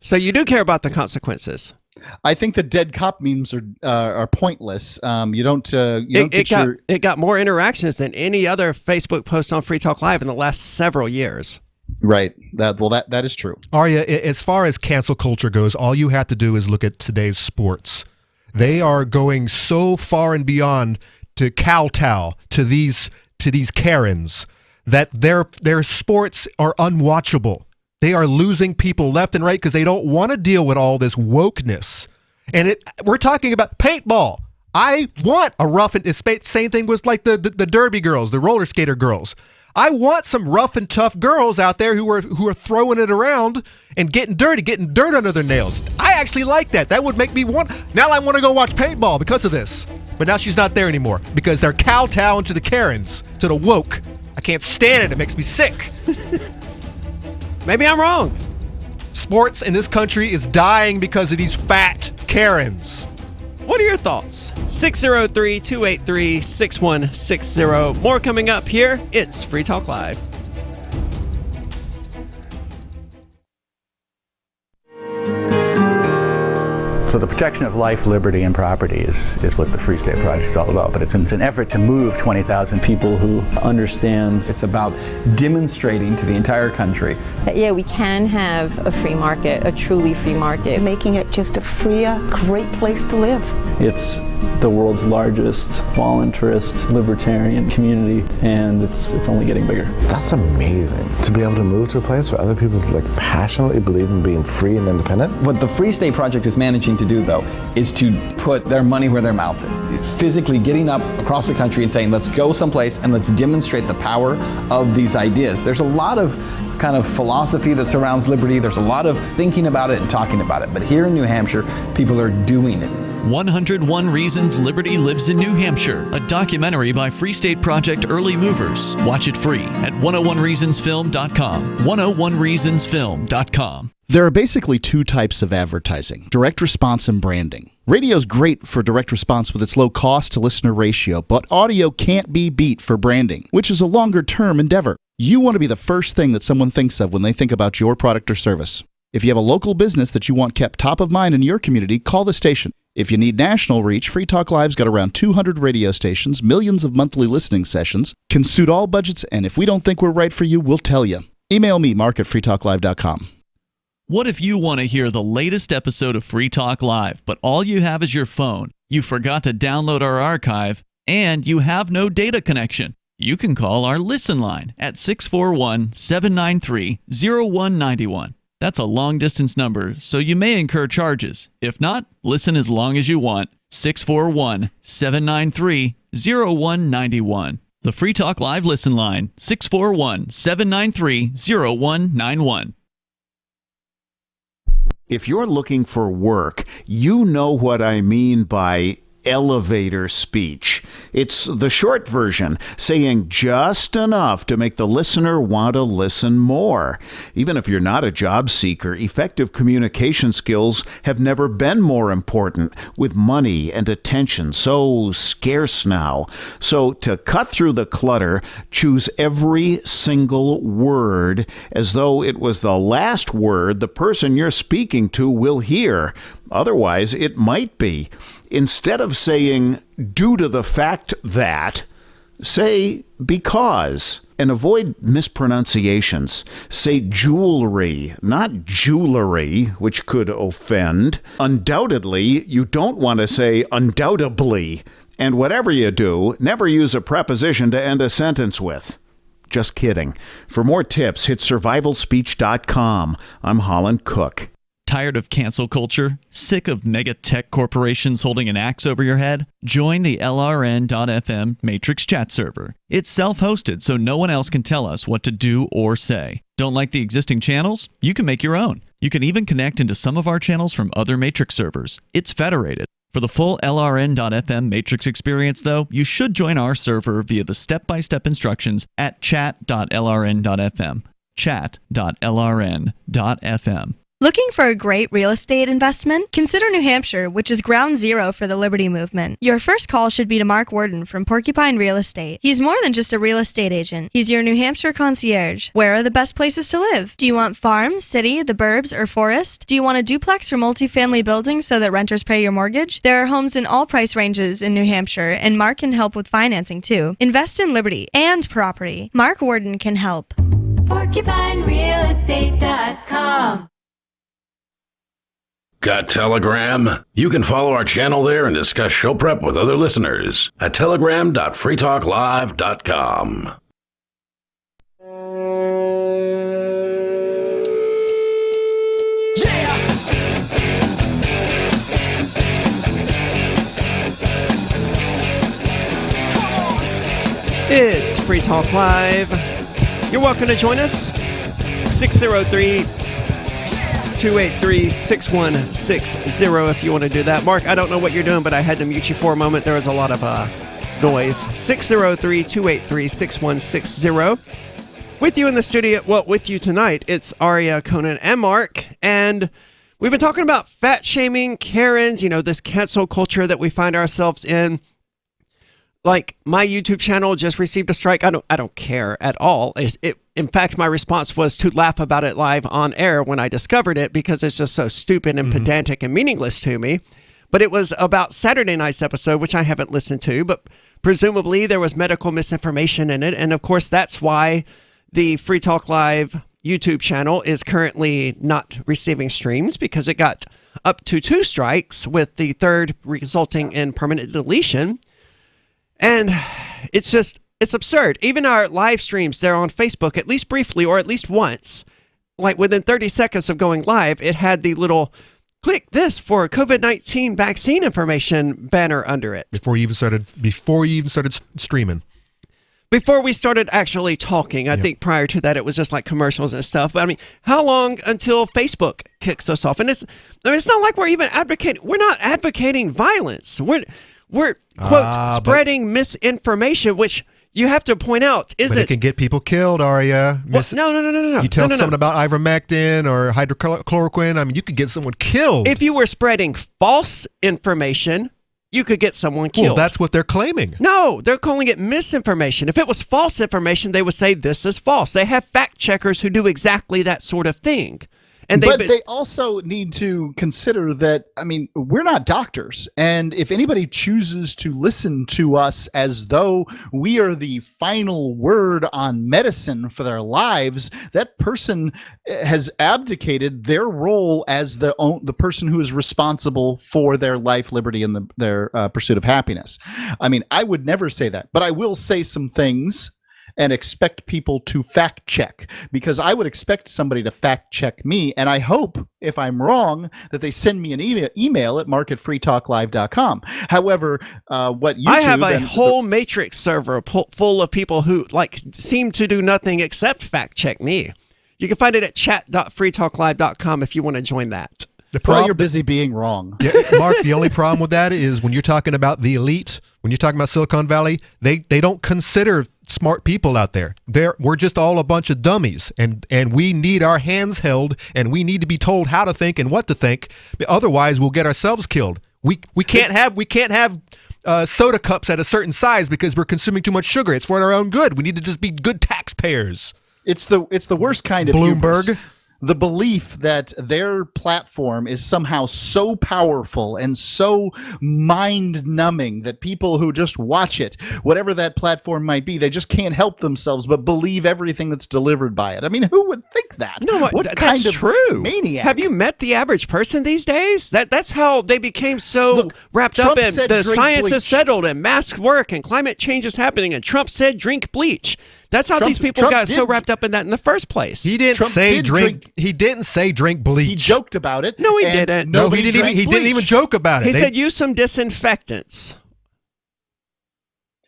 [SPEAKER 9] So you do care about the consequences?
[SPEAKER 11] I think the dead cop memes are pointless.
[SPEAKER 9] It got more interactions than any other Facebook post on Free Talk Live in the last several years.
[SPEAKER 11] Right. That is true.
[SPEAKER 12] Arya, as far as cancel culture goes, all you have to do is look at today's sports. They are going so far and beyond to kowtow to these Karens that their sports are unwatchable. They are losing people left and right because they don't want to deal with all this wokeness. And we're talking about paintball. I want a rough and same thing was like the derby girls, the roller skater girls. I want some rough and tough girls out there who are throwing it around and getting dirt under their nails. I actually like that. That would make me now I want to go watch paintball because of this. But now she's not there anymore because they're kowtowing to the Karens, to the woke. I can't stand it. It makes me sick.
[SPEAKER 9] Maybe I'm wrong.
[SPEAKER 12] Sports in this country is dying because of these fat Karens.
[SPEAKER 9] What are your thoughts? 603-283-6160. More coming up here. It's Free Talk Live.
[SPEAKER 4] So the protection of life, liberty, and property is what the Free State Project is all about. But it's an effort to move 20,000 people who understand.
[SPEAKER 7] It's about demonstrating to the entire country
[SPEAKER 8] that, yeah, we can have a free market, a truly free market. Making it just a freer, great place to live.
[SPEAKER 4] It's the world's largest voluntarist libertarian community, and it's only getting bigger.
[SPEAKER 19] That's amazing, to be able to move to a place where other people passionately believe in being free and independent.
[SPEAKER 7] What the Free State Project is managing to do, though, is to put their money where their mouth is. Physically getting up across the country and saying, let's go someplace and let's demonstrate the power of these ideas. There's a lot of kind of philosophy that surrounds liberty. There's a lot of thinking about it and talking about it. But here in New Hampshire, people are doing it.
[SPEAKER 13] 101 Reasons Liberty Lives in New Hampshire, a documentary by Free State Project Early Movers. Watch it free at 101reasonsfilm.com. 101reasonsfilm.com.
[SPEAKER 11] There are basically two types of advertising, direct response and branding. Radio's great for direct response with its low cost to listener ratio, but audio can't be beat for branding, which is a longer term endeavor. You want to be the first thing that someone thinks of when they think about your product or service. If you have a local business that you want kept top of mind in your community, call the station. If you need national reach, Free Talk Live's got around 200 radio stations, millions of monthly listening sessions, can suit all budgets, and if we don't think we're right for you, we'll tell you. Email me, mark@freetalklive.com.
[SPEAKER 13] What if you want to hear the latest episode of Free Talk Live, but all you have is your phone, you forgot to download our archive, and you have no data connection? You can call our Listen line at 641-793-0191. That's a long-distance number, so you may incur charges. If not, listen as long as you want. 641-793-0191. The Free Talk Live Listen line, 641-793-0191.
[SPEAKER 5] If you're looking for work, you know what I mean by elevator speech. It's the short version, saying just enough to make the listener want to listen more. Even if you're not a job seeker, effective communication skills have never been more important, with money and attention so scarce now. So to cut through the clutter, choose every single word as though it was the last word the person you're speaking to will hear. Otherwise, it might be. Instead of saying, due to the fact that, say, because. And avoid mispronunciations. Say jewelry, not jewelry, which could offend. Undoubtedly, you don't want to say undoubtedly. And whatever you do, never use a preposition to end a sentence with. Just kidding. For more tips, hit survivalspeech.com. I'm Holland Cook.
[SPEAKER 13] Tired of cancel culture? Sick of mega tech corporations holding an axe over your head? Join the LRN.FM Matrix chat server. It's self-hosted, so no one else can tell us what to do or say. Don't like the existing channels? You can make your own. You can even connect into some of our channels from other Matrix servers. It's federated. For the full LRN.FM Matrix experience, though, you should join our server via the step-by-step instructions at chat.lrn.fm. Chat.lrn.fm.
[SPEAKER 10] Looking for a great real estate investment? Consider New Hampshire, which is ground zero for the Liberty Movement. Your first call should be to Mark Worden from Porcupine Real Estate. He's more than just a real estate agent. He's your New Hampshire concierge. Where are the best places to live? Do you want farm, city, the burbs, or forest? Do you want a duplex or multifamily building so that renters pay your mortgage? There are homes in all price ranges in New Hampshire, and Mark can help with financing too. Invest in liberty and property. Mark Worden can help.
[SPEAKER 21] PorcupineRealEstate.com.
[SPEAKER 24] Got Telegram? You can follow our channel there and discuss show prep with other listeners at telegram.freetalklive.com.
[SPEAKER 9] It's Free Talk Live. You're welcome to join us. 603-283-6160 if you want to do that. Mark, I don't know what you're doing, but I had to mute you for a moment. There was a lot of noise. 603-283-6160. With you in the studio, well, with you tonight, it's Aria, Conan, and Mark. And we've been talking about fat shaming, Karens, you know, this cancel culture that we find ourselves in. Like, my YouTube channel just received a strike. I don't care at all. In fact, my response was to laugh about it live on air when I discovered it, because it's just so stupid and pedantic and meaningless to me. But it was about Saturday night's episode, which I haven't listened to, but presumably there was medical misinformation in it. And of course, that's why the Free Talk Live YouTube channel is currently not receiving streams, because it got up to 2 strikes, with the third resulting in permanent deletion. And it's absurd. Even our live streams there on Facebook, at least briefly or at least once, like within 30 seconds of going live, it had the little click this for COVID-19 vaccine information banner under it.
[SPEAKER 12] Before you even started streaming.
[SPEAKER 9] Before we started actually talking, I think prior to that it was just like commercials and stuff. But I mean, how long until Facebook kicks us off? And it's not like we're even advocating. We're not advocating violence. We're quote spreading misinformation, which you have to point out
[SPEAKER 12] But it can get people killed, Arya.
[SPEAKER 9] No.
[SPEAKER 12] You tell someone about ivermectin or hydrochloroquine. I mean, you could get someone killed.
[SPEAKER 9] If you were spreading false information, you could get someone killed.
[SPEAKER 12] Well, that's what they're claiming.
[SPEAKER 9] No, they're calling it misinformation. If it was false information, they would say this is false. They have fact checkers who do exactly that sort of thing.
[SPEAKER 11] But they also need to consider that, I mean, we're not doctors. And if anybody chooses to listen to us as though we are the final word on medicine for their lives, that person has abdicated their role as the person who is responsible for their life, liberty, and their pursuit of happiness. I mean, I would never say that, but I will say some things and expect people to fact check, because I would expect somebody to fact check me. And I hope, if I'm wrong, that they send me an email at mark@freetalklive.com. However, what YouTube...
[SPEAKER 9] I have a whole matrix server full of people who seem to do nothing except fact check me. You can find it at chat.freetalklive.com if you want to join that.
[SPEAKER 11] You're busy being wrong.
[SPEAKER 12] Yeah, Mark, the only problem with that is when you're talking about the elite, when you're talking about Silicon Valley, they don't consider smart people out there. We're just all a bunch of dummies, and we need our hands held, and we need to be told how to think and what to think. Otherwise, we'll get ourselves killed. We can't have soda cups at a certain size because we're consuming too much sugar. It's for our own good. We need to just be good taxpayers.
[SPEAKER 11] It's the worst kind of
[SPEAKER 12] Bloomberg.
[SPEAKER 11] hubris. The belief that their platform is somehow so powerful and so mind-numbing that people who just watch it, whatever that platform might be, they just can't help themselves but believe everything that's delivered by it. I mean, who would think that?
[SPEAKER 9] No,
[SPEAKER 11] that's
[SPEAKER 9] true.
[SPEAKER 11] Maniac?
[SPEAKER 9] Have you met the average person these days? That's how they became so wrapped up in the science is settled and masks work and climate change is happening and Trump said drink bleach. That's how these people got so wrapped up in that in the first place.
[SPEAKER 12] He didn't say drink. He didn't say drink bleach.
[SPEAKER 11] He joked about it.
[SPEAKER 9] No, he didn't.
[SPEAKER 12] No, he didn't even joke about it.
[SPEAKER 9] He said use some disinfectants.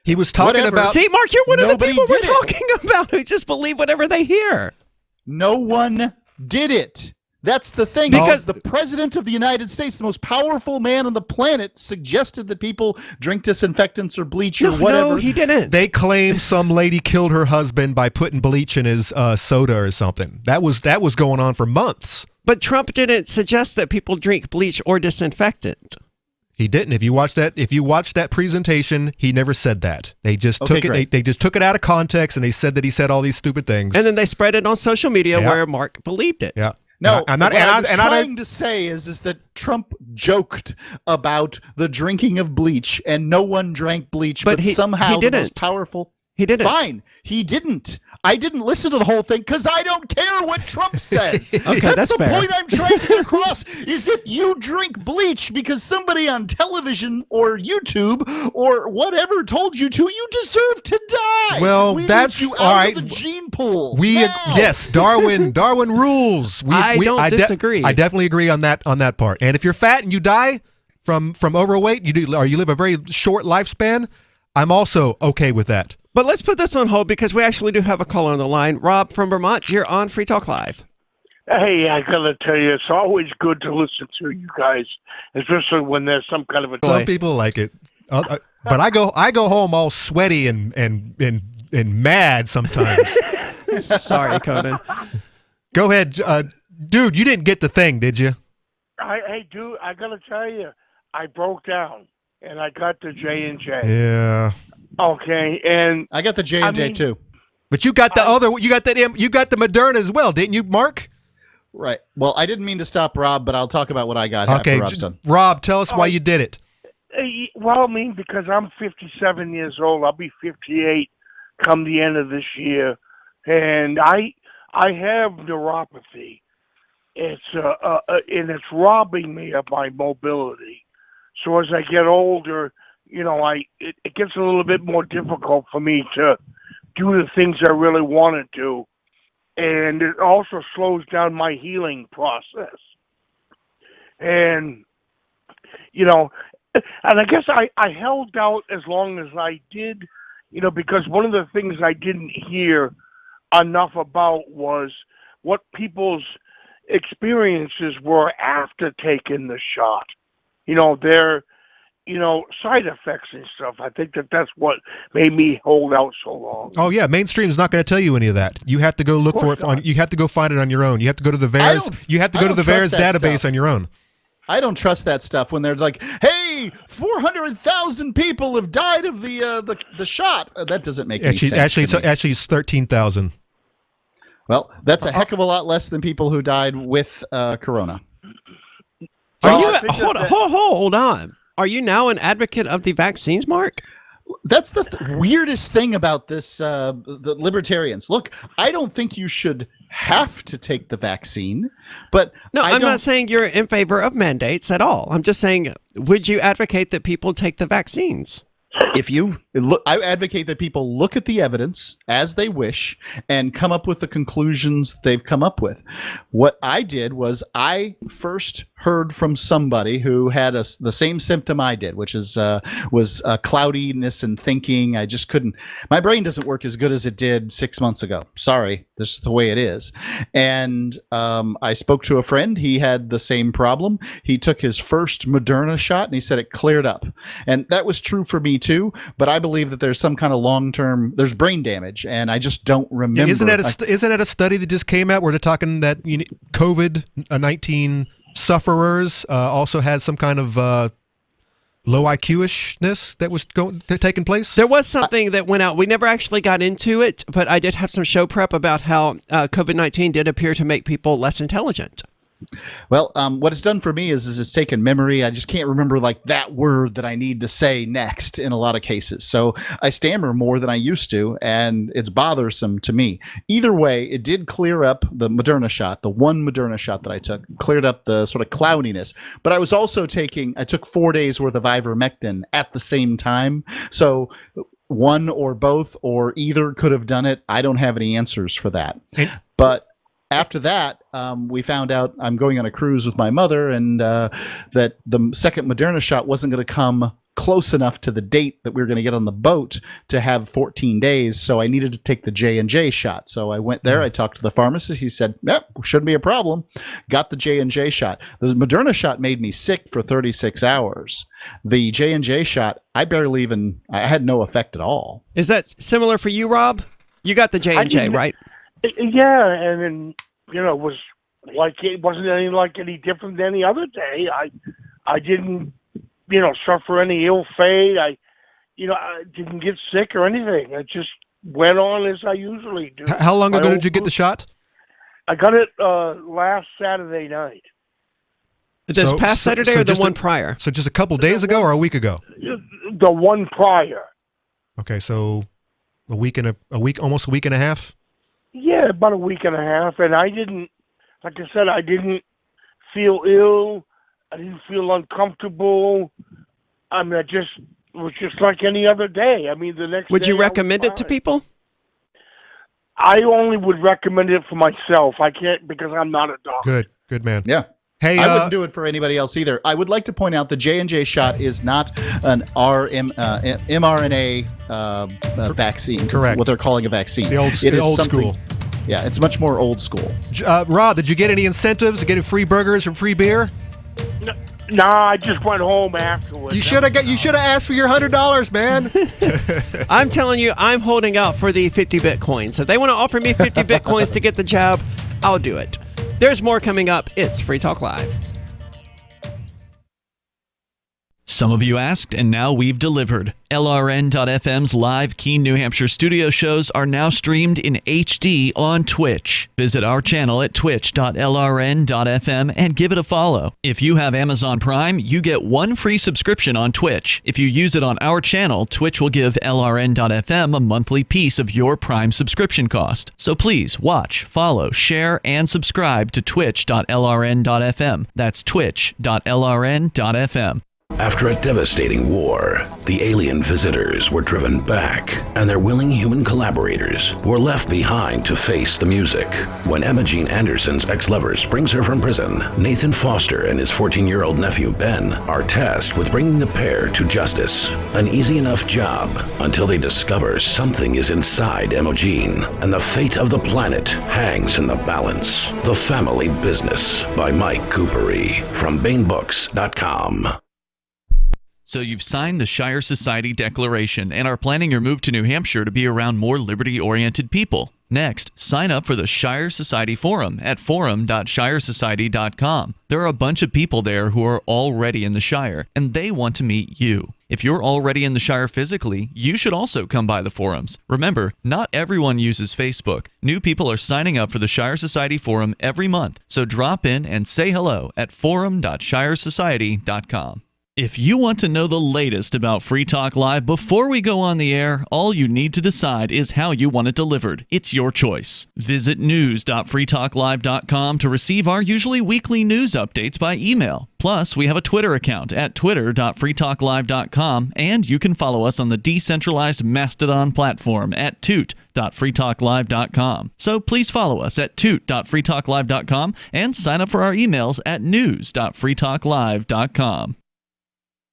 [SPEAKER 12] He was talking about.
[SPEAKER 9] See, Mark, you're one of the people we're talking about who just believe whatever they hear.
[SPEAKER 11] No one did it. That's the thing. Because the president of the United States, the most powerful man on the planet, suggested that people drink disinfectants or bleach or whatever.
[SPEAKER 9] No, he didn't.
[SPEAKER 12] They claim some lady killed her husband by putting bleach in his soda or something. That was going on for months.
[SPEAKER 9] But Trump didn't suggest that people drink bleach or disinfectant.
[SPEAKER 12] He didn't. If you watch that presentation, he never said that. They just took it. They just took it out of context, and they said that he said all these stupid things.
[SPEAKER 9] And then they spread it on social media where Mark believed it.
[SPEAKER 12] Yeah.
[SPEAKER 11] No, what I was trying to say is that Trump joked about the drinking of bleach, and no one drank bleach, but somehow the most powerful...
[SPEAKER 9] He didn't.
[SPEAKER 11] Fine, he didn't. I didn't listen to the whole thing because I don't care what Trump says.
[SPEAKER 9] Okay,
[SPEAKER 11] that's the
[SPEAKER 9] fair.
[SPEAKER 11] point I'm trying to get across, is if you drink bleach because somebody on television or YouTube or whatever told you to, you deserve to die.
[SPEAKER 12] Well,
[SPEAKER 11] we
[SPEAKER 12] that's
[SPEAKER 11] need you
[SPEAKER 12] all
[SPEAKER 11] out
[SPEAKER 12] right.
[SPEAKER 11] of the gene pool.
[SPEAKER 12] Yes, Darwin rules.
[SPEAKER 9] I don't disagree.
[SPEAKER 12] I definitely agree on that part. And if you're fat and you die from overweight, you live a very short lifespan, I'm also okay with that.
[SPEAKER 9] But let's put this on hold because we actually do have a caller on the line. Rob from Vermont, you're on Free Talk Live.
[SPEAKER 15] Hey, I gotta tell you, it's always good to listen to you guys, especially when there's some kind of a.
[SPEAKER 12] Some people like it, but I go home all sweaty and mad sometimes.
[SPEAKER 9] Sorry, Conan.
[SPEAKER 12] Go ahead, dude. You didn't get the thing, did you?
[SPEAKER 15] Hey, dude, I gotta tell you, I broke down and I got the J&J.
[SPEAKER 12] Yeah.
[SPEAKER 15] Okay, and
[SPEAKER 11] I got the J&J too.
[SPEAKER 12] But you got the you got the Moderna as well, didn't you, Mark?
[SPEAKER 11] Right. Well, I didn't mean to stop Rob, but I'll talk about what I got after Rob's done.
[SPEAKER 12] Rob, tell us why you did it.
[SPEAKER 15] Well, I mean, because I'm 57 years old. I'll be 58 come the end of this year, and I have neuropathy. It's and it's robbing me of my mobility. So as I get older, it gets a little bit more difficult for me to do the things I really want to do. And it also slows down my healing process. And, and I guess I held out as long as I did, because one of the things I didn't hear enough about was what people's experiences were after taking the shot. Their side effects and stuff. I think that's what made me hold out so long.
[SPEAKER 12] Oh yeah, mainstream's not going to tell you any of that. You have to go look for it you have to go find it on your own. You have to go to the VAERS. You have to go to the VAERS database on your own.
[SPEAKER 11] I don't trust that stuff when they're like, "Hey, 400,000 people have died of the shot." That doesn't make any sense.
[SPEAKER 12] Actually, it's 13,000.
[SPEAKER 11] Well, that's a heck of a lot less than people who died with corona.
[SPEAKER 9] Hold on. Are you now an advocate of the vaccines, Mark?
[SPEAKER 11] That's the weirdest thing about this, the libertarians. Look, I don't think you should have to take the vaccine, but
[SPEAKER 9] no, I'm not saying you're in favor of mandates at all. I'm just saying, would you advocate that people take the vaccines?
[SPEAKER 11] If you look, I advocate that people look at the evidence as they wish and come up with the conclusions they've come up with. What I did was I first heard from somebody who had the same symptom I did, which is was cloudiness and thinking. I just couldn't. My brain doesn't work as good as it did 6 months ago. Sorry, this is the way it is. And I spoke to a friend. He had the same problem. He took his first Moderna shot and he said it cleared up. And that was true for me too. But I believe that there's some kind of long-term, there's brain damage, and I just don't remember.
[SPEAKER 12] Isn't that a study that just came out where they're talking that COVID-19 sufferers also had some kind of low IQ-ishness that was taking place?
[SPEAKER 9] There was something that went out. We never actually got into it, but I did have some show prep about how COVID-19 did appear to make people less intelligent.
[SPEAKER 11] Well, what it's done for me is it's taken memory. I just can't remember like that word that I need to say next in a lot of cases. So I stammer more than I used to, and it's bothersome to me. Either way, it did clear up the Moderna shot, the one Moderna shot that I took, cleared up the sort of cloudiness. But I was also I took 4 days worth of ivermectin at the same time. So one or both or either could have done it. I don't have any answers for that. But after that, we found out I'm going on a cruise with my mother, and that the second Moderna shot wasn't going to come close enough to the date that we were going to get on the boat to have 14 days. So I needed to take the J&J shot. So I went there. I talked to the pharmacist. He said, "Yep, shouldn't be a problem." Got the J&J shot. The Moderna shot made me sick for 36 hours. The J&J shot, I had no effect at all.
[SPEAKER 9] Is that similar for you, Rob? You got the J&J, right?
[SPEAKER 15] Yeah, and then it was like it wasn't any different than any other day. I didn't suffer any ill fate. I didn't get sick or anything. I just went on as I usually do.
[SPEAKER 12] How long ago did you get the shot?
[SPEAKER 15] I got it last Saturday night.
[SPEAKER 9] This past Saturday or the one prior?
[SPEAKER 12] So just a couple days ago or a week ago?
[SPEAKER 15] The one prior.
[SPEAKER 12] Okay, so almost a week and a half.
[SPEAKER 15] Yeah, about a week and a half, and I didn't feel ill. I didn't feel uncomfortable. I mean, it was just like any other day. I mean, the next.
[SPEAKER 9] Would you recommend it to people?
[SPEAKER 15] I only would recommend it for myself. I can't because I'm not a doctor.
[SPEAKER 12] Good man.
[SPEAKER 11] Yeah.
[SPEAKER 12] Hey,
[SPEAKER 11] I wouldn't do it for anybody else either. I would like to point out the J&J shot is not an mRNA vaccine.
[SPEAKER 12] Correct.
[SPEAKER 11] What they're calling a vaccine.
[SPEAKER 12] It's the old school.
[SPEAKER 11] Yeah, it's much more old school.
[SPEAKER 12] Rob, did you get any incentives to get free burgers or free beer?
[SPEAKER 15] No, I just went home afterwards.
[SPEAKER 12] You should have asked for your $100, man.
[SPEAKER 9] I'm telling you, I'm holding out for the 50 Bitcoins. If they want to offer me 50 Bitcoins to get the job, I'll do it. There's more coming up. It's Free Talk Live.
[SPEAKER 13] Some of you asked, and now we've delivered. LRN.FM's live Keene, New Hampshire studio shows are now streamed in HD on Twitch. Visit our channel at twitch.lrn.fm and give it a follow. If you have Amazon Prime, you get one free subscription on Twitch. If you use it on our channel, Twitch will give LRN.FM a monthly piece of your Prime subscription cost. So please watch, follow, share, and subscribe to twitch.lrn.fm. That's twitch.lrn.fm.
[SPEAKER 24] After a devastating war, the alien visitors were driven back, and their willing human collaborators were left behind to face the music. When Emma Jean Anderson's ex-lover springs her from prison, Nathan Foster and his 14-year-old nephew Ben are tasked with bringing the pair to justice. An easy enough job until they discover something is inside Emma Jean, and the fate of the planet hangs in the balance. The Family Business by Mike Coopery from BaneBooks.com.
[SPEAKER 13] So you've signed the Shire Society Declaration and are planning your move to New Hampshire to be around more liberty-oriented people. Next, sign up for the Shire Society Forum at forum.shiresociety.com. There are a bunch of people there who are already in the Shire, and they want to meet you. If you're already in the Shire physically, you should also come by the forums. Remember, not everyone uses Facebook. New people are signing up for the Shire Society Forum every month, so drop in and say hello at forum.shiresociety.com. If you want to know the latest about Free Talk Live before we go on the air, all you need to decide is how you want it delivered. It's your choice. Visit news.freetalklive.com to receive our usually weekly news updates by email. Plus, we have a Twitter account at twitter.freetalklive.com, and you can follow us on the decentralized Mastodon platform at toot.freetalklive.com. So please follow us at toot.freetalklive.com and sign up for our emails at news.freetalklive.com.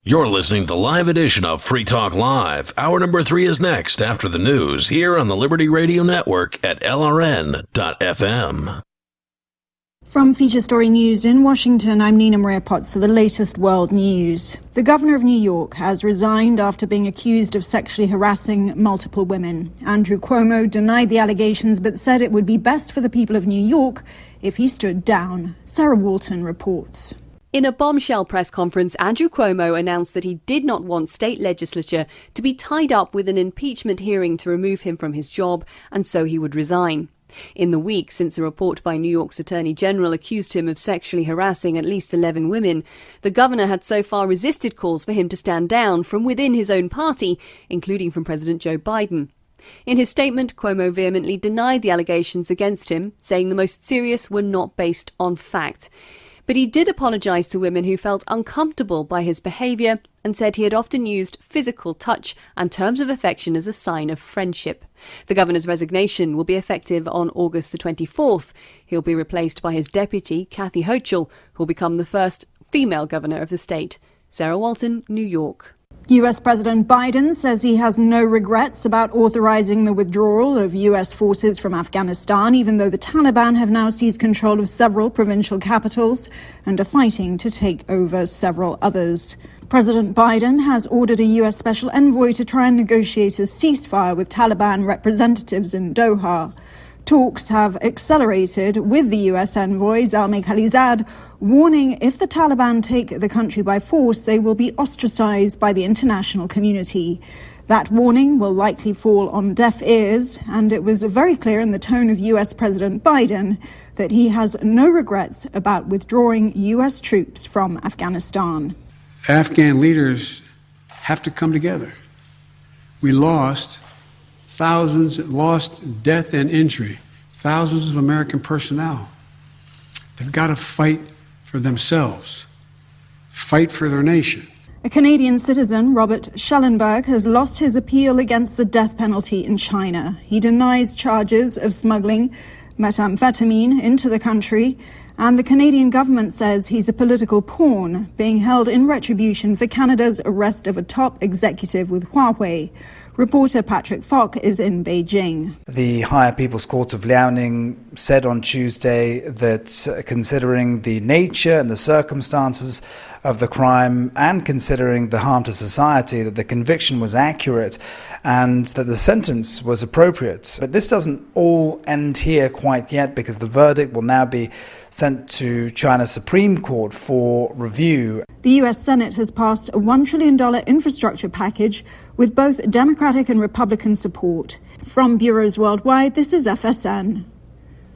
[SPEAKER 24] You're listening to the live edition of Free Talk Live. Hour number 3 is next after the news here on the Liberty Radio Network at LRN.FM.
[SPEAKER 2] From Feature Story News in Washington, I'm Nina Maria Potts for the latest world news. The governor of New York has resigned after being accused of sexually harassing multiple women. Andrew Cuomo denied the allegations but said it would be best for the people of New York if he stood down. Sarah Walton reports.
[SPEAKER 3] In a bombshell press conference, Andrew Cuomo announced that he did not want state legislature to be tied up with an impeachment hearing to remove him from his job, and so he would resign. In the week since a report by New York's Attorney General accused him of sexually harassing at least 11 women, the governor had so far resisted calls for him to stand down from within his own party, including from President Joe Biden. In his statement, Cuomo vehemently denied the allegations against him, saying the most serious were not based on fact. But he did apologise to women who felt uncomfortable by his behaviour and said he had often used physical touch and terms of affection as a sign of friendship. The governor's resignation will be effective on August the 24th. He'll be replaced by his deputy, Kathy Hochul, who'll become the first female governor of the state. Sarah Walton, New York.
[SPEAKER 2] US President Biden says he has no regrets about authorizing the withdrawal of US forces from Afghanistan, even though the Taliban have now seized control of several provincial capitals and are fighting to take over several others. President Biden has ordered a US special envoy to try and negotiate a ceasefire with Taliban representatives in Doha. Talks have accelerated with the US envoy, Zalmay Khalilzad, warning if the Taliban take the country by force, they will be ostracized by the international community. That warning will likely fall on deaf ears, and it was very clear in the tone of US President Biden that he has no regrets about withdrawing US troops from Afghanistan.
[SPEAKER 6] Afghan leaders have to come together. We lost death and injury, thousands of American personnel. They've got to fight for themselves, fight for their nation.
[SPEAKER 2] A Canadian citizen, Robert Schellenberg, has lost his appeal against the death penalty in China. He denies charges of smuggling methamphetamine into the country, and the Canadian government says he's a political pawn being held in retribution for Canada's arrest of a top executive with Huawei. Reporter Patrick Falk is in Beijing.
[SPEAKER 18] The Higher People's Court of Liaoning said on Tuesday that considering the nature and the circumstances of the crime and considering the harm to society, that the conviction was accurate and that the sentence was appropriate. But this doesn't all end here quite yet, because the verdict will now be sent to China's Supreme Court for review.
[SPEAKER 2] The US Senate has passed a $1 trillion infrastructure package with both Democratic and Republican support. From bureaus worldwide, this is FSN.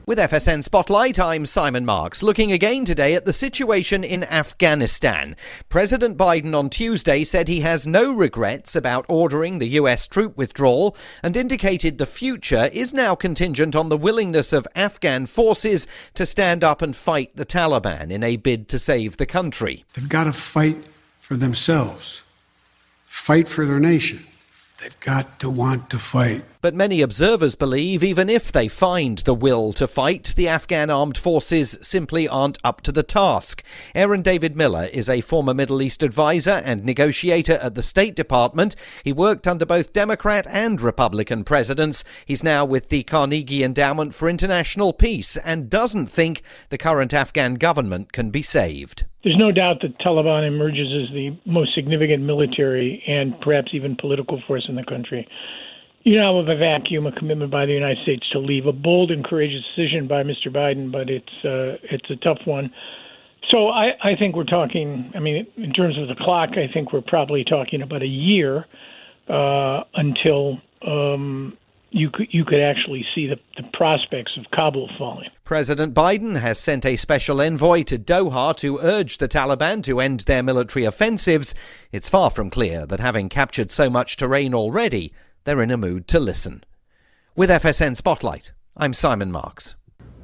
[SPEAKER 16] With FSN Spotlight, I'm Simon Marks, looking again today at the situation in Afghanistan. President Biden on Tuesday said he has no regrets about ordering the US troop withdrawal and indicated the future is now contingent on the willingness of Afghan forces to stand up and fight the Taliban in a bid to save the country.
[SPEAKER 6] They've got to fight for themselves, fight for their nation. They've got to want to fight.
[SPEAKER 16] But many observers believe even if they find the will to fight, the Afghan armed forces simply aren't up to the task. Aaron David Miller is a former Middle East advisor and negotiator at the State Department. He worked under both Democrat and Republican presidents. He's now with the Carnegie Endowment for International Peace and doesn't think the current Afghan government can be saved.
[SPEAKER 17] There's no doubt that Taliban emerges as the most significant military and perhaps even political force in the country. You know, with a vacuum, a commitment by the United States to leave, a bold and courageous decision by Mr. Biden, but it's a tough one. So I think we're talking, I mean, in terms of the clock, I think we're probably talking about a year until you could actually see the prospects of Kabul falling.
[SPEAKER 16] President Biden has sent a special envoy to Doha to urge the Taliban to end their military offensives. It's far from clear that having captured so much terrain already, they're in a mood to listen. With FSN Spotlight, I'm Simon Marks.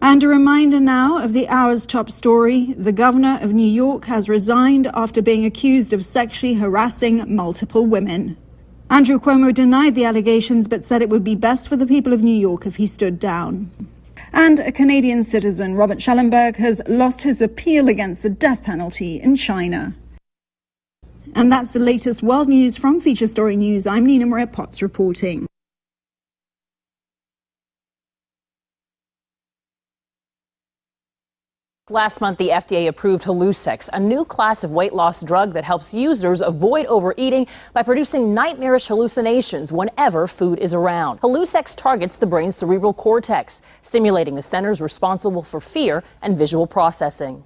[SPEAKER 2] And a reminder now of the hour's top story. The governor of New York has resigned after being accused of sexually harassing multiple women. Andrew Cuomo denied the allegations but said it would be best for the people of New York if he stood down. And a Canadian citizen, Robert Schellenberg, has lost his appeal against the death penalty in China. And that's the latest world news from Feature Story News. I'm Nina Maria Potts reporting.
[SPEAKER 20] Last month, the FDA approved Illuccix, a new class of weight loss drug that helps users avoid overeating by producing nightmarish hallucinations whenever food is around. Illuccix targets the brain's cerebral cortex, stimulating the centers responsible for fear and visual processing.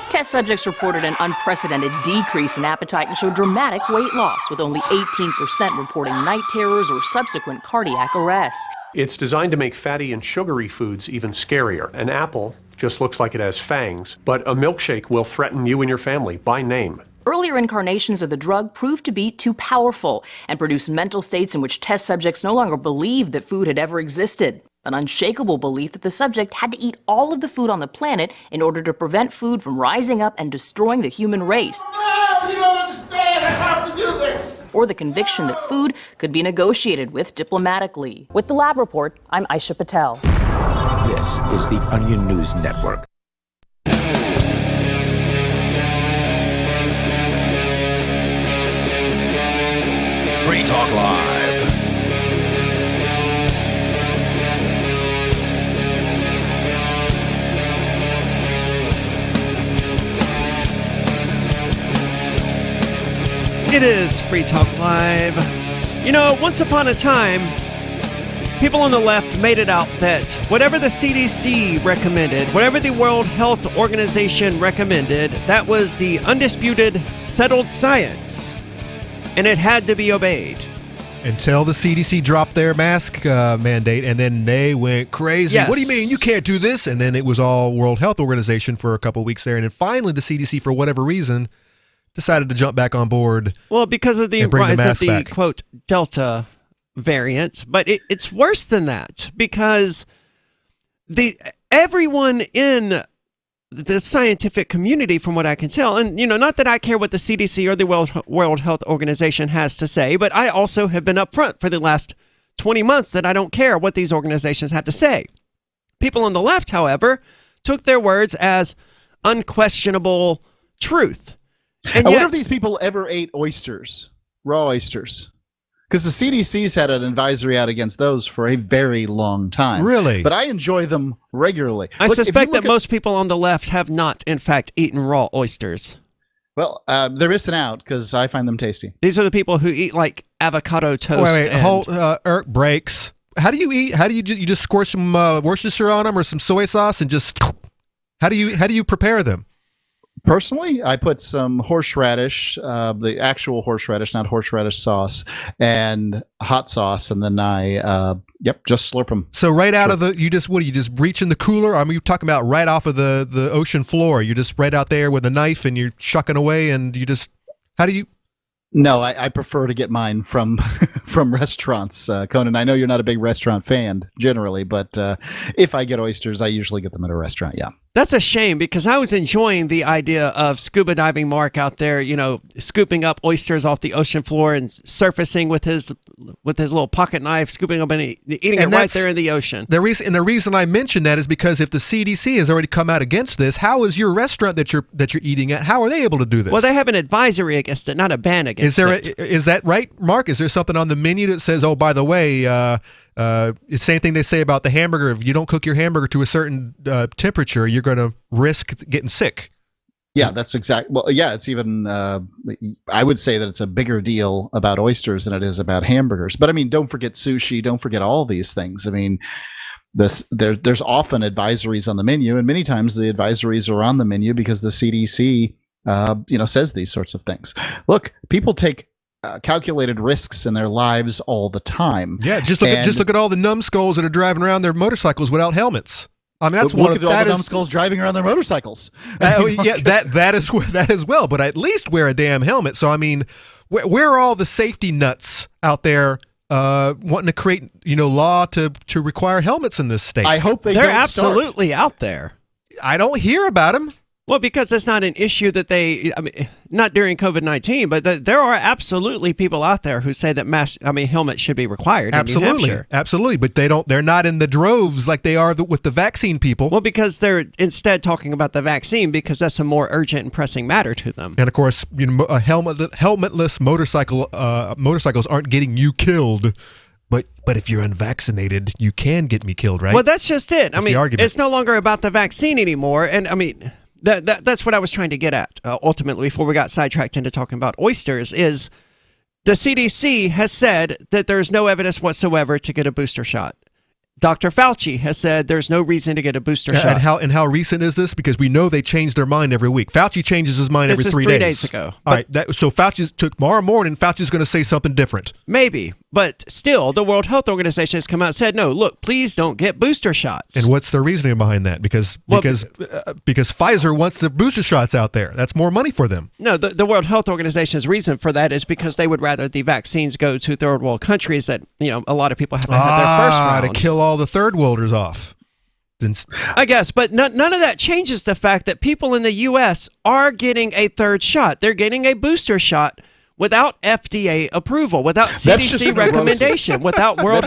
[SPEAKER 20] Test subjects reported an unprecedented decrease in appetite and showed dramatic weight loss, with only 18% reporting night terrors or subsequent cardiac arrest.
[SPEAKER 21] It's designed to make fatty and sugary foods even scarier. An apple just looks like it has fangs, but a milkshake will threaten you and your family by name.
[SPEAKER 20] Earlier incarnations of the drug proved to be too powerful and produced mental states in which test subjects no longer believed that food had ever existed. An unshakable belief that the subject had to eat all of the food on the planet in order to prevent food from rising up and destroying the human race.
[SPEAKER 22] No, you don't understand. I have to do this.
[SPEAKER 20] Or the conviction that food could be negotiated with diplomatically. With the Lab Report, I'm Aisha Patel.
[SPEAKER 23] This is the Onion News Network.
[SPEAKER 24] Free Talk Live.
[SPEAKER 9] It is Free Talk Live. You know, once upon a time, people on the left made it out that whatever the CDC recommended, whatever the World Health Organization recommended, that was the undisputed, settled science, and it had to be obeyed.
[SPEAKER 12] Until the CDC dropped their mask mandate, and then they went crazy.
[SPEAKER 9] Yes.
[SPEAKER 12] What do you mean? You can't do this? And then it was all World Health Organization for a couple of weeks there, and then finally the CDC, for whatever reason, decided to jump back on board.
[SPEAKER 9] Well, because of the rise of the, quote, Delta variant. But it's worse than that, because everyone in the scientific community, from what I can tell, and, you know, not that I care what the CDC or the World Health Organization has to say, but I also have been upfront for the last 20 months that I don't care what these organizations have to say. People on the left, however, took their words as unquestionable truth.
[SPEAKER 11] And I wonder if these people ever ate oysters, raw oysters. Because the CDC's had an advisory out against those for a very long time.
[SPEAKER 12] Really?
[SPEAKER 11] But I enjoy them regularly.
[SPEAKER 9] I suspect that most people on the left have not, in fact, eaten raw oysters.
[SPEAKER 11] Well, they're missing out because I find them tasty.
[SPEAKER 9] These are the people who eat, like, avocado toast.
[SPEAKER 12] Wait, hold, breaks. How do you eat? How do you just squirt some Worcestershire on them or some soy sauce and just... How do you prepare them?
[SPEAKER 11] Personally, I put some horseradish, the actual horseradish, not horseradish sauce, and hot sauce, and then I, just slurp them.
[SPEAKER 12] So right out of you just reach in the cooler? I mean, you're talking about right off of the ocean floor. You're just right out there with a knife, and you're shucking away, and you just, how do you?
[SPEAKER 11] No, I prefer to get mine from from restaurants. Conan, I know you're not a big restaurant fan generally, but if I get oysters, I usually get them at a restaurant, yeah.
[SPEAKER 9] That's a shame, because I was enjoying the idea of scuba diving Mark out there, scooping up oysters off the ocean floor and surfacing with his little pocket knife, scooping up and eating it right there in the ocean.
[SPEAKER 12] The reason I mention that is because if the CDC has already come out against this, how is your restaurant that you're eating at? How are they able to do this?
[SPEAKER 9] Well, they have an advisory against it, not a ban against it.
[SPEAKER 12] Is that right, Mark? Is there something on the menu that says, oh, by the way, it's the same thing they say about the hamburger. If you don't cook your hamburger to a certain temperature, you're going to risk getting sick.
[SPEAKER 11] Yeah, that's exactly. Well, yeah, it's even. I would say that it's a bigger deal about oysters than it is about hamburgers. But I mean, don't forget sushi. Don't forget all these things. I mean, there's often advisories on the menu, and many times the advisories are on the menu because the CDC, says these sorts of things. Look, people take calculated risks in their lives all the time.
[SPEAKER 12] Yeah, just look at all the numbskulls that are driving around their motorcycles without helmets. I mean, that's
[SPEAKER 11] look at all the numbskulls driving around their motorcycles.
[SPEAKER 12] That as well. But at least wear a damn helmet. So I mean, where are all the safety nuts out there wanting to create law to require helmets in this state?
[SPEAKER 11] I hope
[SPEAKER 9] they're absolutely out there.
[SPEAKER 12] I don't hear about them.
[SPEAKER 9] Well, because it's not an issue that not during COVID-19, but there are absolutely people out there who say that helmets should be required.
[SPEAKER 12] Absolutely,
[SPEAKER 9] in New Hampshire.
[SPEAKER 12] Absolutely, but they're not in the droves like they are with the vaccine people.
[SPEAKER 9] Well, because they're instead talking about the vaccine because that's a more urgent and pressing matter to them.
[SPEAKER 12] And of course, helmetless motorcycles aren't getting you killed. But if you're unvaccinated, you can get me killed, right?
[SPEAKER 9] Well, that's just it.
[SPEAKER 12] That's the argument.
[SPEAKER 9] It's no longer about the vaccine anymore, and That's what I was trying to get at, ultimately, before we got sidetracked into talking about oysters, is the CDC has said that there's no evidence whatsoever to get a booster shot. Dr. Fauci has said there's no reason to get a booster shot.
[SPEAKER 12] And how recent is this? Because we know they change their mind every week. Fauci changes his mind every 3 days.
[SPEAKER 9] This is 3 days ago.
[SPEAKER 12] All right. So tomorrow morning, Fauci's going to say something different.
[SPEAKER 9] Maybe. But still, the World Health Organization has come out and said, no, look, please don't get booster shots.
[SPEAKER 12] And what's the reasoning behind that? Because Pfizer wants the booster shots out there. That's more money for them.
[SPEAKER 9] No, the World Health Organization's reason for that is because they would rather the vaccines go to third world countries that, a lot of people haven't had their first round.
[SPEAKER 12] To kill all the third worlders off.
[SPEAKER 9] I guess, but none of that changes the fact that people in the U.S. are getting a third shot. They're getting a booster shot without FDA approval, without CDC recommendation, without World...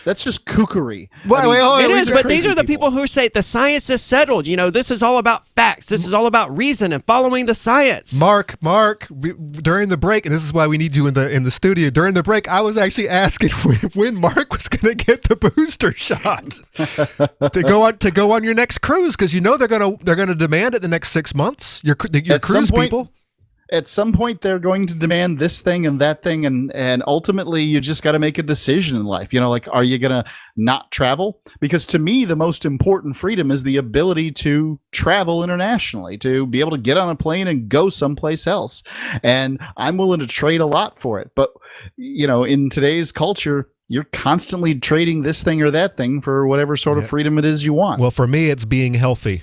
[SPEAKER 11] That's just kookery.
[SPEAKER 9] It is, but these are the people who say the science is settled. This is all about facts. This is all about reason and following the science.
[SPEAKER 12] Mark, during the break, and this is why we need you in the studio. During the break, I was actually asking when Mark was going to get the booster shot to go on your next cruise, because they're going to demand it the next 6 months. Your cruise people.
[SPEAKER 11] At some point, they're going to demand this thing and that thing, and ultimately, you just got to make a decision in life. Are you going to not travel? Because to me, the most important freedom is the ability to travel internationally, to be able to get on a plane and go someplace else. And I'm willing to trade a lot for it. But, in today's culture, you're constantly trading this thing or that thing for whatever sort of freedom it is you want.
[SPEAKER 12] Well, for me, it's being healthy.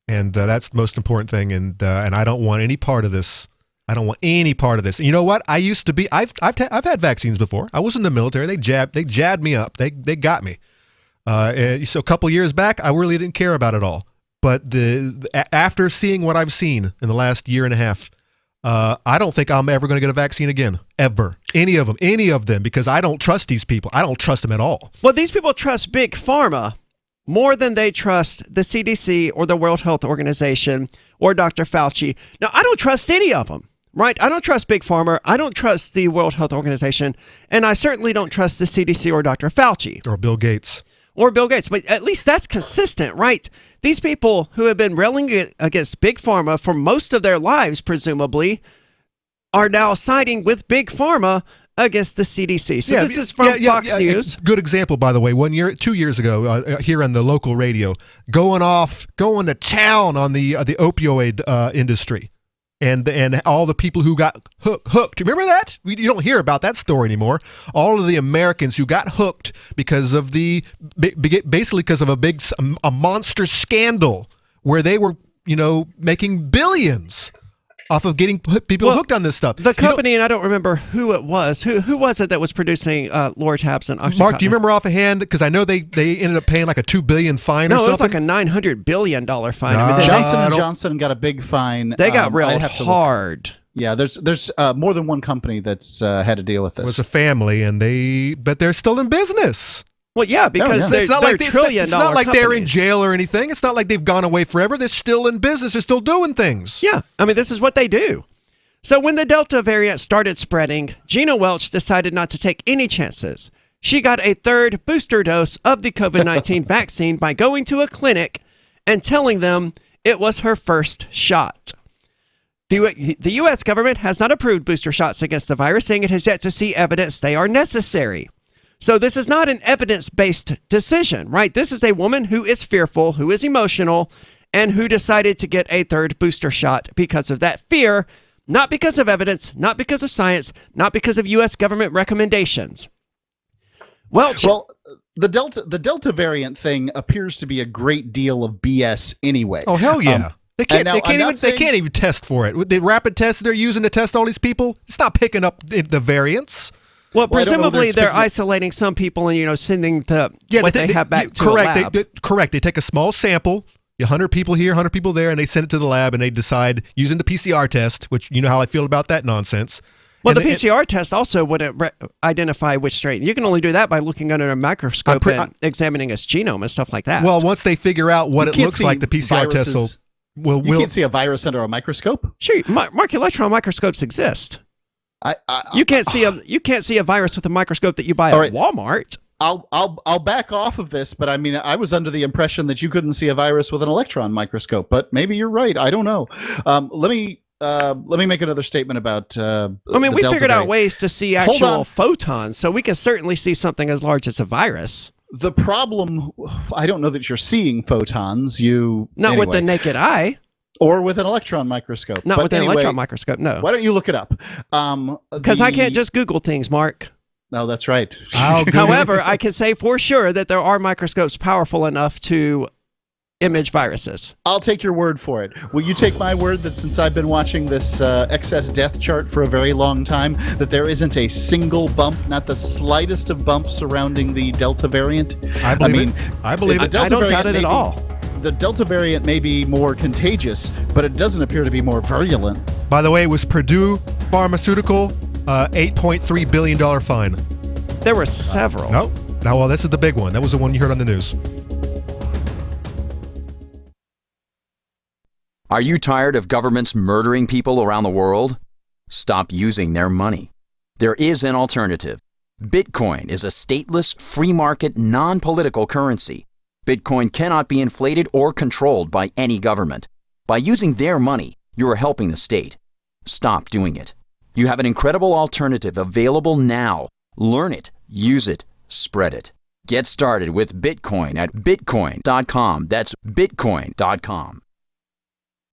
[SPEAKER 12] And that's the most important thing. And I don't want any part of this. I don't want any part of this. And you know what? I used to be. I've had vaccines before. I was in the military. They jabbed me up. They got me. So a couple years back, I really didn't care about it all. But after seeing what I've seen in the last year and a half, I don't think I'm ever going to get a vaccine again, ever. Any of them, because I don't trust these people. I don't trust them at all.
[SPEAKER 9] Well, these people trust Big Pharma more than they trust the CDC or the World Health Organization or Dr. Fauci. Now, I don't trust any of them. Right? I don't trust Big Pharma. I don't trust the World Health Organization. And I certainly don't trust the CDC or Dr. Fauci.
[SPEAKER 12] Or Bill Gates.
[SPEAKER 9] But at least that's consistent, right? These people who have been railing against Big Pharma for most of their lives, presumably, are now siding with Big Pharma against the CDC. So this is from Fox News.
[SPEAKER 12] Good example, by the way. 2 years ago, here on the local radio, going to town on the opioid industry. And all the people who got hooked. Remember that? You don't hear about that story anymore. All of the Americans who got hooked because of a monster scandal where they were, making billions off of getting people hooked on this stuff.
[SPEAKER 9] The company, and I don't remember who it was. Who was it that was producing Lortabs and OxyContin?
[SPEAKER 12] Mark, do you remember offhand? Because I know they ended up paying like a $2 billion fine or something.
[SPEAKER 9] No, it was like a $900 billion fine.
[SPEAKER 11] Johnson & Johnson got a big fine.
[SPEAKER 9] They got railed hard.
[SPEAKER 11] Yeah, there's more than one company that's had to deal with this.
[SPEAKER 12] It was a family, but they're still in business.
[SPEAKER 9] Well, yeah, because they're trillion-dollar
[SPEAKER 12] It's not like they're in
[SPEAKER 9] companies.
[SPEAKER 12] jail or anything. It's not like they've gone away forever. They're still in business. They're still doing things.
[SPEAKER 9] Yeah, I mean, this is what they do. So when the Delta variant started spreading, Gina Welch decided not to take any chances. She got a third booster dose of the COVID-19 vaccine by going to a clinic and telling them it was her first shot. The U.S. government has not approved booster shots against the virus, saying it has yet to see evidence they are necessary. So this is not an evidence-based decision, right? This is a woman who is fearful, who is emotional, and who decided to get a third booster shot because of that fear, not because of evidence, not because of science, not because of U.S. government recommendations. Well,
[SPEAKER 11] the Delta variant thing appears to be a great deal of BS anyway.
[SPEAKER 12] Oh, hell yeah. They can't even test for it. The rapid tests they're using to test all these people, it's not picking up the variants.
[SPEAKER 9] Well, presumably they're isolating some people and sending what they have back to a lab.
[SPEAKER 12] Correct. They take a small sample, 100 people here, 100 people there, and they send it to the lab, and they decide using the PCR test, which you know how I feel about that nonsense.
[SPEAKER 9] Well, the PCR test also wouldn't identify which strain. You can only do that by looking under a microscope and examining its genome and stuff like that.
[SPEAKER 12] Well, once they figure out what it looks like, the PCR test will...
[SPEAKER 11] You can't see a virus under a microscope?
[SPEAKER 9] Sure, Mark, electron microscopes exist. You can't see a virus with a microscope that you buy at Walmart.
[SPEAKER 11] I'll back off of this, but I mean, I was under the impression that you couldn't see a virus with an electron microscope, but maybe you're right. I don't know. Let me make another statement about.
[SPEAKER 9] We figured out ways to see actual photons, so we can certainly see something as large as a virus.
[SPEAKER 11] The problem, I don't know that you're seeing photons.
[SPEAKER 9] Not with the naked eye.
[SPEAKER 11] Or with an electron microscope.
[SPEAKER 9] Not with an electron microscope, no.
[SPEAKER 11] Why don't you look it up?
[SPEAKER 9] Because I can't just Google things, Mark.
[SPEAKER 11] No, that's right.
[SPEAKER 9] However, I can say for sure that there are microscopes powerful enough to image viruses.
[SPEAKER 11] I'll take your word for it. Will you take my word that since I've been watching this excess death chart for a very long time, that there isn't a single bump, not the slightest of bumps surrounding the Delta variant?
[SPEAKER 12] I believe it. I
[SPEAKER 9] don't doubt it at all.
[SPEAKER 11] The Delta variant may be more contagious, but it doesn't appear to be more virulent.
[SPEAKER 12] By the way, it was Purdue Pharmaceutical, $8.3 billion fine.
[SPEAKER 9] There were several.
[SPEAKER 12] No, well, this is the big one. That was the one you heard on the news.
[SPEAKER 1] Are you tired of governments murdering people around the world? Stop using their money. There is an alternative. Bitcoin is a stateless, free market, non-political currency. Bitcoin cannot be inflated or controlled by any government. By using their money, you are helping the state. Stop doing it. You have an incredible alternative available now. Learn it, use it, spread it. Get started with Bitcoin at bitcoin.com. That's bitcoin.com.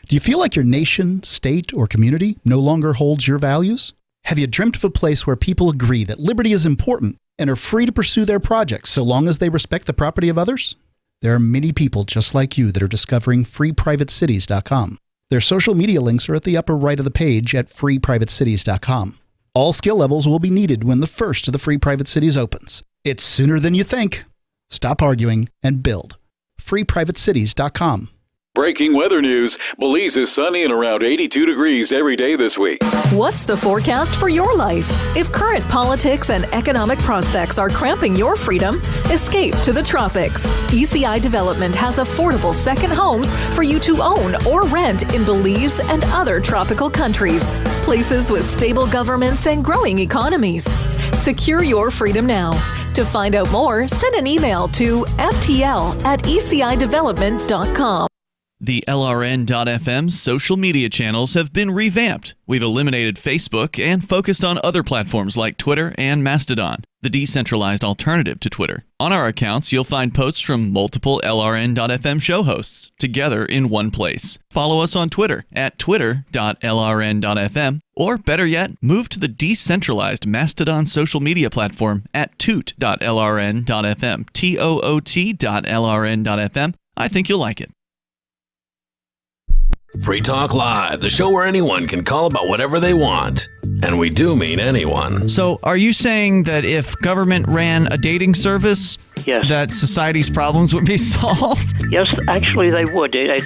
[SPEAKER 4] Do you feel like your nation, state, or community no longer holds your values? Have you dreamt of a place where people agree that liberty is important and are free to pursue their projects so long as they respect the property of others? There are many people just like you that are discovering freeprivatecities.com. Their social media links are at the upper right of the page at freeprivatecities.com. All skill levels will be needed when the first of the Free Private Cities opens. It's sooner than you think. Stop arguing and build. freeprivatecities.com.
[SPEAKER 8] Breaking weather news. Belize is sunny and around 82 degrees every day this week.
[SPEAKER 14] What's the forecast for your life? If current politics and economic prospects are cramping your freedom, escape to the tropics. ECI Development has affordable second homes for you to own or rent in Belize and other tropical countries. Places with stable governments and growing economies. Secure your freedom now. To find out more, send an email to ftl@ecidevelopment.com.
[SPEAKER 13] The LRN.FM social media channels have been revamped. We've eliminated Facebook and focused on other platforms like Twitter and Mastodon, the decentralized alternative to Twitter. On our accounts, you'll find posts from multiple LRN.FM show hosts together in one place. Follow us on Twitter at twitter.lrn.fm, or better yet, move to the decentralized Mastodon social media platform at toot.lrn.fm, toot.lrn.fm. I think you'll like it.
[SPEAKER 24] Free Talk Live, the show where anyone can call about whatever they want. And we do mean anyone.
[SPEAKER 13] So are you saying that if government ran a dating service, that society's problems would be solved?
[SPEAKER 5] Yes, actually they would. I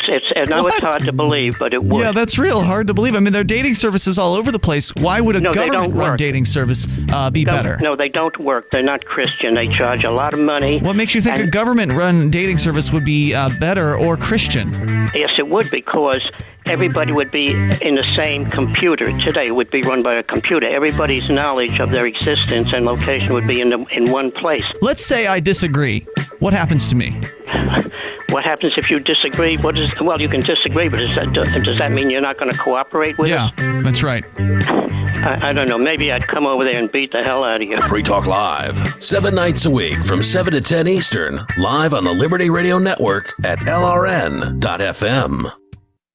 [SPEAKER 5] know it's hard to believe, but it would.
[SPEAKER 13] Yeah, that's real hard to believe. I mean, there are dating services all over the place. Why would a government-run dating service be better?
[SPEAKER 5] No, they don't work. They're not Christian. They charge a lot of money.
[SPEAKER 13] What makes you think a government-run dating service would be better or Christian?
[SPEAKER 5] Yes, it would, because everybody would be in the same computer. Today would be run by a computer. Everybody's knowledge of their existence and location would be in one place.
[SPEAKER 13] Let's say I disagree. What happens to me?
[SPEAKER 5] What happens if you disagree? Well, you can disagree, but does that mean you're not going to cooperate with us?
[SPEAKER 13] Yeah, that's right.
[SPEAKER 5] I don't know. Maybe I'd come over there and beat the hell out of you.
[SPEAKER 24] Free Talk Live, 7 nights a week from 7 to 10 Eastern, live on the Liberty Radio Network at LRN.FM.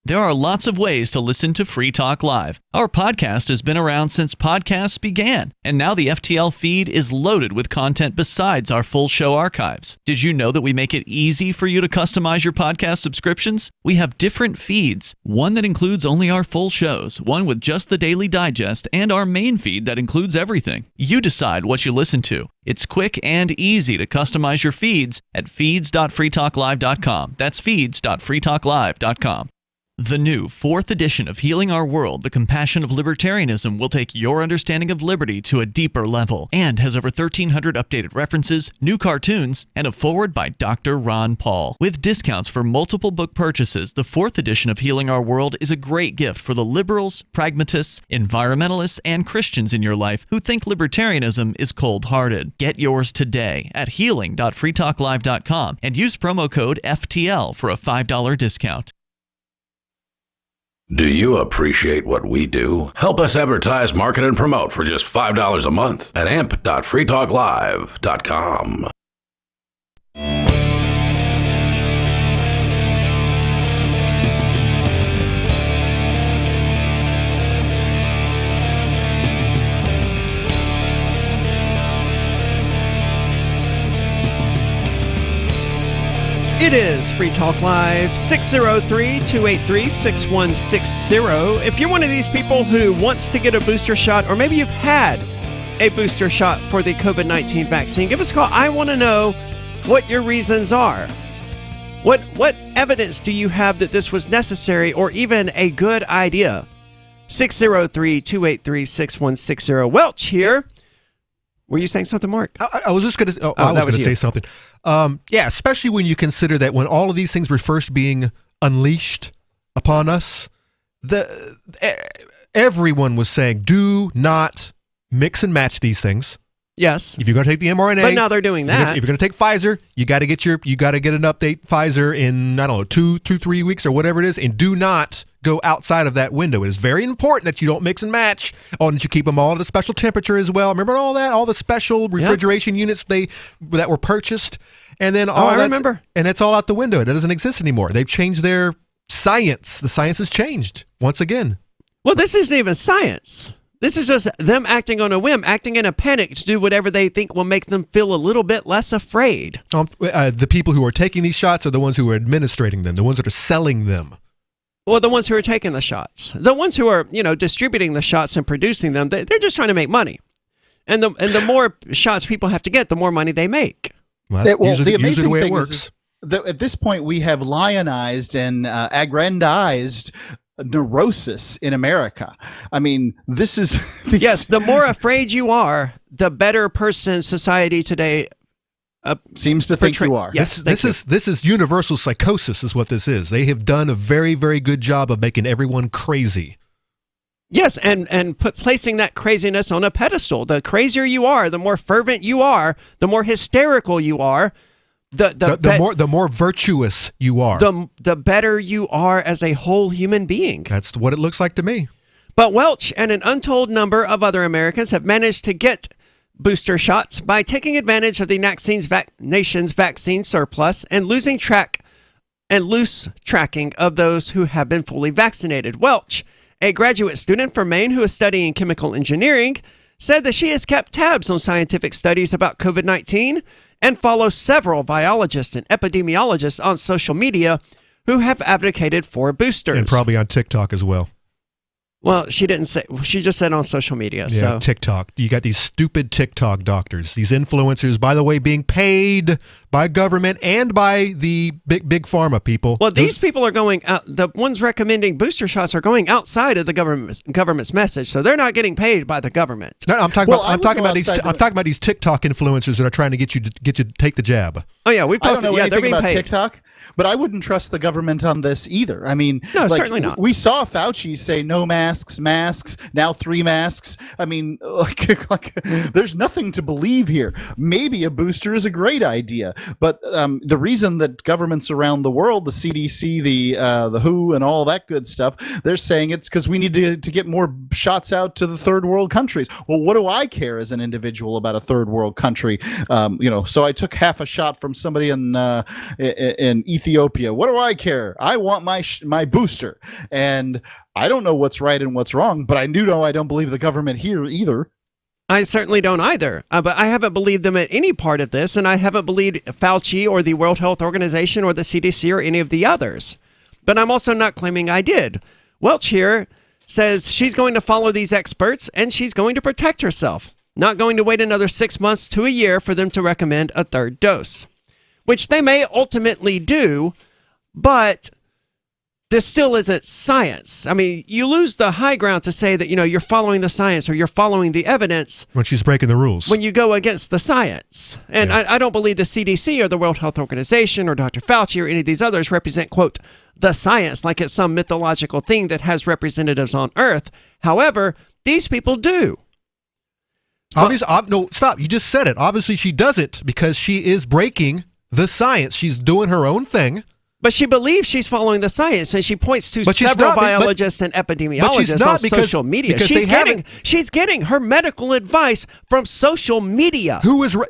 [SPEAKER 13] There are lots of ways to listen to Free Talk Live. Our podcast has been around since podcasts began, and now the FTL feed is loaded with content besides our full show archives. Did you know that we make it easy for you to customize your podcast subscriptions? We have different feeds, one that includes only our full shows, one with just the Daily Digest, and our main feed that includes everything. You decide what you listen to. It's quick and easy to customize your feeds at feeds.freetalklive.com. That's feeds.freetalklive.com. The new 4th edition of Healing Our World, The Compassion of Libertarianism, will take your understanding of liberty to a deeper level and has over 1,300 updated references, new cartoons, and a foreword by Dr. Ron Paul. With discounts for multiple book purchases, the 4th edition of Healing Our World is a great gift for the liberals, pragmatists, environmentalists, and Christians in your life who think libertarianism is cold-hearted. Get yours today at healing.freetalklive.com and use promo code FTL for a $5 discount.
[SPEAKER 24] Do you appreciate what we do? Help us advertise, market, and promote for just $5 a month at amp.freetalklive.com.
[SPEAKER 9] It is Free Talk Live, 603-283-6160. If you're one of these people who wants to get a booster shot, or maybe you've had a booster shot for the COVID-19 vaccine, give us a call. I want to know what your reasons are. What evidence do you have that this was necessary or even a good idea? 603-283-6160. Welch here. Were you saying something, Mark?
[SPEAKER 12] I was just going to. I was going to say something. Yeah, especially when you consider that when all of these things were first being unleashed upon us, everyone was saying, "Do not mix and match these things."
[SPEAKER 9] Yes.
[SPEAKER 12] If you're going to take the mRNA,
[SPEAKER 9] but now they're doing that.
[SPEAKER 12] If you're going to take Pfizer, you got to get an update Pfizer in, I don't know, 2-3 weeks or whatever it is, and do not go outside of that window. It is very important that you don't mix and match. Oh, and that you keep them all at a special temperature as well. Remember all that? All the special refrigeration units that were purchased, and then all
[SPEAKER 9] I remember.
[SPEAKER 12] And it's all out the window. It doesn't exist anymore. They've changed their science. The science has changed once again.
[SPEAKER 9] Well, this isn't even science. This is just them acting on a whim, acting in a panic to do whatever they think will make them feel a little bit less afraid.
[SPEAKER 12] The people who are taking these shots are the ones who are administrating them, the ones that are selling them.
[SPEAKER 9] Well, the ones who are taking the shots. The ones who are, distributing the shots and producing them, they're just trying to make money. And the more shots people have to get, the more money they make.
[SPEAKER 12] Well, that's usually the way it works.
[SPEAKER 11] Is that at this point, we have lionized and aggrandized neurosis in America. I mean, this is...
[SPEAKER 9] Yes, the more afraid you are, the better person society today
[SPEAKER 11] seems to think you are.
[SPEAKER 12] Yes, this is universal psychosis is what this is. They have done a very, very good job of making everyone crazy.
[SPEAKER 9] Yes, and placing that craziness on a pedestal. The crazier you are, the more fervent you are, the more hysterical you are, the
[SPEAKER 12] more virtuous you are,
[SPEAKER 9] the better you are as a whole human being.
[SPEAKER 12] That's what it looks like to me.
[SPEAKER 9] But Welch and an untold number of other Americans have managed to get booster shots by taking advantage of the nation's vaccine surplus and losing track and loose tracking of those who have been fully vaccinated. Welch, a graduate student from Maine who is studying chemical engineering, said that she has kept tabs on scientific studies about COVID-19 and follows several biologists and epidemiologists on social media who have advocated for boosters.
[SPEAKER 12] And probably on TikTok as well.
[SPEAKER 9] Well, she didn't say. She just said on social media.
[SPEAKER 12] Yeah,
[SPEAKER 9] so.
[SPEAKER 12] TikTok. You got these stupid TikTok doctors, these influencers, by the way, being paid by government and by the big pharma people.
[SPEAKER 9] Well, these people are going out. The ones recommending booster shots are going outside of the government's message, so they're not getting paid by the government.
[SPEAKER 12] No, I'm talking about these TikTok influencers that are trying to get you to take the jab.
[SPEAKER 9] Oh yeah, we've talked.
[SPEAKER 11] I don't know anything about
[SPEAKER 9] paid.
[SPEAKER 11] TikTok, but I wouldn't trust the government on this either. I mean,
[SPEAKER 9] no, certainly not.
[SPEAKER 11] We saw Fauci say no masks, now 3 masks. I mean, there's nothing to believe here. Maybe a booster is a great idea, but the reason that governments around the world, the CDC, the WHO, and all that good stuff, they're saying it's because we need to get more shots out to the third world countries. Well, what do I care as an individual about a third world country? So I took half a shot from somebody in Ethiopia. What do I care? I want my booster, and I don't know what's right and what's wrong, but I do know I don't believe the government here either.
[SPEAKER 9] I certainly don't either, but I haven't believed them at any part of this, and I haven't believed Fauci or the World Health Organization or the CDC or any of the others. But I'm also not claiming I did. Welch here says she's going to follow these experts, and she's going to protect herself, not going to wait another 6 months to a year for them to recommend a third dose, which they may ultimately do, but this still isn't science. I mean, you lose the high ground to say that, you're following the science or you're following the evidence.
[SPEAKER 12] When she's breaking the rules.
[SPEAKER 9] When you go against the science. And yeah. I don't believe the CDC or the World Health Organization or Dr. Fauci or any of these others represent, quote, the science, like it's some mythological thing that has representatives on Earth. However, these people do.
[SPEAKER 12] Obviously, no, stop. You just said it. Obviously, she doesn't because she is breaking the science. She's doing her own thing.
[SPEAKER 9] But she believes she's following the science, and she points to several biologists and epidemiologists on social media. She's getting her medical advice from social media.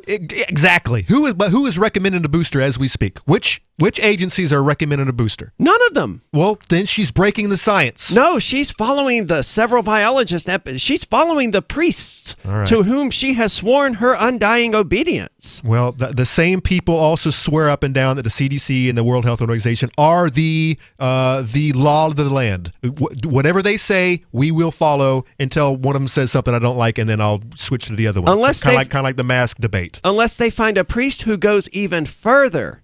[SPEAKER 12] Exactly? Who is recommending a booster as we speak? Which agencies are recommending a booster?
[SPEAKER 9] None of them.
[SPEAKER 12] Well, then she's breaking the science.
[SPEAKER 9] No, she's following the several biologists. She's following the priests to whom she has sworn her undying obedience.
[SPEAKER 12] Well, the same people also swear up and down that the CDC and the World Health Organization are the law of the land. Whatever they say, we will follow until one of them says something I don't like, and then I'll switch to the other one. Kind of like the mask debate.
[SPEAKER 9] Unless they find a priest who goes even further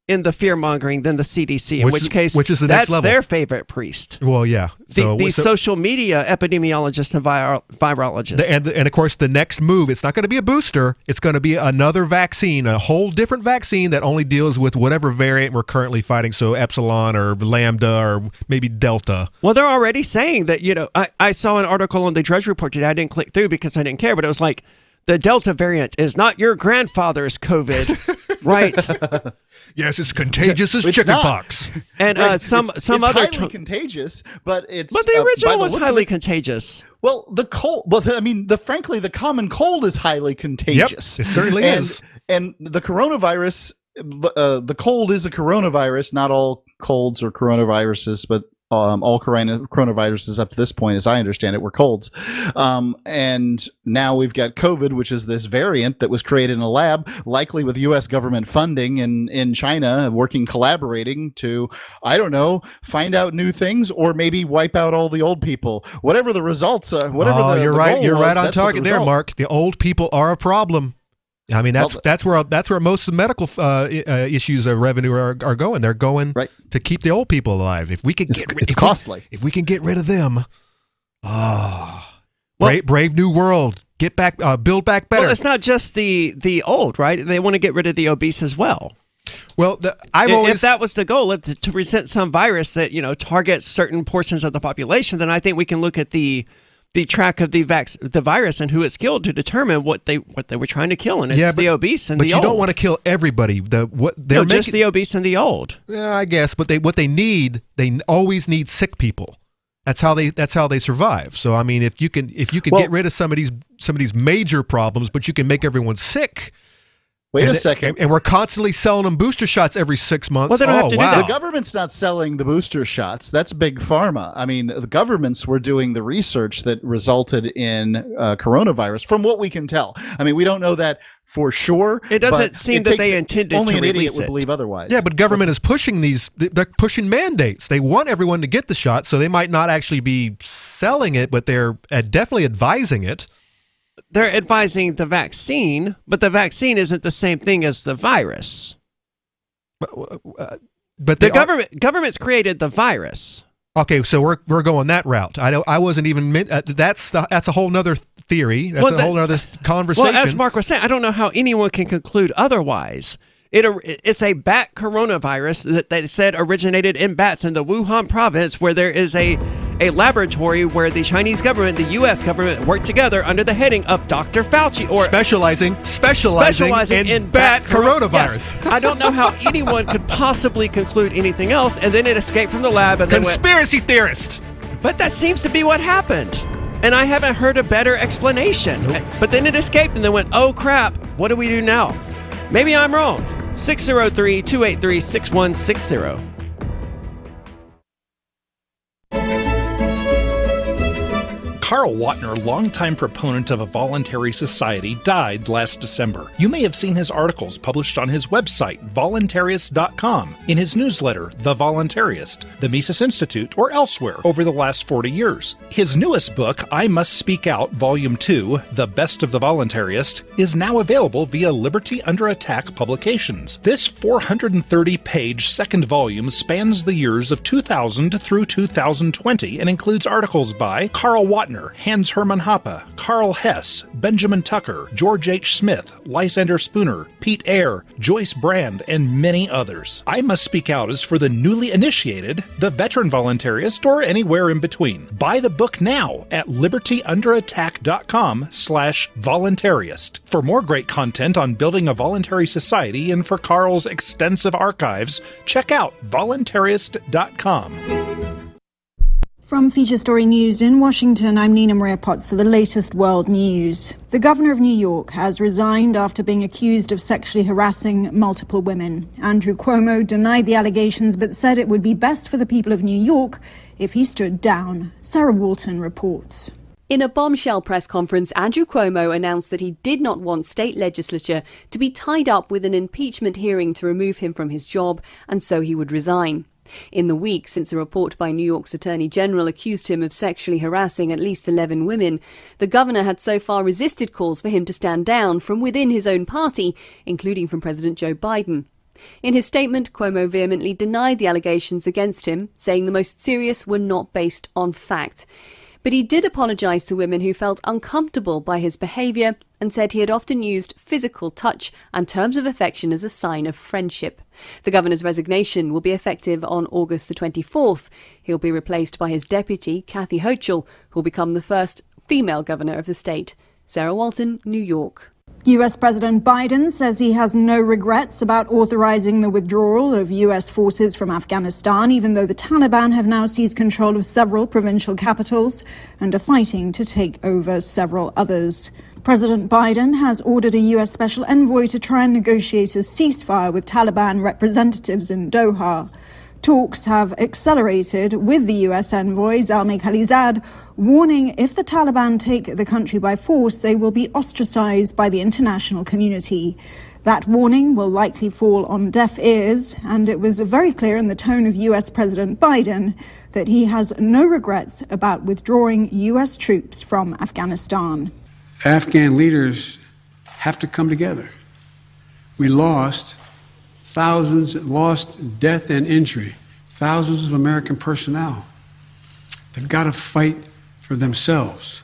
[SPEAKER 9] in the fear-mongering than the CDC, in which case
[SPEAKER 12] is the next level.
[SPEAKER 9] That's their favorite priest.
[SPEAKER 12] Well, yeah.
[SPEAKER 9] These social media epidemiologists and virologists.
[SPEAKER 12] And of course, the next move, it's not going to be a booster. It's going to be another vaccine, a whole different vaccine that only deals with whatever variant we're currently fighting, so Epsilon or Lambda or maybe Delta.
[SPEAKER 9] Well, they're already saying that, I saw an article on the Drudge Report today. I didn't click through because I didn't care, but it was like, the Delta variant is not your grandfather's COVID, right?
[SPEAKER 12] Yes, it's contagious as chickenpox.
[SPEAKER 9] And some
[SPEAKER 11] it's
[SPEAKER 9] other
[SPEAKER 11] highly contagious, but it's
[SPEAKER 9] the original was highly contagious.
[SPEAKER 11] Well, the cold. Well, frankly, the common cold is highly contagious.
[SPEAKER 12] Yep, it certainly is.
[SPEAKER 11] And the coronavirus, the cold is a coronavirus. Not all colds are coronaviruses, but all coronaviruses up to this point, as I understand it, were colds. And now we've got COVID, which is this variant that was created in a lab, likely with U.S. government funding in China, collaborating to, I don't know, find out new things or maybe wipe out all the old people. Whatever the results are,
[SPEAKER 12] you're right on target there, Mark. The old people are a problem. I mean, that's where most of the medical issues of revenue are going. They're going to keep the old people alive. If we can
[SPEAKER 11] costly.
[SPEAKER 12] If we can get rid of them, brave new world. Get back, build back better.
[SPEAKER 9] Well, it's not just the old, right? They want to get rid of the obese as well.
[SPEAKER 12] Well,
[SPEAKER 9] if that was the goal, to present some virus that targets certain portions of the population, then I think we can look at the track of the virus and who it's killed to determine what they were trying to kill, and it's the obese and the old.
[SPEAKER 12] But you don't want to kill everybody.
[SPEAKER 9] Just the obese and the old.
[SPEAKER 12] Yeah, I guess. But what they always need sick people. That's how they survive. So I mean, if you can get rid of some of these major problems, but you can make everyone sick,
[SPEAKER 11] Wait a second.
[SPEAKER 12] And we're constantly selling them booster shots every 6 months.
[SPEAKER 9] Well, they don't have to do that.
[SPEAKER 11] The government's not selling the booster shots. That's big pharma. I mean, the governments were doing the research that resulted in coronavirus, from what we can tell. I mean, we don't know that for sure.
[SPEAKER 9] It doesn't seem that they intended
[SPEAKER 11] only
[SPEAKER 9] to
[SPEAKER 11] an idiot
[SPEAKER 9] release
[SPEAKER 11] would
[SPEAKER 9] it.
[SPEAKER 11] believe otherwise.
[SPEAKER 12] Yeah, but government is pushing they're pushing mandates. They want everyone to get the shot, so they might not actually be selling it, but they're definitely advising it.
[SPEAKER 9] They're advising the vaccine, but the vaccine isn't the same thing as the virus.
[SPEAKER 12] But
[SPEAKER 9] the government's created the virus.
[SPEAKER 12] Okay, so we're going that route. I wasn't even that's a whole nother theory. That's a whole other conversation.
[SPEAKER 9] Well, as Mark was saying, I don't know how anyone can conclude otherwise. It's a bat coronavirus that they said originated in bats in the Wuhan province, where there is a laboratory where the Chinese government, the U.S. government worked together under the heading of Dr. Fauci, or
[SPEAKER 12] specializing in bat coronavirus.
[SPEAKER 9] Yes. I don't know how anyone could possibly conclude anything else, and then it escaped from the lab. And
[SPEAKER 12] conspiracy theorist.
[SPEAKER 9] But that seems to be what happened. And I haven't heard a better explanation. Nope. But then it escaped and then went, oh crap, what do we do now? Maybe I'm wrong. 603-283-6160.
[SPEAKER 7] Carl Watner, longtime proponent of a voluntary society, died last December. You may have seen his articles published on his website, voluntarist.com, in his newsletter, The Voluntarist, the Mises Institute, or elsewhere over the last 40 years. His newest book, I Must Speak Out, Volume 2, The Best of the Voluntarist, is now available via Liberty Under Attack Publications. This 430-page second volume spans the years of 2000 through 2020 and includes articles by Carl Watner, Hans Hermann Hoppe, Carl Hess, Benjamin Tucker, George H. Smith, Lysander Spooner, Pete Eyre, Joyce Brand, and many others. I Must Speak Out is for the newly initiated, the veteran voluntarist, or anywhere in between. Buy the book now at libertyunderattack.com/voluntarist. For more great content on building a voluntary society and for Carl's extensive archives, check out voluntarist.com.
[SPEAKER 2] From Feature Story News in Washington, I'm Nina Maria Potts for the latest world news. The governor of New York has resigned after being accused of sexually harassing multiple women. Andrew Cuomo denied the allegations but said it would be best for the people of New York if he stood down. Sarah Walton reports.
[SPEAKER 3] In a bombshell press conference, Andrew Cuomo announced that he did not want state legislature to be tied up with an impeachment hearing to remove him from his job, and so he would resign. In the week since a report by New York's Attorney General accused him of sexually harassing at least 11 women, the governor had so far resisted calls for him to stand down from within his own party, including from President Joe Biden. In his statement, Cuomo vehemently denied the allegations against him, saying the most serious were not based on fact. But he did apologise to women who felt uncomfortable by his behaviour and said he had often used physical touch and terms of affection as a sign of friendship. The governor's resignation will be effective on August the 24th. He'll be replaced by his deputy, Kathy Hochul, who will become the first female governor of the state. Sarah Walton, New York.
[SPEAKER 2] US President Biden says he has no regrets about authorizing the withdrawal of US forces from Afghanistan, even though the Taliban have now seized control of several provincial capitals and are fighting to take over several others. President Biden has ordered a US special envoy to try and negotiate a ceasefire with Taliban representatives in Doha. Talks have accelerated with the US envoy, Zalmay Khalilzad, warning if the Taliban take the country by force, they will be ostracized by the international community. That warning will likely fall on deaf ears, and it was very clear in the tone of US President Biden that he has no regrets about withdrawing US troops from Afghanistan.
[SPEAKER 6] Afghan leaders have to come together. We lost death and injury, thousands of American personnel. They've got to fight for themselves,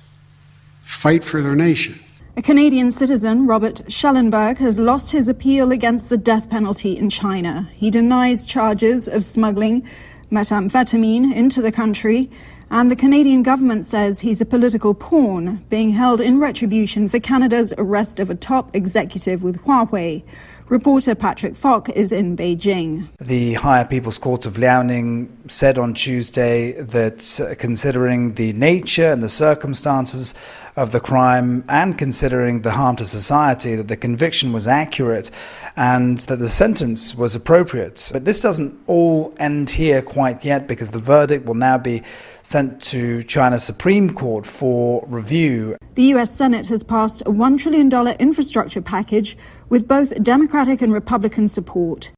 [SPEAKER 6] fight for their nation.
[SPEAKER 2] A Canadian citizen, Robert Schellenberg, has lost his appeal against the death penalty in China. He denies charges of smuggling methamphetamine into the country, and the Canadian government says he's a political pawn being held in retribution for Canada's arrest of a top executive with Huawei. Reporter Patrick Fock is in Beijing.
[SPEAKER 10] The Higher People's Court of Liaoning said on Tuesday that considering the nature and the circumstances of the crime and considering the harm to society, that the conviction was accurate and that the sentence was appropriate. But this doesn't all end here quite yet, because the verdict will now be sent to China's Supreme Court for review.
[SPEAKER 2] The US Senate has passed a $1 trillion infrastructure package with both Democratic and Republican support.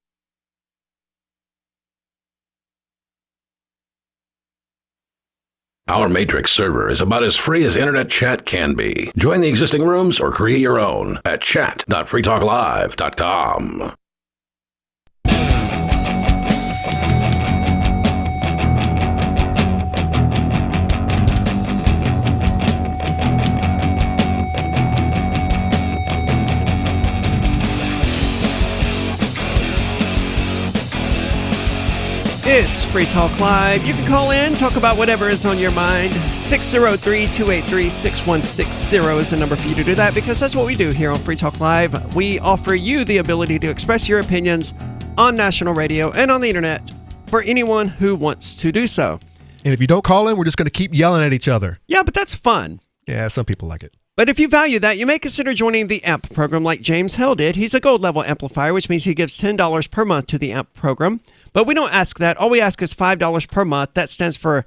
[SPEAKER 24] Our Matrix server is about as free as internet chat can be. Join the existing rooms or create your own at chat.freetalklive.com.
[SPEAKER 9] It's Free Talk Live. You can call in, talk about whatever is on your mind. 603-283-6160 is the number for you to do that, because that's what we do here on Free Talk Live. We offer you the ability to express your opinions on national radio and on the internet for anyone who wants to do so.
[SPEAKER 12] And if you don't call in, we're just going to keep yelling at each other.
[SPEAKER 9] Yeah, but that's fun.
[SPEAKER 12] Yeah, some people like it.
[SPEAKER 9] But if you value that, you may consider joining the AMP program like James Hill did. He's a gold level amplifier, which means he gives $10 per month to the AMP program. But we don't ask that. All we ask is $5 per month. That stands for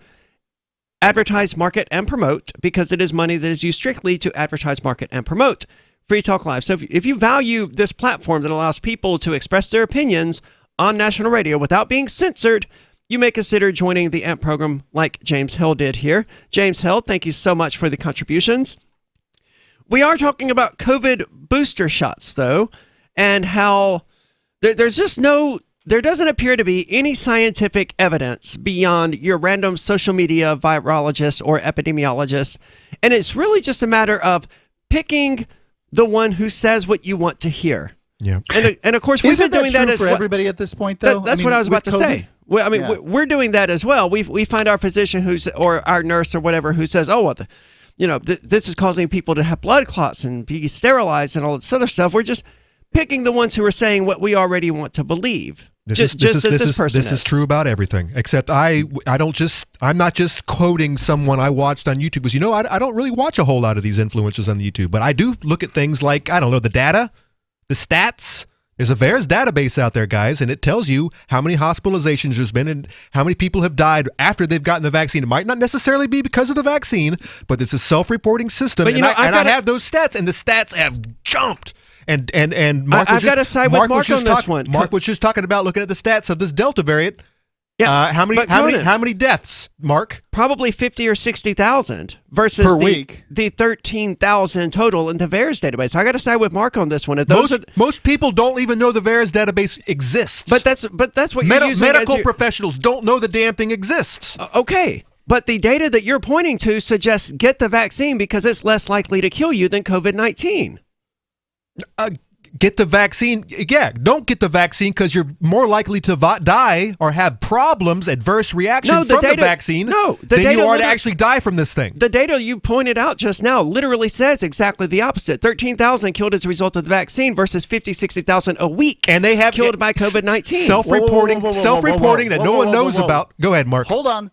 [SPEAKER 9] advertise, market, and promote, because it is money that is used strictly to advertise, market, and promote Free Talk Live. So if you value this platform that allows people to express their opinions on national radio without being censored, you may consider joining the AMP program like James Hill did here. James Hill, thank you so much for the contributions. We are talking about COVID booster shots, though, and how there's just there doesn't appear to be any scientific evidence beyond your random social media virologist or epidemiologist. And it's really just a matter of picking the one who says what you want to hear.
[SPEAKER 12] Yeah.
[SPEAKER 9] And of course, we've been doing that as
[SPEAKER 11] for
[SPEAKER 9] well.
[SPEAKER 11] everybody at this point, though?
[SPEAKER 9] That's what I was about to say. Well, I mean, we're doing that as well. We find our physician or our nurse or whatever who says, oh, well, this is causing people to have blood clots and be sterilized and all this other stuff. We're just picking the ones who are saying what we already want to believe. This is
[SPEAKER 12] true about everything, except I'm not just quoting someone I watched on YouTube, because I don't really watch a whole lot of these influencers on YouTube, but I do look at things like, I don't know, the data, the stats. There's a VAERS database out there, guys, and it tells you how many hospitalizations there's been and how many people have died after they've gotten the vaccine. It might not necessarily be because of the vaccine, but it's a self-reporting system, and I have those stats, and the stats have jumped. And Mark
[SPEAKER 9] I've got to side with Mark on this one.
[SPEAKER 12] Mark was just talking about looking at the stats of this Delta variant.
[SPEAKER 9] Yeah,
[SPEAKER 12] how many deaths, Mark?
[SPEAKER 9] Probably 50 or 60,000 versus the 13,000 total in the VAERS database. I got to side with Mark on this one.
[SPEAKER 12] Most people don't even know the VAERS database exists.
[SPEAKER 9] But that's what you're using.
[SPEAKER 12] Medical professionals don't know the damn thing exists.
[SPEAKER 9] Okay. But the data that you're pointing to suggests get the vaccine because it's less likely to kill you than COVID-19.
[SPEAKER 12] Get the vaccine. Yeah, don't get the vaccine because you're more likely to die or have problems, adverse reactions from the vaccine than you are to actually die from this thing.
[SPEAKER 9] The data you pointed out just now literally says exactly the opposite. 13,000 killed as a result of the vaccine versus 50, 60,000 a week
[SPEAKER 12] and they have
[SPEAKER 9] killed by COVID-19.
[SPEAKER 12] Self-reporting that no one knows about. Go ahead, Mark.
[SPEAKER 11] Hold on.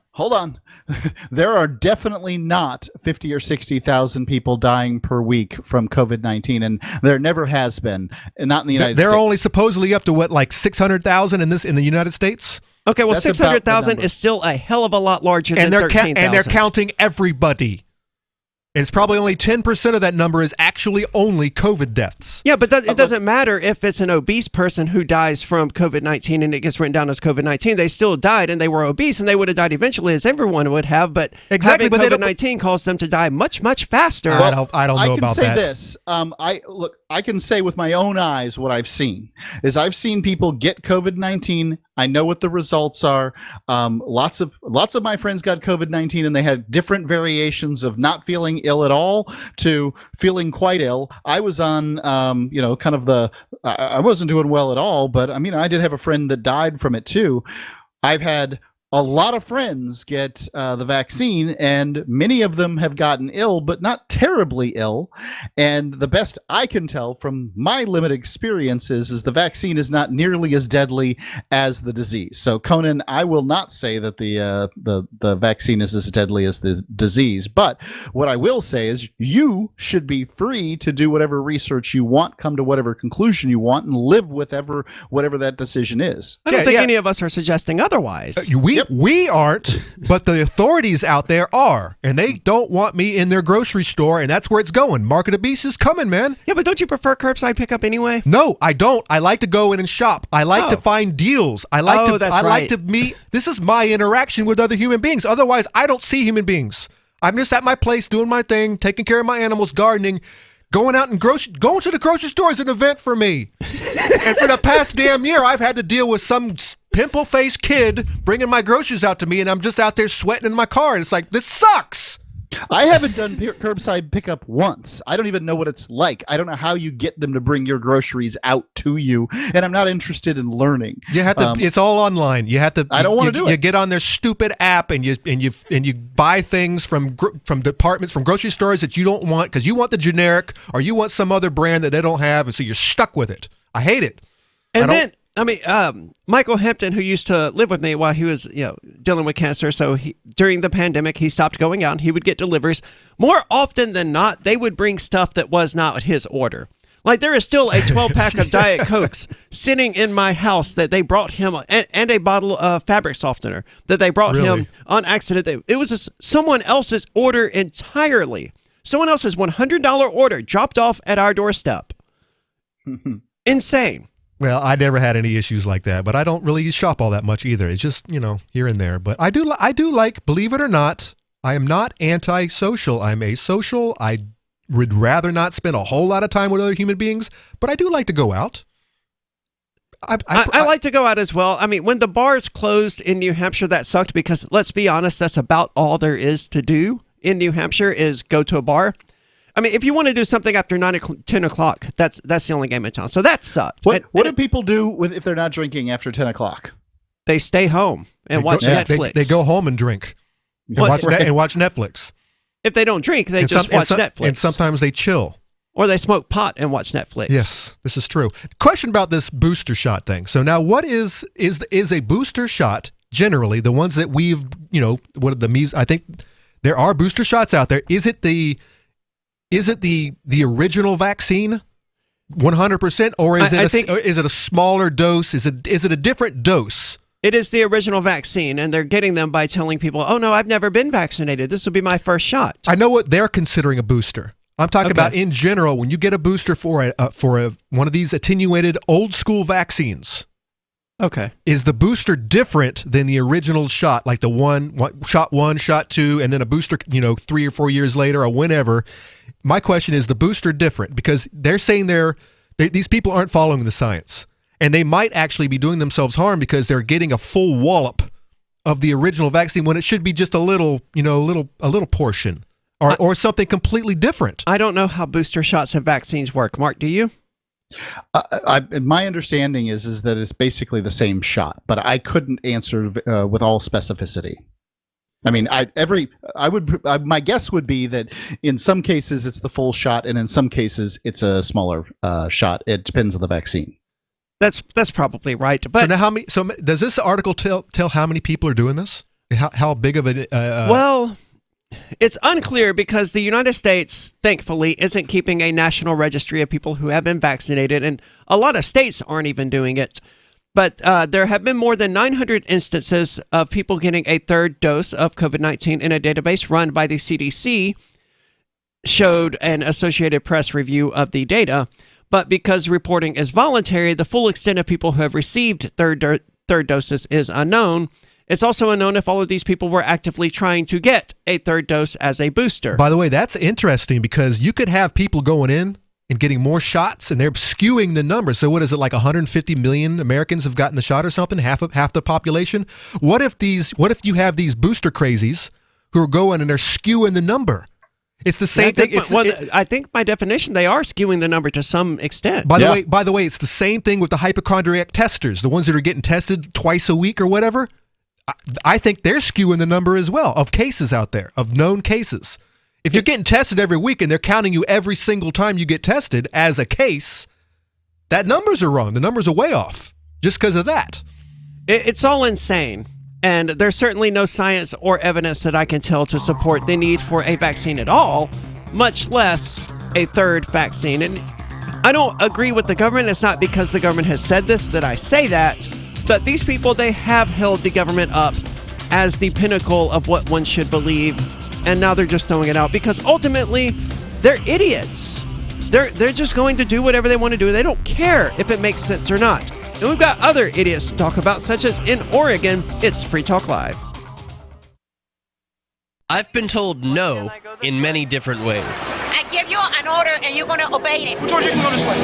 [SPEAKER 11] There are definitely not 50 or 60,000 people dying per week from COVID-19, and there never has been, and not in the United States.
[SPEAKER 12] They're only supposedly up to what, like 600,000 in the United States?
[SPEAKER 9] Okay, well, 600,000 is still a hell of a lot larger than 13,000.
[SPEAKER 12] And they're counting everybody. It's probably only 10% of that number is actually only COVID deaths.
[SPEAKER 9] Yeah, but it doesn't matter if it's an obese person who dies from COVID-19 and it gets written down as COVID-19. They still died and they were obese and they would have died eventually as everyone would have. But having COVID-19 caused them to die much, much faster.
[SPEAKER 12] Well, I don't know about that.
[SPEAKER 11] I can say this. I can say with my own eyes what I've seen is I've seen people get COVID-19. I know what the results are. Lots of my friends got COVID-19 and they had different variations of not feeling ill at all to feeling quite ill. I was on, I wasn't doing well at all, but I mean, I did have a friend that died from it too. I've had a lot of friends get the vaccine, and many of them have gotten ill, but not terribly ill. And the best I can tell from my limited experiences is the vaccine is not nearly as deadly as the disease. So, Conan, I will not say that the vaccine is as deadly as the disease. But what I will say is you should be free to do whatever research you want, come to whatever conclusion you want, and live with whatever that decision is.
[SPEAKER 9] I don't think any of us are suggesting otherwise.
[SPEAKER 12] We aren't, but the authorities out there are, and they don't want me in their grocery store, and that's where it's going. Mark of the Beast is coming, man.
[SPEAKER 9] Yeah, but don't you prefer curbside pickup anyway?
[SPEAKER 12] No, I don't. I like to go in and shop. I like to find deals. I like to meet. This is my interaction with other human beings. Otherwise, I don't see human beings. I'm just at my place doing my thing, taking care of my animals, gardening. Going out and going to the grocery store is an event for me. And for the past damn year, I've had to deal with some pimple-faced kid bringing my groceries out to me, and I'm just out there sweating in my car. And it's like, this sucks.
[SPEAKER 11] I haven't done curbside pickup once. I don't even know what it's like. I don't know how you get them to bring your groceries out to you, and I'm not interested in learning.
[SPEAKER 12] You have to. It's all online. You have to.
[SPEAKER 11] I don't want to do it.
[SPEAKER 12] You get on their stupid app and you buy things from departments, from grocery stores that you don't want because you want the generic or you want some other brand that they don't have, and so you're stuck with it. I hate it.
[SPEAKER 9] And Michael Hampton, who used to live with me while he was, dealing with cancer, so during the pandemic, he stopped going out and he would get deliveries. More often than not, they would bring stuff that was not his order. Like, there is still a 12-pack of Diet Cokes sitting in my house that they brought him, and a bottle of fabric softener that they brought him on accident. It was someone else's order entirely. Someone else's $100 order dropped off at our doorstep. Insane.
[SPEAKER 12] Well, I never had any issues like that, but I don't really shop all that much either. It's just, here and there. But I do like, believe it or not, I am not anti-social. I'm asocial. I would rather not spend a whole lot of time with other human beings, but I do like to go out. I
[SPEAKER 9] like to go out as well. I mean, when the bars closed in New Hampshire, that sucked because, let's be honest, that's about all there is to do in New Hampshire is go to a bar. I mean, if you want to do something after 10 o'clock, that's the only game in town. So that sucked.
[SPEAKER 11] What do people do if they're not drinking after 10 o'clock?
[SPEAKER 9] They stay home and watch Netflix.
[SPEAKER 12] They go home and drink and watch Netflix.
[SPEAKER 9] If they don't drink, they just watch Netflix.
[SPEAKER 12] And sometimes they chill.
[SPEAKER 9] Or they smoke pot and watch Netflix.
[SPEAKER 12] Yes, this is true. Question about this booster shot thing. So now what is a booster shot generally, the ones that we've, what are the measles? I think there are booster shots out there. Is it the original vaccine 100%, or is it a smaller dose? Is it a different dose?
[SPEAKER 9] It is the original vaccine, and they're getting them by telling people, oh no, I've never been vaccinated. This will be my first shot.
[SPEAKER 12] I know what they're considering a booster. I'm talking about in general, when you get a booster for one of these attenuated old school vaccines.
[SPEAKER 9] Okay.
[SPEAKER 12] Is the booster different than the original shot, like the shot 1, shot 2, and then a booster, 3 or 4 years later or whenever? My question is, the booster different? Because they're saying these people aren't following the science, and they might actually be doing themselves harm because they're getting a full wallop of the original vaccine when it should be just a little portion or something completely different.
[SPEAKER 9] I don't know how booster shots of vaccines work. Mark, do you?
[SPEAKER 11] My understanding is that it's basically the same shot, but I couldn't answer with all specificity. I mean, my guess would be that in some cases it's the full shot, and in some cases it's a smaller shot. It depends on the vaccine.
[SPEAKER 9] That's probably right. But
[SPEAKER 12] so now So does this article tell how many people are doing this? How big of it?
[SPEAKER 9] Well, it's unclear because the United States, thankfully, isn't keeping a national registry of people who have been vaccinated, and a lot of states aren't even doing it. But there have been more than 900 instances of people getting a third dose of COVID-19 in a database run by the CDC, showed an Associated Press review of the data. But because reporting is voluntary, the full extent of people who have received third doses is unknown. It's also unknown if all of these people were actively trying to get a third dose as a booster.
[SPEAKER 12] By the way, that's interesting because you could have people going in and getting more shots, and they're skewing the numbers. So what is it, like 150 million Americans have gotten the shot or something? Half the population? What if you have these booster crazies who are going and they're skewing the number? It's the same thing.
[SPEAKER 9] I think by definition they are skewing the number to some extent.
[SPEAKER 12] By the way, it's the same thing with the hypochondriac testers, the ones that are getting tested twice a week or whatever. I think they're skewing the number as well of cases out there, of known cases. If you're getting tested every week and they're counting you every single time you get tested as a case, that numbers are wrong. The numbers are way off just because of that.
[SPEAKER 9] It's all insane. And there's certainly no science or evidence that I can tell to support the need for a vaccine at all, much less a third vaccine. And I don't agree with the government. It's not because the government has said this that I say that, but these people, they have held the government up as the pinnacle of what one should believe, and now they're just throwing it out because ultimately they're idiots. They're just going to do whatever they want to do. They don't care if it makes sense or not. And we've got other idiots to talk about, such as in Oregon, it's Free Talk Live.
[SPEAKER 15] I've been told no in many different ways.
[SPEAKER 17] I give you an order and you're going to obey it.
[SPEAKER 18] George, you can go this way.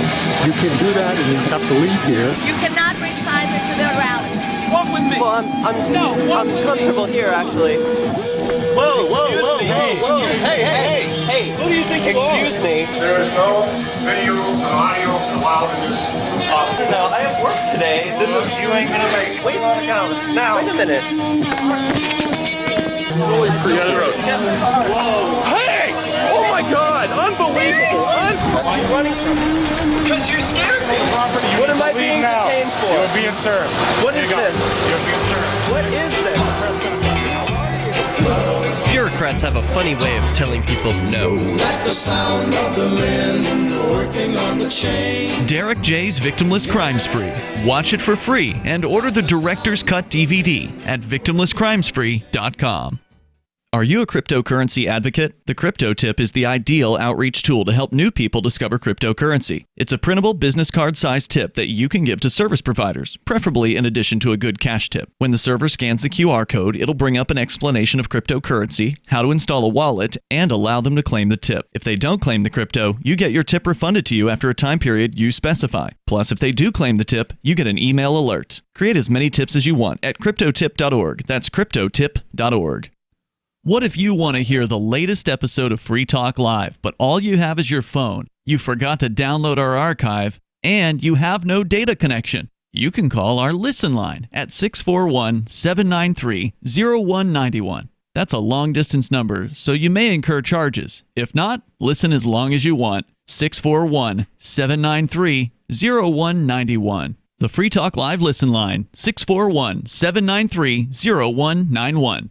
[SPEAKER 18] You can do that and you have to leave here.
[SPEAKER 17] You cannot bring silence to the rally.
[SPEAKER 18] Walk with me.
[SPEAKER 15] Well, I'm comfortable here, actually. Whoa. Hey. Who do you think you are? Excuse me.
[SPEAKER 18] There is no video and audio allowed in this office.
[SPEAKER 15] No, I have work today.
[SPEAKER 18] You ain't gonna make it.
[SPEAKER 15] Wait a minute.
[SPEAKER 18] Forget the road.
[SPEAKER 15] Hey! Oh my God! Unbelievable!
[SPEAKER 18] Why are you running from me?
[SPEAKER 15] Because you scared me. What am I being detained for?
[SPEAKER 18] You're being served.
[SPEAKER 15] What is this?
[SPEAKER 18] You're being served.
[SPEAKER 15] What is this? Bureaucrats have a funny way of telling people no.
[SPEAKER 19] That's the sound of the men working on the chain.
[SPEAKER 13] Derek J's Victimless Crime Spree. Watch it for free and order the Director's Cut DVD at victimlesscrimespree.com. Are you a cryptocurrency advocate? The Crypto Tip is the ideal outreach tool to help new people discover cryptocurrency. It's a printable business card-sized tip that you can give to service providers, preferably in addition to a good cash tip. When the server scans the QR code, it'll bring up an explanation of cryptocurrency, how to install a wallet, and allow them to claim the tip. If they don't claim the crypto, you get your tip refunded to you after a time period you specify. Plus, if they do claim the tip, you get an email alert. Create as many tips as you want at cryptotip.org. That's cryptotip.org. What if you want to hear the latest episode of Free Talk Live, but all you have is your phone, you forgot to download our archive, and you have no data connection? You can call our Listen line at 641-793-0191. That's a long-distance number, so you may incur charges. If not, listen as long as you want. 641-793-0191. The Free Talk Live Listen line, 641-793-0191.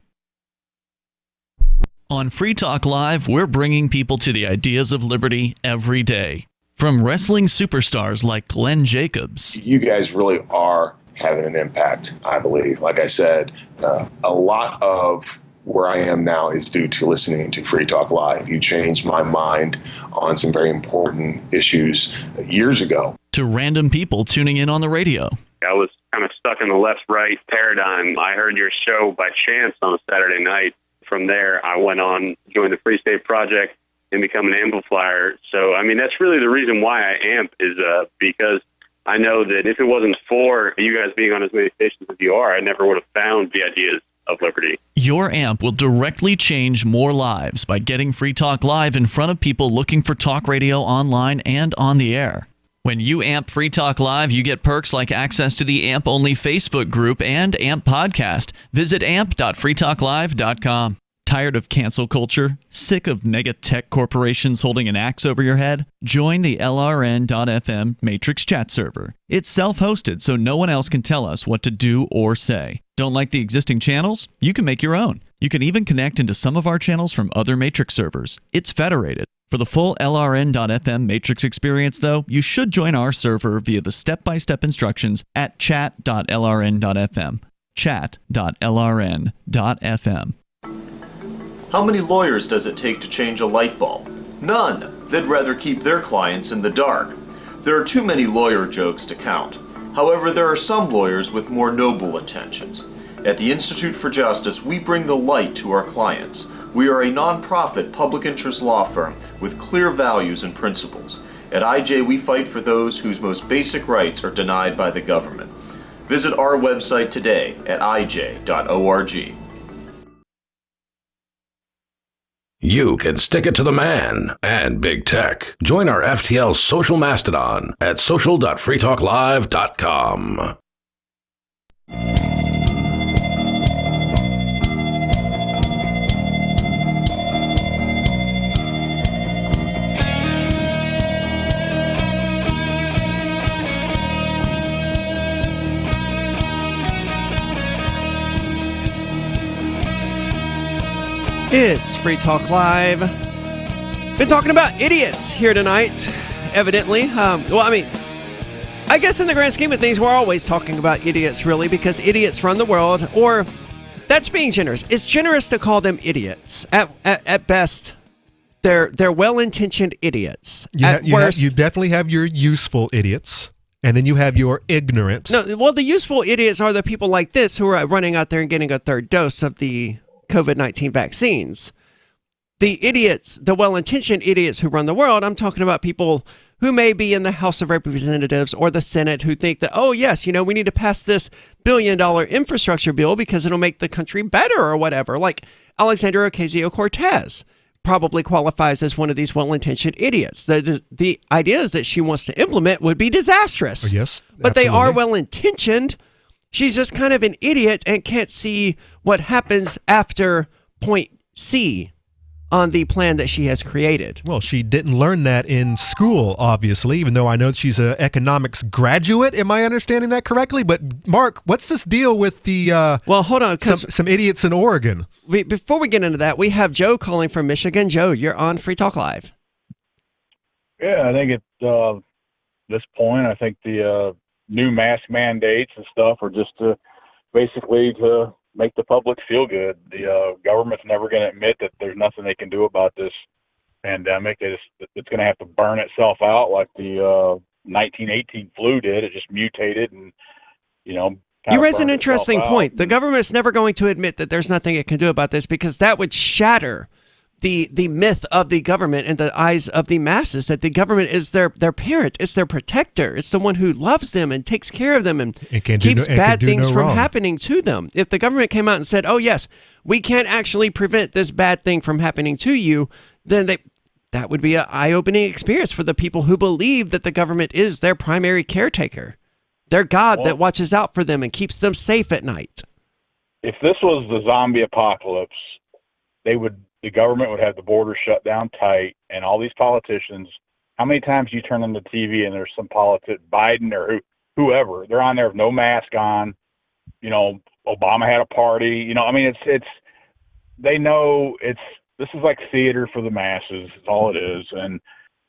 [SPEAKER 13] On Free Talk Live, we're bringing people to the ideas of liberty every day. From wrestling superstars like Glenn Jacobs.
[SPEAKER 25] You guys really are having an impact, I believe. Like I said, a lot of where I am now is due to listening to Free Talk Live. You changed my mind on some very important issues years ago.
[SPEAKER 13] To random people tuning in on the radio.
[SPEAKER 26] I was kind of stuck in the left-right paradigm. I heard your show by chance on a Saturday night. From there, I went on, joined the Free State Project, and become an amplifier. So, I mean, that's really the reason why I amp is because I know that if it wasn't for you guys being on as many stations as you are, I never would have found the ideas of liberty.
[SPEAKER 13] Your amp will directly change more lives by getting Free Talk Live in front of people looking for talk radio online and on the air. When you amp Free Talk Live, you get perks like access to the AMP-only Facebook group and AMP podcast. Visit amp.freetalklive.com. Tired of cancel culture? Sick of mega tech corporations holding an axe over your head? Join the LRN.FM Matrix chat server. It's self-hosted, so no one else can tell us what to do or say. Don't like the existing channels? You can make your own. You can even connect into some of our channels from other Matrix servers. It's federated. For the full LRN.FM Matrix experience, though, you should join our server via the step-by-step instructions at chat.lrn.fm. Chat.lrn.fm.
[SPEAKER 27] How many lawyers does it take to change a light bulb? None. They'd rather keep their clients in the dark. There are too many lawyer jokes to count. However, there are some lawyers with more noble intentions. At the Institute for Justice, we bring the light to our clients. We are a non-profit public interest law firm with clear values and principles. At IJ, we fight for those whose most basic rights are denied by the government. Visit our website today at ij.org.
[SPEAKER 24] You can stick it to the man and big tech. Join our FTL social mastodon at social.freetalklive.com.
[SPEAKER 9] It's Free Talk Live. Been talking about idiots here tonight, evidently. I guess in the grand scheme of things, we're always talking about idiots, really, because idiots run the world, or that's being generous. It's generous to call them idiots. At best, they're well-intentioned idiots.
[SPEAKER 12] You definitely have your useful idiots, and then you have your ignorant.
[SPEAKER 9] No, well, the useful idiots are the people like this who are running out there and getting a third dose of the COVID-19 vaccines. The idiots, the well-intentioned idiots who run the world, I'm talking about people who may be in the House of Representatives or the Senate who think that, oh, yes, we need to pass this billion-dollar infrastructure bill because it'll make the country better or whatever. Like Alexandria Ocasio-Cortez probably qualifies as one of these well-intentioned idiots. The ideas that she wants to implement would be disastrous.
[SPEAKER 12] Oh, yes,
[SPEAKER 9] but
[SPEAKER 12] absolutely.
[SPEAKER 9] They are well-intentioned. She's just kind of an idiot and can't see what happens after point C on the plan that she has created.
[SPEAKER 12] Well, she didn't learn that in school, obviously, even though I know she's an economics graduate. Am I understanding that correctly? But Mark, what's this deal with the
[SPEAKER 9] well, hold on,
[SPEAKER 12] some idiots in Oregon?
[SPEAKER 9] Before we get into that, we have Joe calling from Michigan. Joe, you're on Free Talk Live.
[SPEAKER 1] Yeah, I think at this point, I think the new mask mandates and stuff are just basically to make the public feel good. The government's never going to admit that there's nothing they can do about this pandemic. It's going to have to burn itself out like the 1918 flu did. It just mutated and,
[SPEAKER 9] You raise an interesting point. The government's never going to admit that there's nothing it can do about this because that would shatter the myth of the government in the eyes of the masses, that the government is their parent, it's their protector, it's the one who loves them and takes care of them and keeps bad things from happening to them. If the government came out and said, oh yes, we can't actually prevent this bad thing from happening to you, then that would be an eye-opening experience for the people who believe that the government is their primary caretaker, their God that watches out for them and keeps them safe at night.
[SPEAKER 1] If this was the zombie apocalypse, the government would have the border shut down tight, and all these politicians, how many times you turn on the TV and there's some Biden or whoever, they're on there with no mask on, Obama had a party, they know this is like theater for the masses, it's all it is, and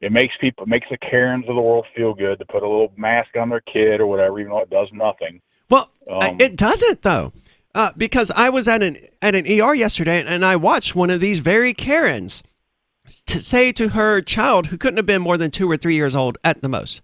[SPEAKER 1] it makes the Karens of the world feel good to put a little mask on their kid or whatever, even though it does nothing.
[SPEAKER 9] Well, it doesn't though. Because I was at an ER yesterday and I watched one of these very Karens to say to her child, who couldn't have been more than 2 or 3 years old at the most.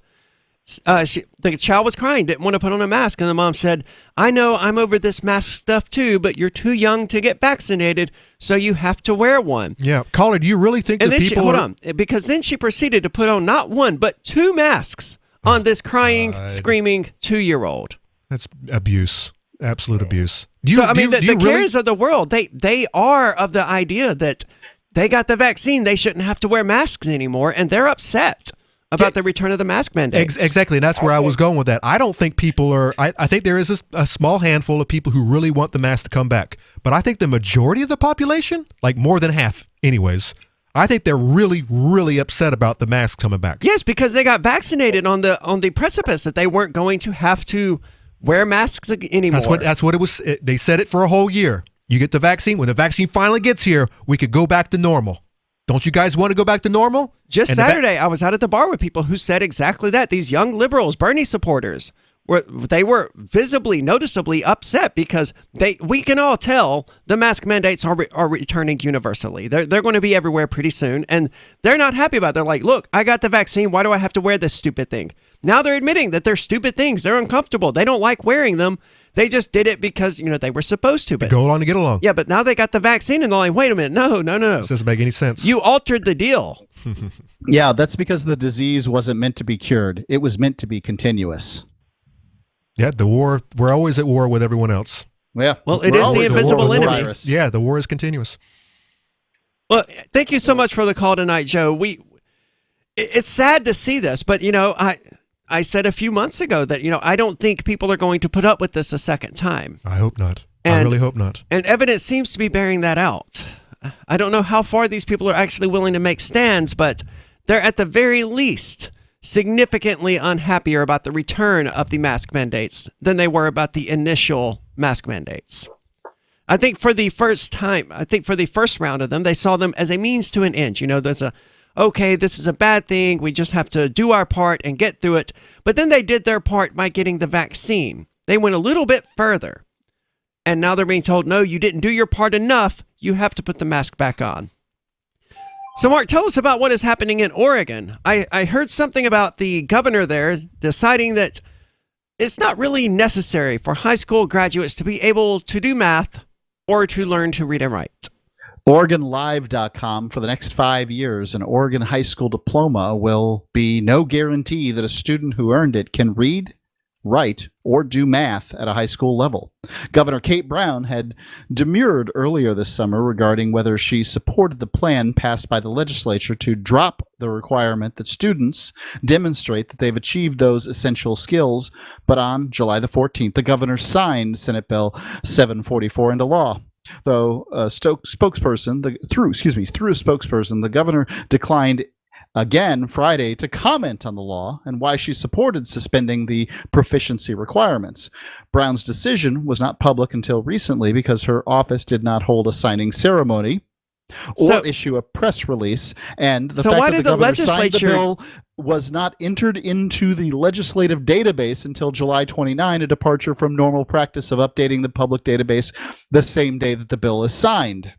[SPEAKER 9] The child was crying, didn't want to put on a mask, and the mom said, I know I'm over this mask stuff too, but you're too young to get vaccinated, so you have to wear one.
[SPEAKER 12] Yeah, caller, do you really think that people
[SPEAKER 9] hold on, because then she proceeded to put on not one, but 2 masks on this crying, screaming 2-year-old.
[SPEAKER 12] That's abuse. Absolute abuse.
[SPEAKER 9] The Karens of the world, they are of the idea that they got the vaccine, they shouldn't have to wear masks anymore, and they're upset about the return of the mask mandates.
[SPEAKER 12] Exactly, and that's where I was going with that. I don't think people are, I think there is a small handful of people who really want the mask to come back, but I think the majority of the population, like more than half anyways, I think they're really, really upset about the mask coming back.
[SPEAKER 9] Yes, because they got vaccinated on the precipice that they weren't going to have to wear masks anymore.
[SPEAKER 12] That's what it was. They said it for a whole year. You get the vaccine. When the vaccine finally gets here, we could go back to normal. Don't you guys want to go back to normal?
[SPEAKER 9] Just Saturday, I was out at the bar with people who said exactly that. These young liberals, Bernie supporters, they were visibly, noticeably upset because we can all tell the mask mandates are returning universally. They're going to be everywhere pretty soon, and they're not happy about it. They're like, look, I got the vaccine. Why do I have to wear this stupid thing? Now they're admitting that they're stupid things. They're uncomfortable. They don't like wearing them. They just did it because, they were supposed to. But
[SPEAKER 12] go along to get along.
[SPEAKER 9] Yeah, but now they got the vaccine and they're like, wait a minute. No.
[SPEAKER 12] This doesn't make any sense.
[SPEAKER 9] You altered the deal.
[SPEAKER 11] Yeah, that's because the disease wasn't meant to be cured. It was meant to be continuous.
[SPEAKER 12] Yeah, we're always at war with everyone else.
[SPEAKER 11] Yeah.
[SPEAKER 9] Well, it is the invisible enemy.
[SPEAKER 12] Yeah, the war is continuous.
[SPEAKER 9] Well, thank you so much for the call tonight, Joe. It's sad to see this, but, I said a few months ago that, I don't think people are going to put up with this a second time.
[SPEAKER 12] I hope not. I really hope not.
[SPEAKER 9] And evidence seems to be bearing that out. I don't know how far these people are actually willing to make stands, but they're at the very least significantly unhappier about the return of the mask mandates than they were about the initial mask mandates. I think for the first round of them, they saw them as a means to an end. Okay, this is a bad thing. We just have to do our part and get through it. But then they did their part by getting the vaccine. They went a little bit further. And now they're being told, no, you didn't do your part enough. You have to put the mask back on. So, Mark, tell us about what is happening in Oregon. I heard something about the governor there deciding that it's not really necessary for high school graduates to be able to do math or to learn to read and write.
[SPEAKER 11] OregonLive.com, for the next 5 years, an Oregon high school diploma will be no guarantee that a student who earned it can read, write, or do math at a high school level. Governor Kate Brown had demurred earlier this summer regarding whether she supported the plan passed by the legislature to drop the requirement that students demonstrate that they've achieved those essential skills. But on July the 14th, the governor signed Senate Bill 744 into law. Though through a spokesperson, the governor declined again Friday to comment on the law and why she supported suspending the proficiency requirements. Brown's decision was not public until recently because her office did not hold a signing ceremony or issue a press release, and the fact that the governor signed the bill was not entered into the legislative database until July 29, a departure from normal practice of updating the public database the same day that the bill is signed.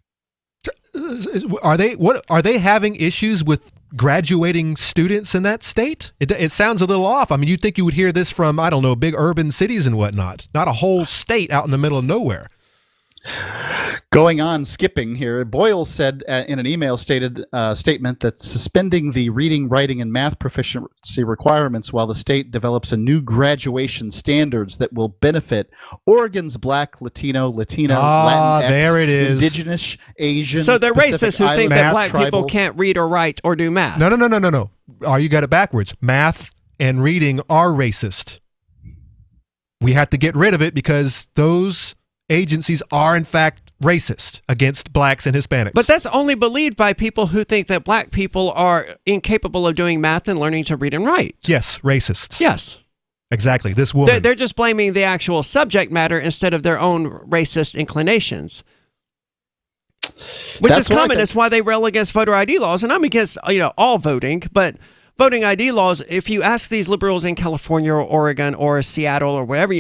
[SPEAKER 12] Are they having issues with graduating students in that state? It sounds a little off. I mean, you'd think you would hear this from, I don't know, big urban cities and whatnot, not a whole state out in the middle of nowhere.
[SPEAKER 11] Going on, skipping here, Boyle said in an email statement that suspending the reading, writing, and math proficiency requirements while the state develops a new graduation standards that will benefit Oregon's Black, Latino, Latinx,
[SPEAKER 12] there it is.
[SPEAKER 11] Indigenous, Asian.
[SPEAKER 9] So they're
[SPEAKER 11] Pacific
[SPEAKER 9] racist who think that black people can't read or write or do math.
[SPEAKER 12] No. You got it backwards. Math and reading are racist. We have to get rid of it because those agencies are in fact racist against blacks and Hispanics.
[SPEAKER 9] But that's only believed by people who think that black people are incapable of doing math and learning to read and write.
[SPEAKER 12] Yes, racists.
[SPEAKER 9] Yes.
[SPEAKER 12] Exactly. This woman.
[SPEAKER 9] They're just blaming the actual subject matter instead of their own racist inclinations. Which is common. It's why they rail against voter ID laws. And I'm against all voting, but voting ID laws, if you ask these liberals in California or Oregon or Seattle or wherever,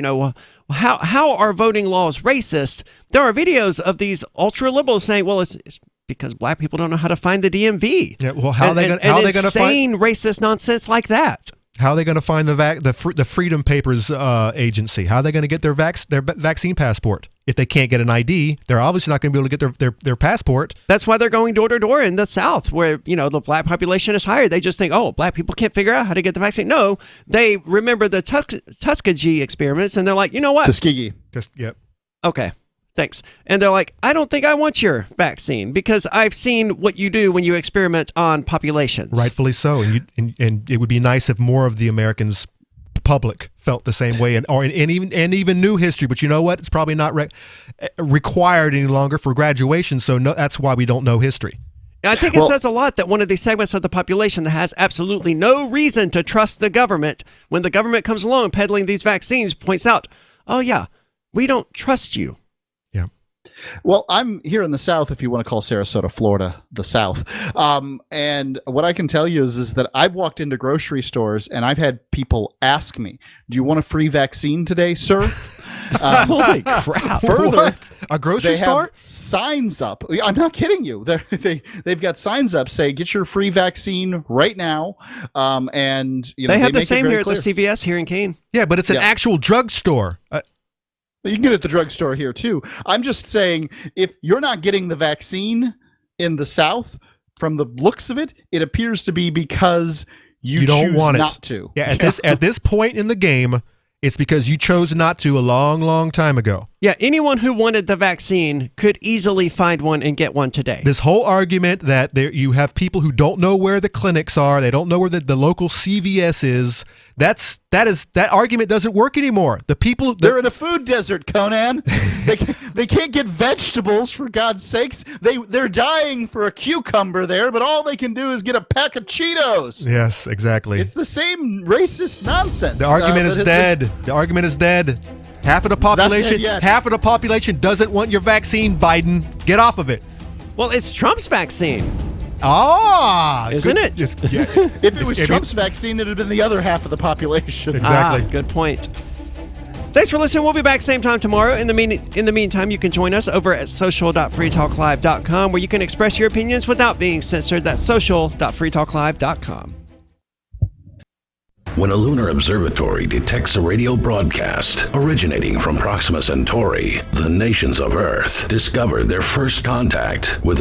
[SPEAKER 9] how are voting laws racist? There are videos of these ultra liberals saying, well, it's because black people don't know how to find the DMV.
[SPEAKER 12] Yeah, well, how are they going to find
[SPEAKER 9] racist nonsense like that?
[SPEAKER 12] How are they going to find the Freedom Papers agency? How are they going to get their vaccine passport? If they can't get an ID, they're obviously not going to be able to get their passport.
[SPEAKER 9] That's why they're going door to door in the South, where the black population is higher. They just think, oh, black people can't figure out how to get the vaccine. No, they remember the Tuskegee experiments, and they're like, you know what?
[SPEAKER 11] Tuskegee.
[SPEAKER 12] Yep.
[SPEAKER 9] Okay. Thanks. And they're like, I don't think I want your vaccine because I've seen what you do when you experiment on populations.
[SPEAKER 12] Rightfully so. And it would be nice if more of the Americans public felt the same way and even knew history. But you know what? It's probably not required any longer for graduation. So that's why we don't know history.
[SPEAKER 9] I think it says a lot that one of these segments of the population that has absolutely no reason to trust the government, when the government comes along peddling these vaccines, points out, oh yeah, we don't trust you.
[SPEAKER 11] Well, I'm here in the South, if you want to call Sarasota, Florida, the South. And what I can tell you is that I've walked into grocery stores and I've had people ask me, do you want a free vaccine today, sir?
[SPEAKER 9] Holy crap.
[SPEAKER 11] Further,
[SPEAKER 12] what? A grocery store?
[SPEAKER 11] Have signs up. I'm not kidding you. They've got signs up saying, get your free vaccine right now. And
[SPEAKER 9] they have the same here clear. At the CVS here in Keene.
[SPEAKER 12] Yeah, but it's an actual drugstore.
[SPEAKER 11] You can get it at the drugstore here, too. I'm just saying, if you're not getting the vaccine in the South, from the looks of it, it appears to be because you don't want not to.
[SPEAKER 12] Yeah, at this point in the game, it's because you chose not to a long, long time ago.
[SPEAKER 9] Yeah, anyone who wanted the vaccine could easily find one and get one today.
[SPEAKER 12] This whole argument that you have people who don't know where the clinics are, they don't know where the local CVS is, that argument doesn't work anymore. The people
[SPEAKER 11] they're in a food desert, Conan. They can't get vegetables, for God's sakes. They're dying for a cucumber there, but all they can do is get a pack of Cheetos.
[SPEAKER 12] Yes, exactly.
[SPEAKER 11] It's the same racist nonsense.
[SPEAKER 12] The argument is dead. The argument is dead. Half of the population doesn't want your vaccine, Biden. Get off of it.
[SPEAKER 9] Well, it's Trump's vaccine. Isn't it?
[SPEAKER 11] If it was Trump's vaccine, it would have been the other half of the population.
[SPEAKER 12] Exactly.
[SPEAKER 9] Good point. Thanks for listening. We'll be back same time tomorrow. In the meantime, you can join us over at social.freetalklive.com, where you can express your opinions without being censored. That's social.freetalklive.com.
[SPEAKER 24] When a lunar observatory detects a radio broadcast originating from Proxima Centauri, the nations of Earth discover their first contact with